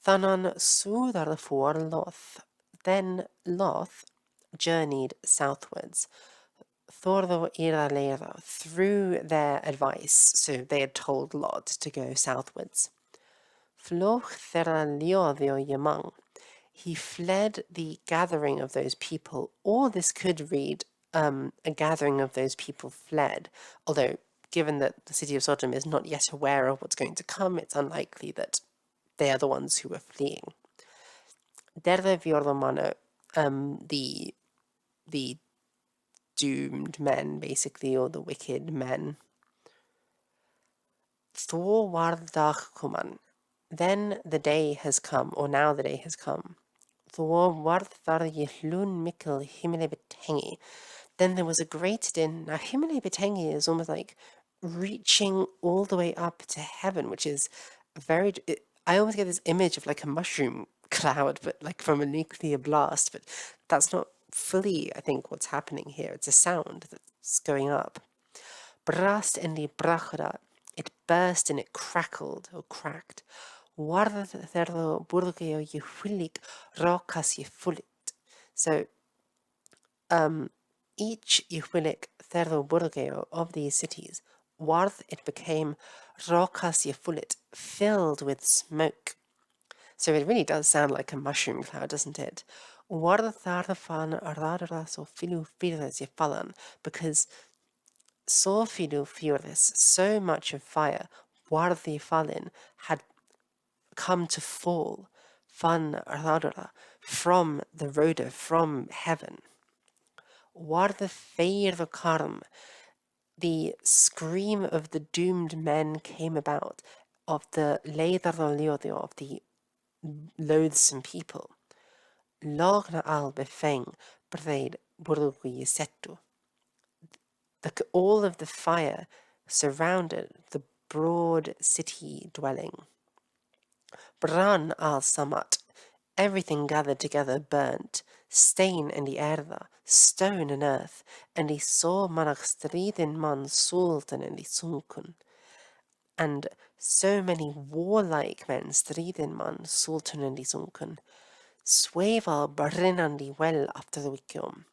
Thanan súðar for Loth. Then Loth journeyed southwards. Thordo ira leira, through their advice, so they had told Lot to go southwards. Floch thera liodio yamang. He fled the gathering of those people, or this could read a gathering of those people fled, although given that the city of Sodom is not yet aware of what's going to come, it's unlikely that they are the ones who are fleeing. Derve viordomano, the doomed men, basically, or the wicked men. Þó varð dag kuman. Then the day has come, or now the day has come. Þó varð þar hlún mikil himle betengi. Then there was a great din. Now himle betengi is almost like reaching all the way up to heaven, which is I always get this image of like a mushroom cloud, but like from a nuclear blast, but that's not fully, I think, what's happening here. It's a sound that's going up. Brast en die brachada. It burst and it crackled or cracked. Warð þerðu burgeo je hvílik rokas je fullit. So, each je hvílik þerðu burgeo of these cities, warð it became rokas je fullit, filled with smoke. So it really does sound like a mushroom cloud, doesn't it? Because so furious, so much of fire, warthi fallen, had come to fall, from the Rhoda, from heaven. Warthi feir the karm, the scream of the doomed men came about, of the leiðarljóði, of the loathsome people. Logna al befeng breid burugui setu. All of the fire surrounded the broad city dwelling. Bran al samat, everything gathered together burnt, stain and the erda, stone and earth, and he saw manach stridin man sultan and the sunkun. And so many warlike men, stridin man sultan and the sunkun, swaval brinnandi well after the wikium.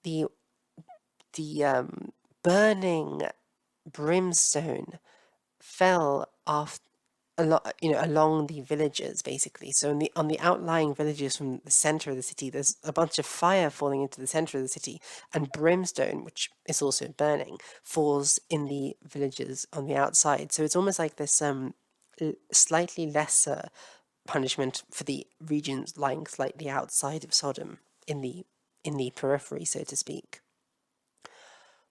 The burning brimstone fell off along the villages, basically. So on the outlying villages from the center of the city, there's a bunch of fire falling into the center of the city, and brimstone, which is also burning, falls in the villages on the outside. So it's almost like this slightly lesser punishment for the regions lying slightly outside of Sodom, in the periphery, so to speak.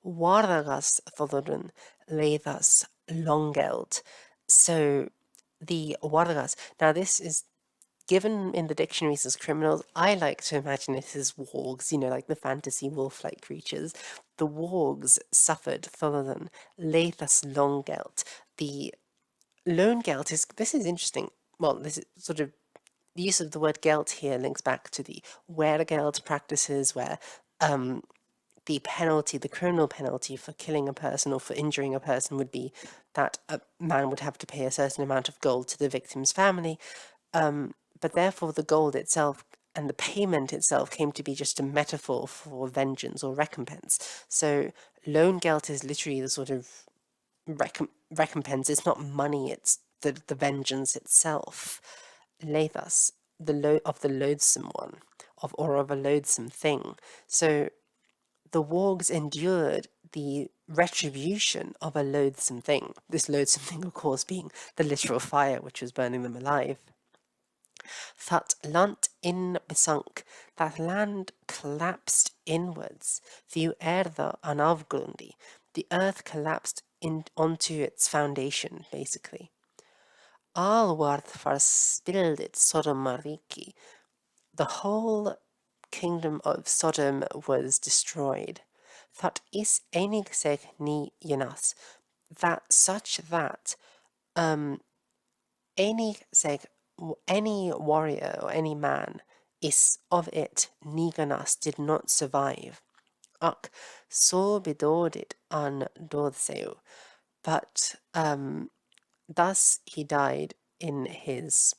Wardagas Thododun Leithas Longeld. So the Wardagas, now this is given in the dictionaries as criminals. I like to imagine it as wargs, like the fantasy wolf-like creatures. The wargs suffered Thododun Leithas Longeld. The Loangeld this is interesting. Well, this is sort of the use of the word gelt here links back to the weregeld practices where the penalty, the criminal penalty for killing a person or for injuring a person would be that a man would have to pay a certain amount of gold to the victim's family. But therefore the gold itself and the payment itself came to be just a metaphor for vengeance or recompense. So loangeld is literally the sort of recompense. It's not money, it's the vengeance itself. Leithas, of the loathsome one, or of a loathsome thing. So the wargs endured the retribution of a loathsome thing. This loathsome thing, of course, being the literal fire which was burning them alive. That land in besunk, that land collapsed inwards. The erda an avgrundi, the earth collapsed onto its foundation, basically. All ward verspildet Sodom mariki. The whole kingdom of Sodom was destroyed. That is enig seg ni yenas. That such that any warrior or any man is of it niganas did not survive. Ak so bedodit an dodseu. But thus he died in his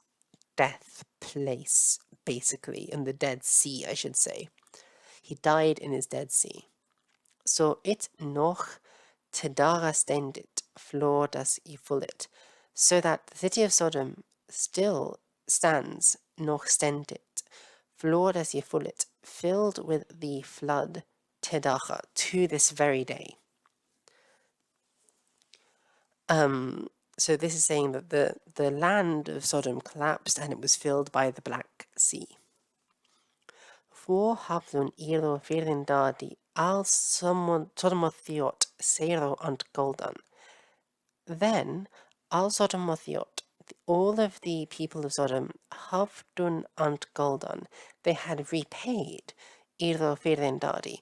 death place, basically, in the Dead Sea, I should say. He died in his Dead Sea. So it noch te dara stendit, flor das I fullit, so that the city of Sodom still stands, noch stendit, flor das I fullit, filled with the flood, te dacha, to this very day. So this is saying that the land of Sodom collapsed and it was filled by the Black Sea. For haflun ilo firindadi al sodomothiot seiro and goldan. Then al sodomothiot, all of the people of Sodom, hafdun and goldan, they had repaid ilo firindadi,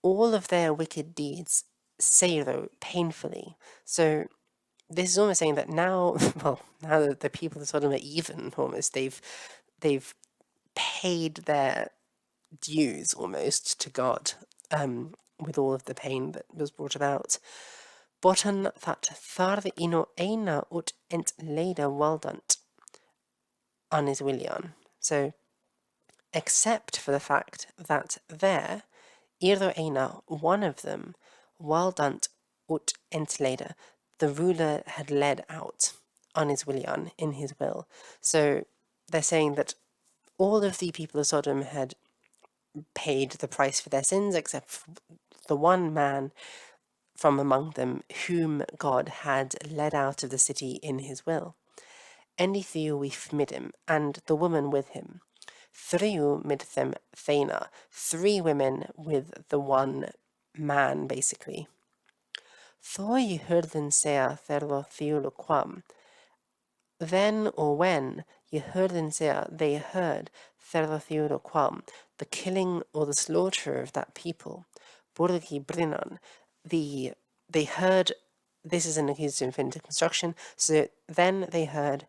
all of their wicked deeds, seiro, painfully. So this is almost saying that now, well, now that the people of Sodom are even, almost, they've paid their dues almost to God, with all of the pain that was brought about. Botan that thar ino eina ut ent leda waldant anis Willian. So, except for the fact that there, irdo eina, one of them, waldant ut ent leda, the ruler had led out. on his willian, in his will. So they're saying that all of the people of Sodom had paid the price for their sins, except for the one man from among them whom God had led out of the city in his will. Endithiu with midim, and the woman with him. Thriu mid them Thena, 3 women with the one man, basically. Thor you heard them say therlo thiulu quam. Then or when you heard them say they heard therlo thiulu quam, the killing or the slaughter of that people. Burgi Brinan, they heard, this is an accusative infinitive construction, so then they heard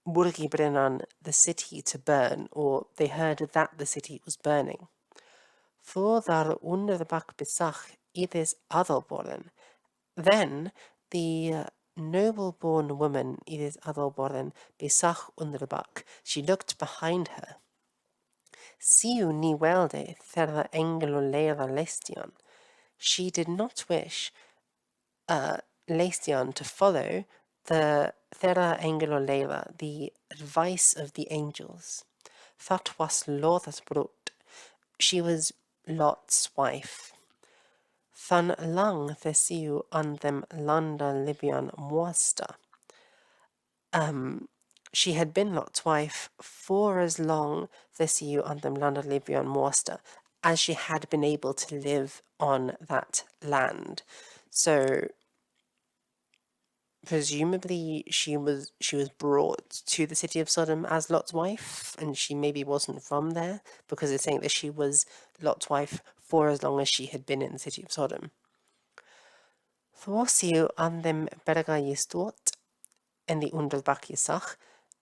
Burgi Brinan, the city to burn, or they heard that the city was burning. For there under the back besach it is Adalborn. Then the noble-born woman, it is Adalborn, besach under the back. She looked behind her. Siu ni welde therra Anglo-Leira lestion. She did not wish Lestion to follow the Thera Anglo-Leira, the advice of the angels. That was Lot's brut. She was Lot's wife. Than lang thesiu an them landa Libyan moasta. She had been Lot's wife for as long thesiu an them landa Libyan moasta as she had been able to live on that land. So presumably she was brought to the city of Sodom as Lot's wife, and she maybe wasn't from there, because it's saying that she was Lot's wife for as long as she had been in the city of Sodom. Thorsiu an them berga stort in the underbak Yisach.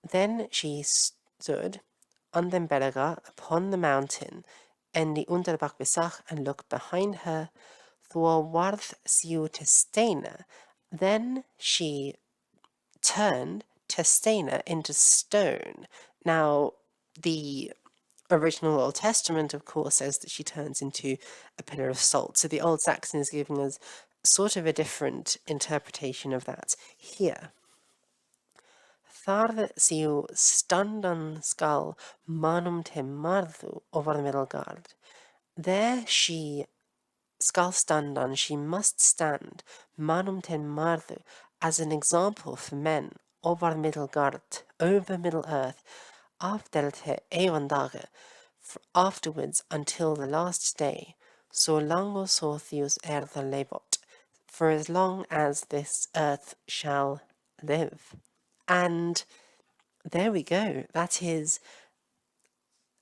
Then she stood on them berga upon the mountain in the underbak Yisach and looked behind her. Thor warth siu testena. Then she turned testena into stone. Now, the original Old Testament, of course, says that she turns into a pillar of salt. So the Old Saxon is giving us sort of a different interpretation of that here. Thar siu standan skal manum te marthu over the middle guard. There she skal standan, she must stand, manum ten marthu, as an example for men, over Middelgard, over Middle Earth, after te eondage, afterwards until the last day, so long os Theus the lebot, for as long as this earth shall live. And there we go. That is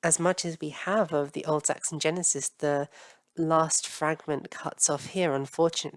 as much as we have of the Old Saxon Genesis. The last fragment cuts off here, unfortunately.